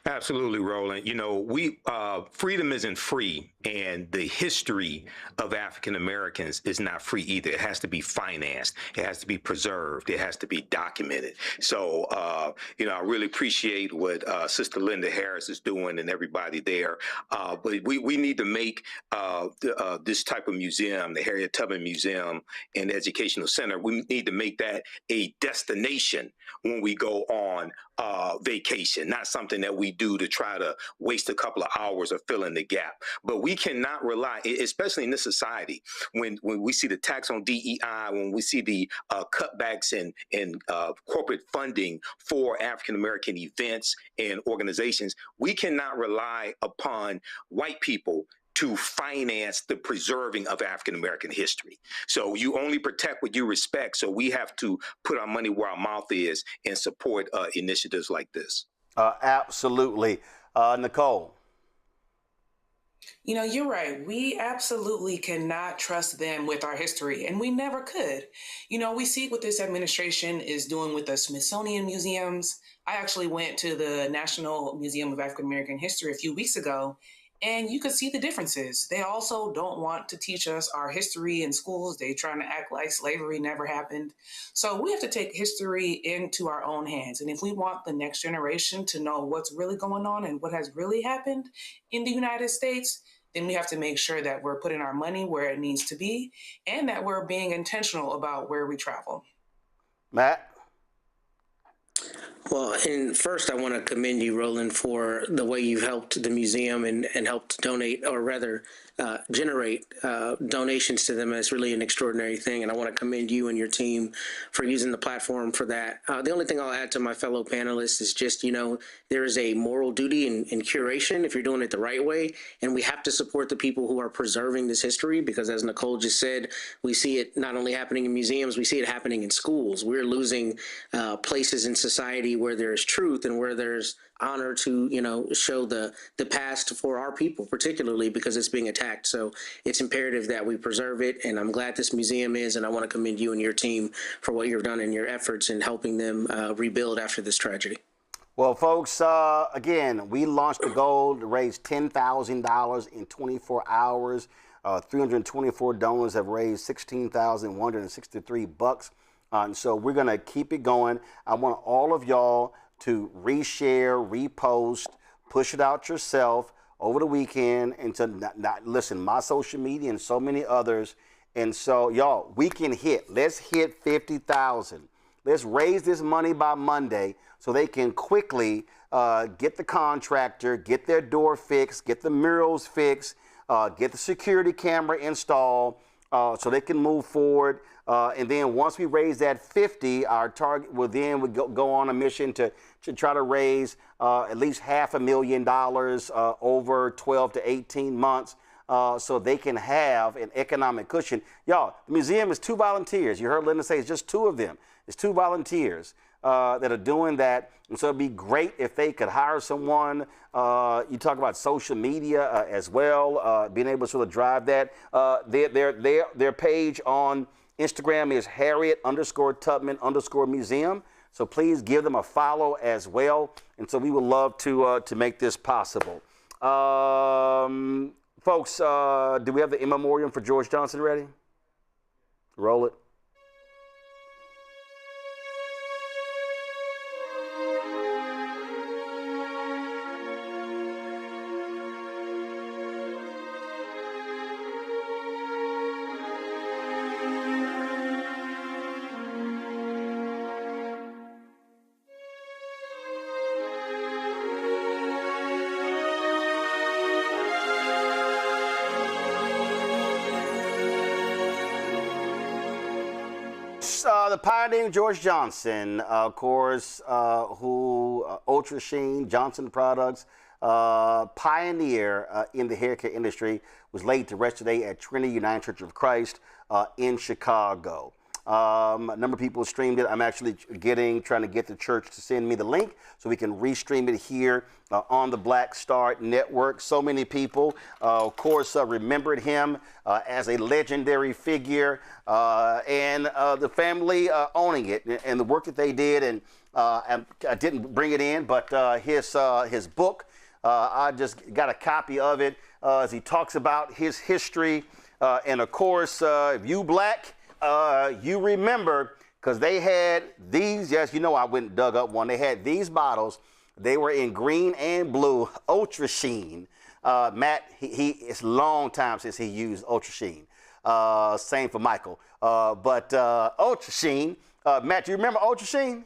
Absolutely, Roland. You know, freedom isn't free, and the history of African Americans is not free either. It has to be financed. It has to be preserved. It has to be documented. So, you know, I really appreciate what Sister Linda Harris is doing and everybody there. But we need to make this type of museum, the Harriet Tubman Museum and Educational Center, we need to make that a destination when we go on vacation, not something that we do to try to waste a couple of hours of filling the gap. But we cannot rely, especially in this society, when we see the tax on DEI, when we see the cutbacks in corporate funding for African-American events and organizations, we cannot rely upon white people to finance the preserving of African-American history. So you only protect what you respect. So we have to put our money where our mouth is and support initiatives like this. Absolutely. Nicole. You know, you're right. We absolutely cannot trust them with our history, and we never could. You know, we see what this administration is doing with the Smithsonian museums. I actually went to the National Museum of African American History a few weeks ago, and you could see the differences. They also don't want to teach us our history in schools. They're trying to act like slavery never happened. So we have to take history into our own hands. And if we want the next generation to know what's really going on and what has really happened in the United States, then we have to make sure that we're putting our money where it needs to be and that we're being intentional about where we travel. Matt? Well, and first I want to commend you, Roland, for the way you've helped the museum and helped donate, or rather generate donations to them. It's really an extraordinary thing, and I want to commend you and your team for using the platform for that. The only thing I'll add to my fellow panelists is just, you know, there is a moral duty in curation if you're doing it the right way, and we have to support the people who are preserving this history, because as Nicole just said, we see it not only happening in museums, we see it happening in schools. We're losing places in society where there's truth and where there's honor to, you know, show the past for our people, particularly because it's being attacked. So it's imperative that we preserve it, and I'm glad this museum is, and I want to commend you and your team for what you've done in your efforts in helping them rebuild after this tragedy. Well, folks, again, we launched the goal to raise $10,000 in 24 hours. 324 donors have raised $16,163. And so we're going to keep it going. I want all of y'all to reshare, repost, push it out yourself over the weekend, and to not listen, my social media and so many others. And so, y'all, we can let's hit 50,000. Let's raise this money by Monday so they can quickly get the contractor, get their door fixed, get the murals fixed, get the security camera installed, so they can move forward And then once we raise that 50, our target will then go on a mission to try to raise at least $500,000 over 12 to 18 months so they can have an economic cushion. Y'all, the museum is 2 volunteers. You heard Linda say it's just 2 of them. It's 2 volunteers that are doing that. And so it'd be great if they could hire someone. You talk about social media as well, being able to sort of drive that. Their page on Instagram is Harriet_Tubman_museum. So please give them a follow as well. And so we would love to make this possible. Folks, do we have the in memoriam for George Johnson ready? Roll it. The pioneer George Johnson, of course, who Ultra Sheen, Johnson Products, pioneer in the hair care industry, was laid to rest today at Trinity United Church of Christ in Chicago. A number of people streamed it. I'm actually trying to get the church to send me the link so we can restream it here on the Black Star Network. So many people, of course, remembered him as a legendary figure and the family owning it and the work that they did. And I didn't bring it in, but his book, I just got a copy of it as he talks about his history. And of course, if you black, you remember, because they had these, yes, you know, I went and dug up one. They had these bottles. They were in green and blue, Ultra Sheen. Matt, it's a long time since he used Ultra Sheen. Same for Michael. But Ultra Sheen, Matt, do you remember Ultra Sheen?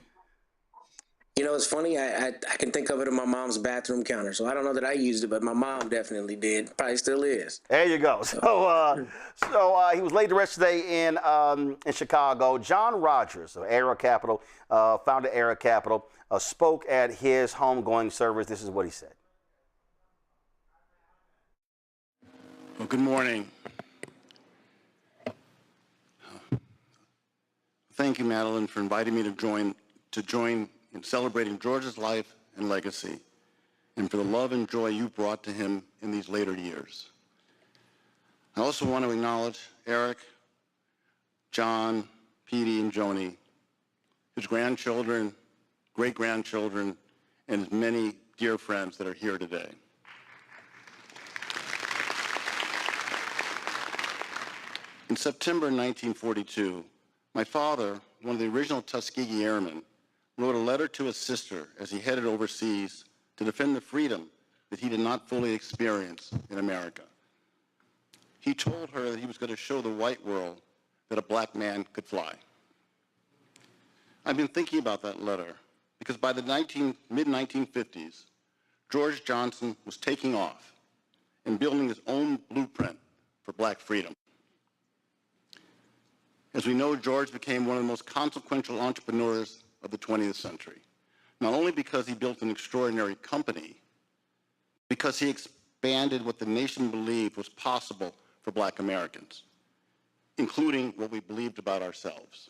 You know, it's funny. I can think of it in my mom's bathroom counter. So I don't know that I used it, but my mom definitely did. Probably still is. There you go. So he was laid to rest today in Chicago. John Rogers of Era Capital, founder of Era Capital, spoke at his homegoing service. This is what he said. Well, good morning. Thank you, Madeline, for inviting me to join in celebrating George's life and legacy, and for the love and joy you brought to him in these later years. I also want to acknowledge Eric, John, Petey, and Joni, his grandchildren, great-grandchildren, and his many dear friends that are here today. In September 1942, my father, one of the original Tuskegee Airmen, wrote a letter to his sister as he headed overseas to defend the freedom that he did not fully experience in America. He told her that he was going to show the white world that a black man could fly. I've been thinking about that letter because by the mid-1950s, George Johnson was taking off and building his own blueprint for black freedom. As we know, George became one of the most consequential entrepreneurs of the 20th century, not only because he built an extraordinary company, because he expanded what the nation believed was possible for black Americans, including what we believed about ourselves.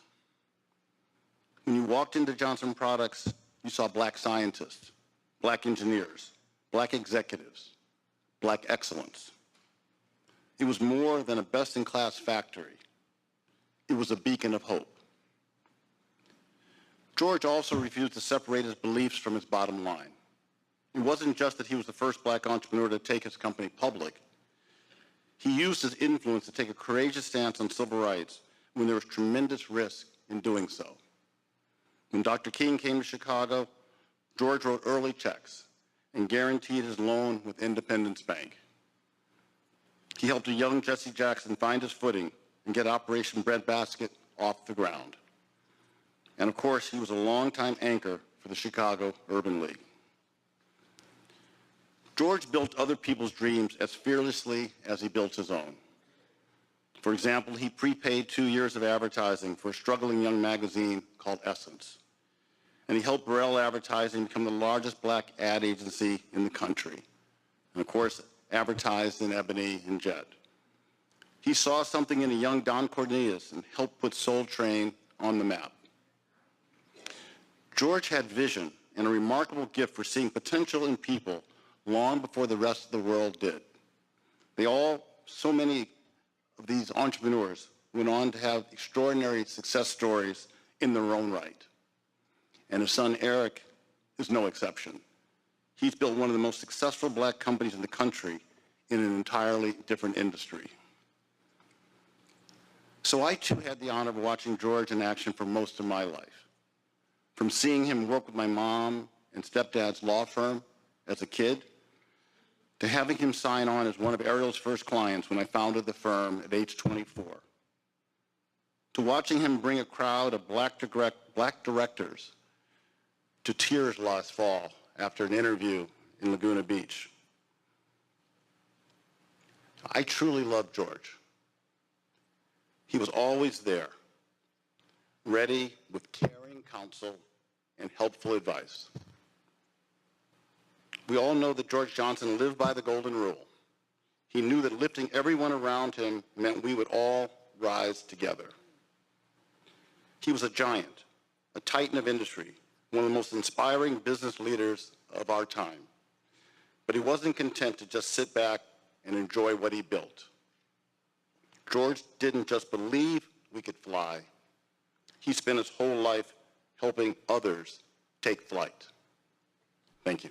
When you walked into Johnson Products, you saw black scientists, black engineers, black executives, black excellence. It was more than a best-in-class factory. It was a beacon of hope. George also refused to separate his beliefs from his bottom line. It wasn't just that he was the first black entrepreneur to take his company public. He used his influence to take a courageous stance on civil rights when there was tremendous risk in doing so. When Dr. King came to Chicago, George wrote early checks and guaranteed his loan with Independence Bank. He helped a young Jesse Jackson find his footing and get Operation Breadbasket off the ground. And of course, he was a longtime anchor for the Chicago Urban League. George built other people's dreams as fearlessly as he built his own. For example, he prepaid 2 years of advertising for a struggling young magazine called Essence. And he helped Burrell Advertising become the largest black ad agency in the country. And of course, advertised in ebony and jet. He saw something in a young Don Cornelius and helped put Soul Train on the map. George had vision and a remarkable gift for seeing potential in people long before the rest of the world did. So many of these entrepreneurs went on to have extraordinary success stories in their own right. And his son Eric is no exception. He's built one of the most successful black companies in the country in an entirely different industry. So I too had the honor of watching George in action for most of my life. From seeing him work with my mom and stepdad's law firm as a kid, to having him sign on as one of Ariel's first clients when I founded the firm at age 24, to watching him bring a crowd of black directors to tears last fall after an interview in Laguna Beach. I truly love George. He was always there, ready with caring counsel and helpful advice. We all know that George Johnson lived by the golden rule. He knew that lifting everyone around him meant we would all rise together. He was a giant, a titan of industry, one of the most inspiring business leaders of our time. But he wasn't content to just sit back and enjoy what he built. George didn't just believe we could fly. He spent his whole life helping others take flight. Thank you.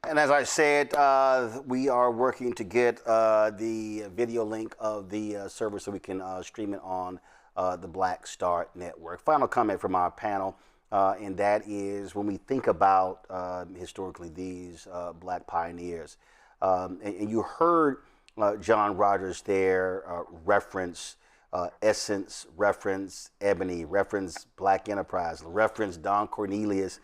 And as I said, we are working to get the video link of the service so we can stream it on the Black Start Network. Final comment from our panel, and that is when we think about historically these black pioneers, and you heard John Rogers there reference Essence, reference Ebony, reference Black Enterprise, reference Don Cornelius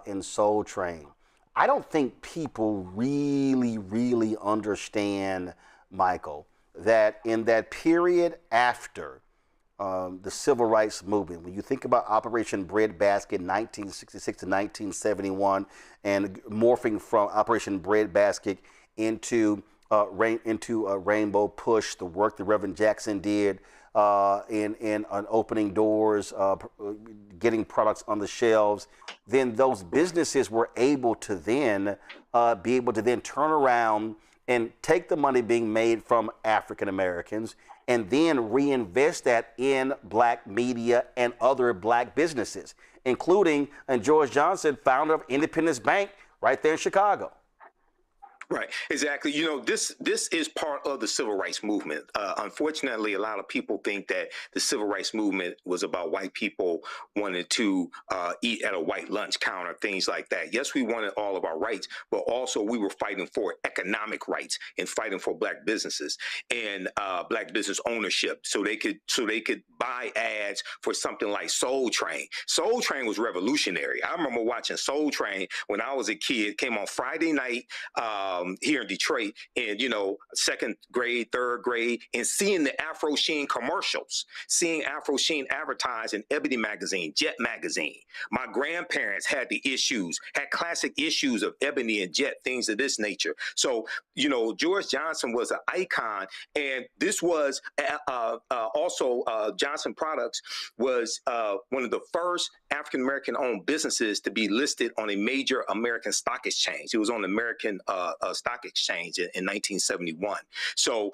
in Soul Train. I don't think people really understand, Michael, that in that period after the Civil Rights Movement, when you think about Operation Breadbasket 1966 to 1971 and morphing from Operation Breadbasket into Rainbow Push, the work that Reverend Jackson did in opening doors, getting products on the shelves, then those businesses were able to then turn around and take the money being made from African Americans and then reinvest that in black media and other black businesses, including George Johnson, founder of Independence Bank right there in Chicago. Right, exactly. You know, this is part of the civil rights movement. Unfortunately, a lot of people think that the civil rights movement was about white people wanting to eat at a white lunch counter, things like that. Yes, we wanted all of our rights, but also we were fighting for economic rights and fighting for black businesses and black business ownership, so they could buy ads for something like Soul Train. Soul Train was revolutionary. I remember watching Soul Train when I was a kid. It came on Friday night. Here in Detroit, and second grade, third grade, and seeing the Afro Sheen commercials, seeing Afro Sheen advertised in Ebony magazine, Jet magazine. My grandparents had classic issues of Ebony and Jet, things of this nature. So, George Johnson was an icon, and this was also Johnson Products was one of the first African American owned businesses to be listed on a major American stock exchange. It was on the American Stock Exchange in 1971. So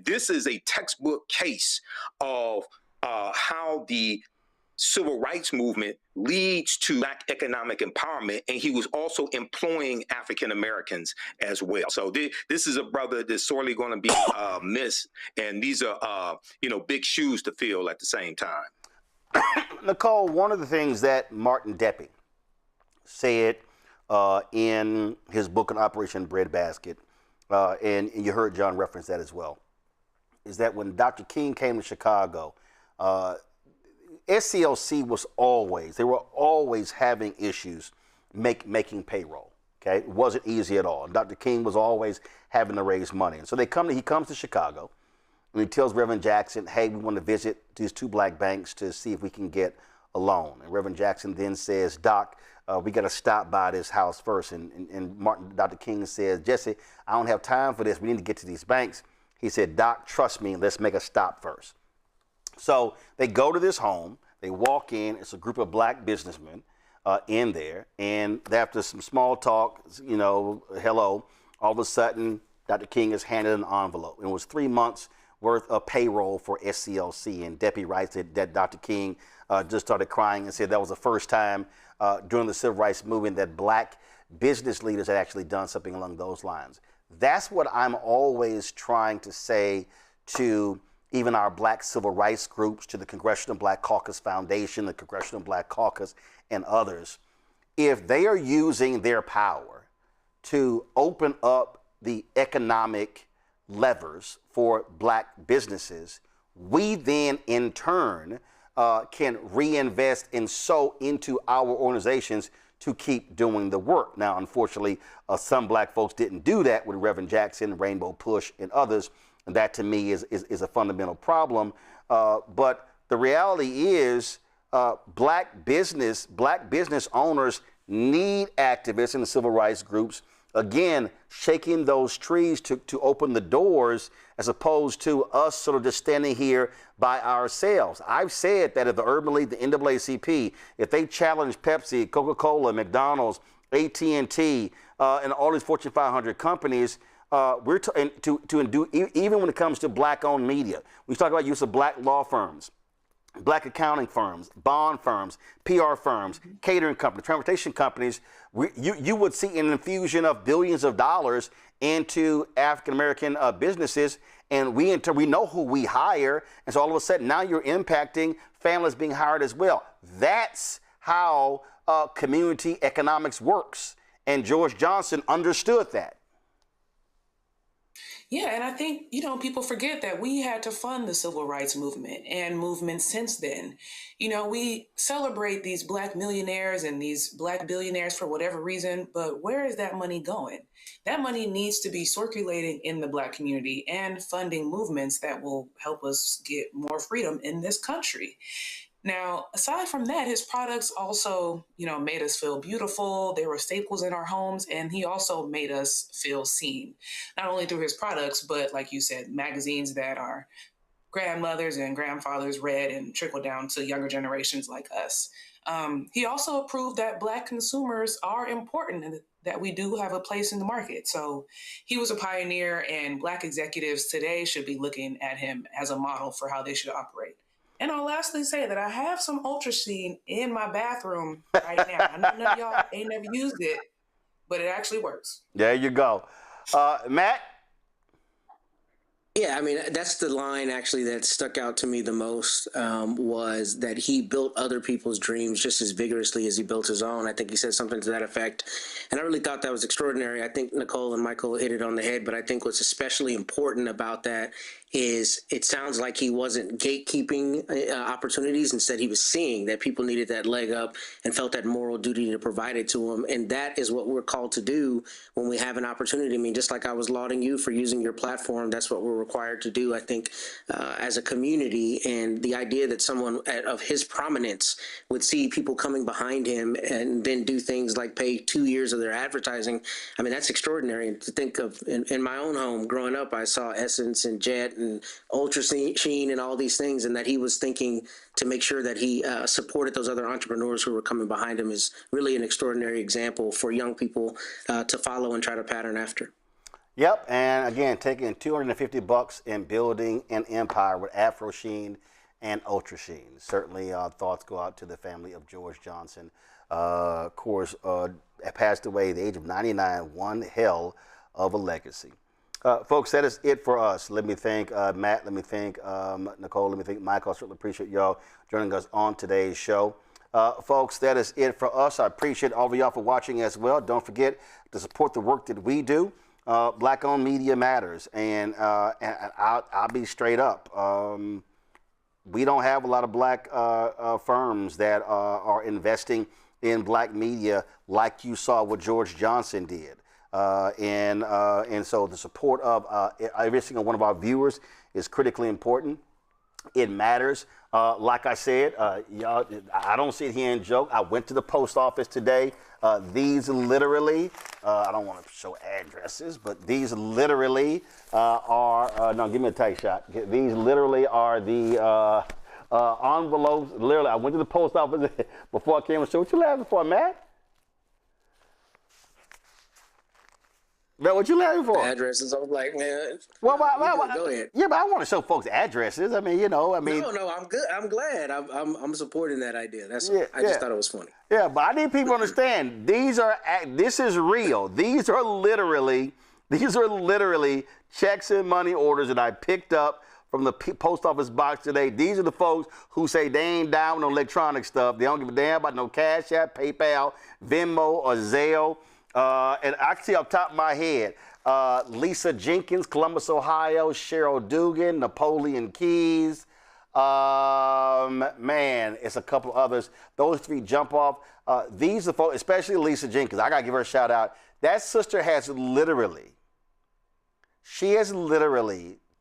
this is a textbook case of how the civil rights movement leads to black economic empowerment, and he was also employing African Americans as well. So this is a brother that's sorely going to be missed, and these are big shoes to fill at the same time. Nicole, one of the things that Martin Deppie said in his book on Operation Breadbasket, and you heard John reference that as well, is that when Dr. King came to Chicago, SCLC was always having issues making payroll. Okay, it wasn't easy at all. Dr. King was always having to raise money, and so he comes to Chicago, and he tells Reverend Jackson, hey, we want to visit these two black banks to see if we can get a loan. And Reverend Jackson then says, Doc, we got to stop by this house first. And Dr. King says, Jesse, I don't have time for this. We need to get to these banks. He said, Doc, trust me, let's make a stop first. So they go to this home. They walk in. It's a group of black businessmen in there. And after some small talk, you know, hello, all of a sudden, Dr. King is handed an envelope. It was 3 months worth of payroll for SCLC. And Deppie writes that Dr. King just started crying and said that was the first time during the civil rights movement that black business leaders had actually done something along those lines. That's what I'm always trying to say to even our black civil rights groups, to the Congressional Black Caucus Foundation, the Congressional Black Caucus, and others. If they are using their power to open up the economic levers for black businesses, we then in turn can reinvest and sow into our organizations to keep doing the work. Now, unfortunately, some black folks didn't do that with Reverend Jackson, Rainbow Push, and others. And that to me is a fundamental problem. But the reality is black business owners need activists in the civil rights groups, again, shaking those trees to open the doors, as opposed to us sort of just standing here by ourselves. I've said that if the Urban League, the NAACP, if they challenge Pepsi, Coca-Cola, McDonald's, AT&T, and all these Fortune 500 companies, even when it comes to black-owned media, we talk about use of black law firms, black accounting firms, bond firms, PR firms, catering companies, transportation companies. You would see an infusion of billions of dollars into African-American businesses, and we know who we hire, and so all of a sudden now you're impacting families being hired as well. That's how community economics works, and George Johnson understood that. Yeah, and I think, you know, people forget that we had to fund the civil rights movement and movements since then. You know, we celebrate these black millionaires and these black billionaires for whatever reason, but where is that money going? That money needs to be circulating in the black community and funding movements that will help us get more freedom in this country. Now, aside from that, his products also, you know, made us feel beautiful. They were staples in our homes, and he also made us feel seen, not only through his products, but like you said, magazines that our grandmothers and grandfathers read and trickled down to younger generations like us. He also proved that black consumers are important and that we do have a place in the market. So he was a pioneer, and black executives today should be looking at him as a model for how they should operate. And I'll lastly say that I have some Ultrasheen in my bathroom right now. I know none of y'all ain't never used it, but it actually works. There you go. Matt? Yeah, I mean, that's the line actually that stuck out to me the most, was that he built other people's dreams just as vigorously as he built his own. I think he said something to that effect. And I really thought that was extraordinary. I think Nicole and Michael hit it on the head, but I think what's especially important about that is it sounds like he wasn't gatekeeping opportunities. Instead, he was seeing that people needed that leg up and felt that moral duty to provide it to them. And that is what we're called to do when we have an opportunity. I mean, just like I was lauding you for using your platform, that's what we're required to do, I think, as a community. And the idea that someone of his prominence would see people coming behind him and then do things like pay 2 years of their advertising, I mean, that's extraordinary. And to think of, in my own home, growing up, I saw Essence and Jet and Ultrasheen and all these things, and that he was thinking to make sure that he supported those other entrepreneurs who were coming behind him is really an extraordinary example for young people to follow and try to pattern after. Yep, and again, taking $250 and building an empire with Afrosheen and Ultrasheen. Certainly, thoughts go out to the family of George Johnson. Of course, passed away at the age of 99. One hell of a legacy. Folks, that is it for us. Let me thank Matt. Let me thank Nicole. Let me thank Michael. I certainly appreciate y'all joining us on today's show. Folks, that is it for us. I appreciate all of y'all for watching as well. Don't forget to support the work that we do. Black-owned media matters, and I'll be straight up. We don't have a lot of black firms that are investing in black media like you saw what George Johnson did. And so the support of every single one of our viewers is critically important. It matters. Like I said, y'all, I don't sit here and joke. I went to the post office today. These literally, I don't want to show addresses, but these literally are, no, give me a tight shot. These literally are the envelopes. Literally, I went to the post office before I came and showed. What you laughing for, Matt? What you laughing for? Addresses. I was like, man. Well, go ahead. Yeah, but I want to show folks addresses. I mean, No, I'm good. I'm glad. I'm supporting that idea. I just thought it was funny. Yeah, but I need people to understand this is real. These are literally checks and money orders that I picked up from the post office box today. These are the folks who say they ain't down with no electronic stuff. They don't give a damn about no Cash App, PayPal, Venmo, or Zelle. And I can see off the top of my head, Lisa Jenkins, Columbus, Ohio, Cheryl Dugan, Napoleon Keys, man, it's a couple of others. Those three jump off. These are folks, especially Lisa Jenkins. I got to give her a shout out. That sister has literally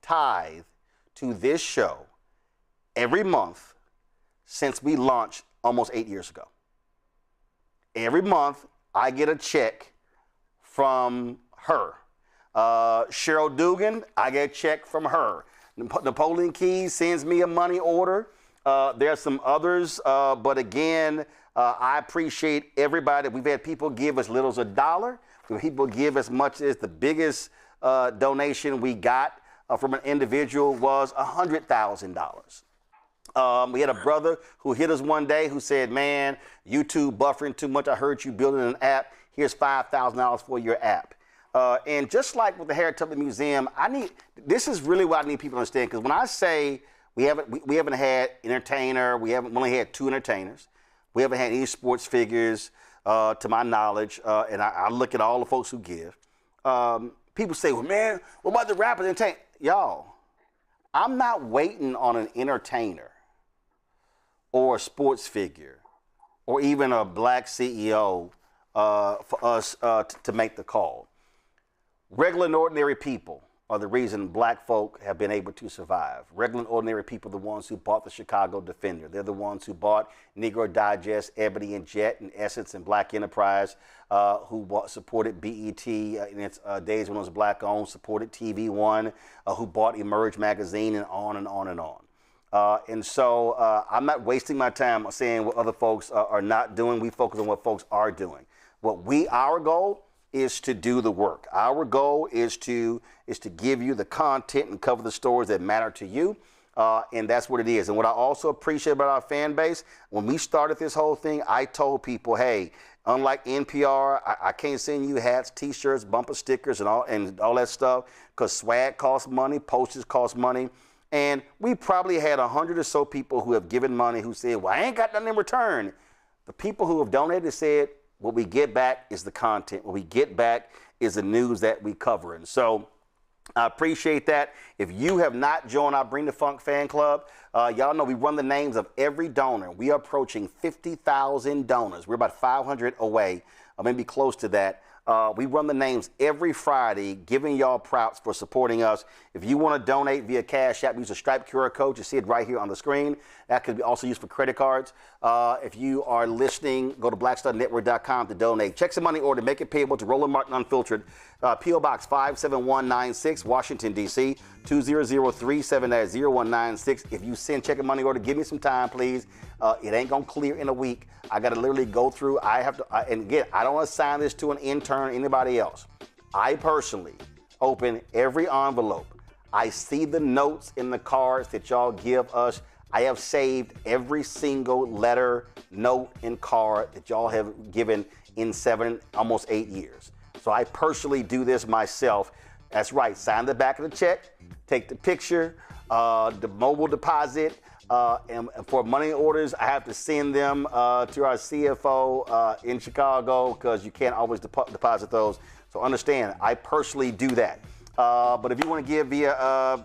tithed to this show every month since we launched almost 8 years ago. Every month, I get a check from her. Cheryl Dugan, I get a check from her. Napoleon Keys sends me a money order. There are some others, but again, I appreciate everybody. We've had people give as little as $1. We've had people give as much as the biggest donation we got from an individual was $100,000. We had a brother who hit us one day who said, man, YouTube buffering too much. I heard you building an app. Here's $5,000 for your app. And just like with the Heritage Museum, this is really what I need people to understand. Because when I say we haven't had entertainer, we only had 2 entertainers. We haven't had any sports figures to my knowledge. And I look at all the folks who give. People say, well, man, what about the rappers and entertainers? Y'all, I'm not waiting on an entertainer or a sports figure, or even a black CEO for us to make the call. Regular and ordinary people are the reason black folk have been able to survive. Regular and ordinary people are the ones who bought the Chicago Defender. They're the ones who bought Negro Digest, Ebony and Jet, and Essence and Black Enterprise, who supported BET in its days when it was black owned, supported TV One, who bought Emerge magazine, and on and on and on. And so I'm not wasting my time saying what other folks are not doing. We focus on what folks are doing. Our goal is to do the work. Our goal is to give you the content and cover the stories that matter to you. And that's what it is. And what I also appreciate about our fan base, when we started this whole thing, I told people, hey, unlike NPR, I can't send you hats, T-shirts, bumper stickers, and all that stuff, because swag costs money, postage costs money. And we probably had 100 or so people who have given money who said, well, I ain't got nothing in return. The people who have donated said, what we get back is the content. What we get back is the news that we cover. And so I appreciate that. If you have not joined our Bring the Funk fan club, y'all know we run the names of every donor. We are approaching 50,000 donors. We're about 500 away, or maybe close to that. We run the names every Friday, giving y'all props for supporting us. If you want to donate via Cash App, use a Stripe QR code. You see it right here on the screen. That could be also used for credit cards. If you are listening, go to blackstarnetwork.com to donate. Check some money order. Make it payable to Roland Martin Unfiltered. P.O. Box 57196, Washington, D.C. 20037-0196. If you send check and money order, give me some time, please. It ain't going to clear in a week. I got to literally go through. And again, I don't assign this to an intern or anybody else. I personally open every envelope. I see the notes in the cards that y'all give us. I have saved every single letter, note, and card that y'all have given in 7, almost 8 years. So I personally do this myself. That's right. Sign the back of the check, take the picture, the mobile deposit, and for money orders, I have to send them to our CFO in Chicago because you can't always deposit those. So understand, I personally do that. But if you want to give via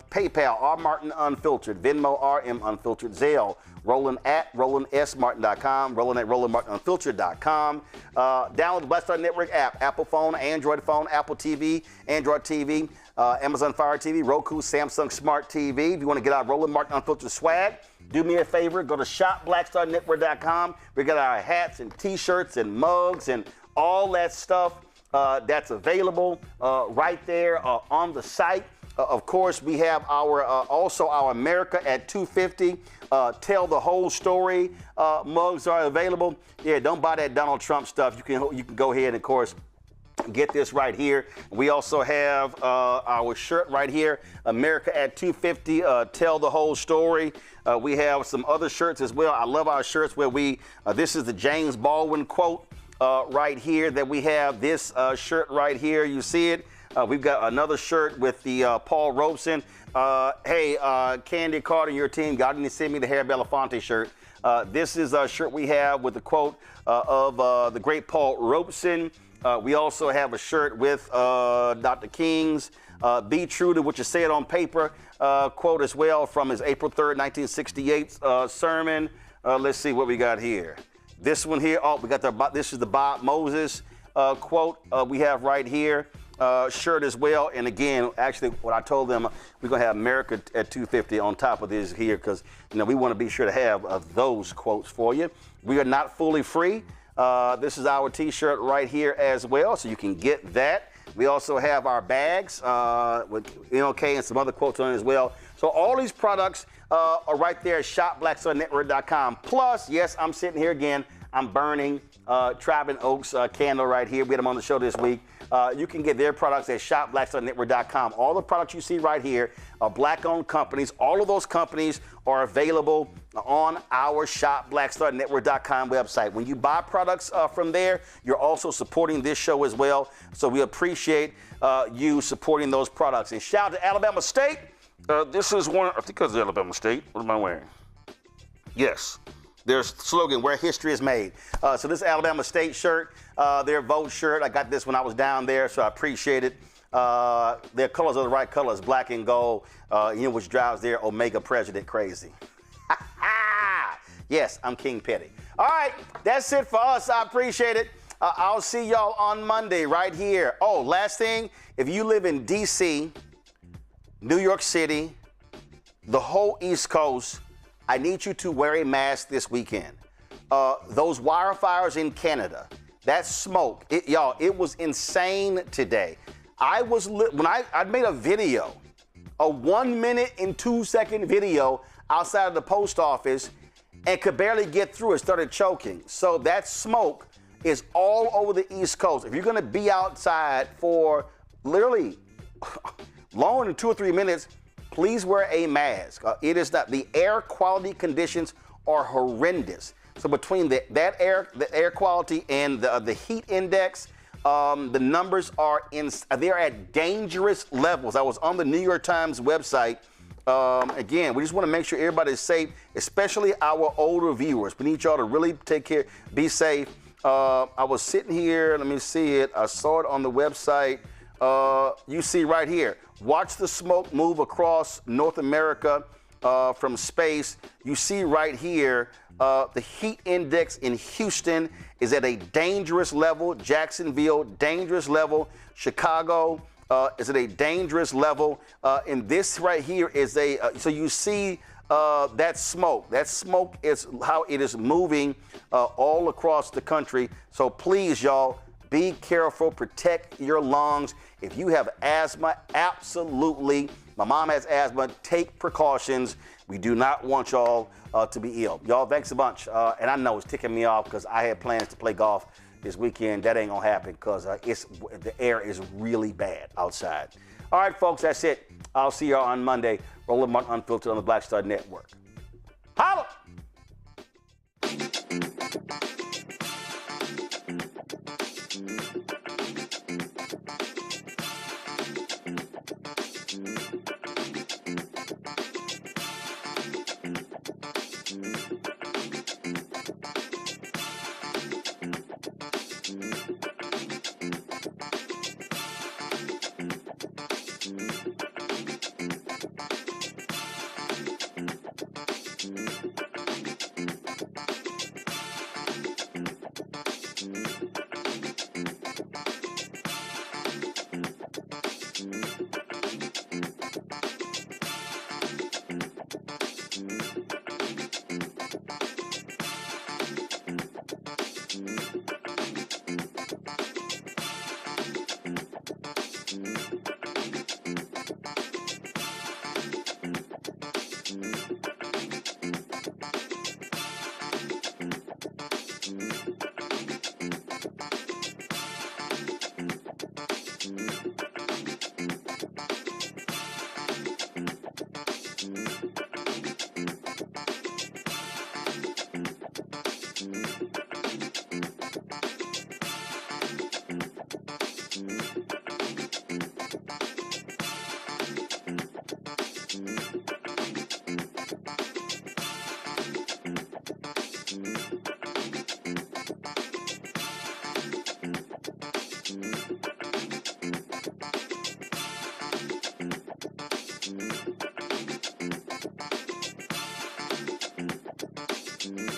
PayPal, R Martin Unfiltered, Venmo, RM Unfiltered, Zelle, Roland at RolandSMartin.com, Roland at RolandMartinUnfiltered.com. Download the Black Star Network app, Apple phone, Android phone, Apple TV, Android TV, Amazon Fire TV, Roku, Samsung Smart TV. If you want to get our Roland Martin Unfiltered swag, do me a favor, go to shopblackstarnetwork.com. We got our hats and t-shirts and mugs and all that stuff that's available right there on the site. Of course, we have our also our America at 250 Tell the Whole Story mugs are available. Yeah, don't buy that Donald Trump stuff. You can go ahead and, of course, get this right here. We also have our shirt right here, America at 250 Tell the Whole Story. We have some other shirts as well. I love our shirts where we, this is the James Baldwin quote right here that we have. This shirt right here, you see it. We've got another shirt with the Paul Robeson. Hey, Candy Carter and your team, y'all didn't send me the Harry Belafonte shirt. This is a shirt we have with the quote of the great Paul Robeson. We also have a shirt with Dr. King's Be True to What You Said on Paper quote as well from his April 3rd, 1968 sermon. Let's see what we got here. This one here, we got this is the Bob Moses quote we have right here. Shirt as well. And again, actually, what I told them, we're going to have America at 250 on top of this here because, we want to be sure to have those quotes for you. We are not fully free. This is our T-shirt right here as well, so you can get that. We also have our bags with NOK and some other quotes on it as well. So all these products are right there at shopblackstarnetwork.com. Plus, yes, I'm sitting here again. I'm burning Tribe and Oaks candle right here. We had them on the show this week. You can get their products at shopblackstarnetwork.com. All the products you see right here are black-owned companies. All of those companies are available on our shopblackstarnetwork.com website. When you buy products from there, you're also supporting this show as well. So we appreciate you supporting those products. And shout out to Alabama State. This is one, I think it's Alabama State. What am I wearing? Yes. Their slogan, where history is made. So this Alabama State shirt, their Vote shirt, I got this when I was down there, so I appreciate it. Their colors are the right colors, black and gold, which drives their Omega president crazy. Yes, I'm King Petty. All right, that's it for us. I appreciate it. I'll see y'all on Monday right here. Oh, last thing, if you live in D.C., New York City, the whole East Coast, I need you to wear a mask this weekend. Those wildfires in Canada, that smoke, it was insane today. I made a video, a 1 minute and 2 second video outside of the post office and could barely get through it, started choking. So that smoke is all over the East Coast. If you're gonna be outside for literally longer than 2 or 3 minutes, please wear a mask. It is not, the air quality conditions are horrendous. So between the air quality and the heat index, the numbers are they're at dangerous levels. I was on the New York Times website. Again, we just want to make sure everybody is safe, especially our older viewers. We need y'all to really take care, be safe. I was sitting here, let me see it. I saw it on the website. You see right here, watch the smoke move across North America from space. You see right here, the heat index in Houston is at a dangerous level. Jacksonville, dangerous level. Chicago is at a dangerous level. And this right here is so you see that smoke. That smoke is how it is moving all across the country. So please, y'all, be careful, protect your lungs. If you have asthma, absolutely. My mom has asthma, take precautions. We do not want y'all to be ill. Y'all, thanks a bunch. And I know it's ticking me off because I had plans to play golf this weekend. That ain't gonna happen because the air is really bad outside. All right, folks, that's it. I'll see y'all on Monday. Roland Martin Unfiltered on the Black Star Network. Holla! Peace.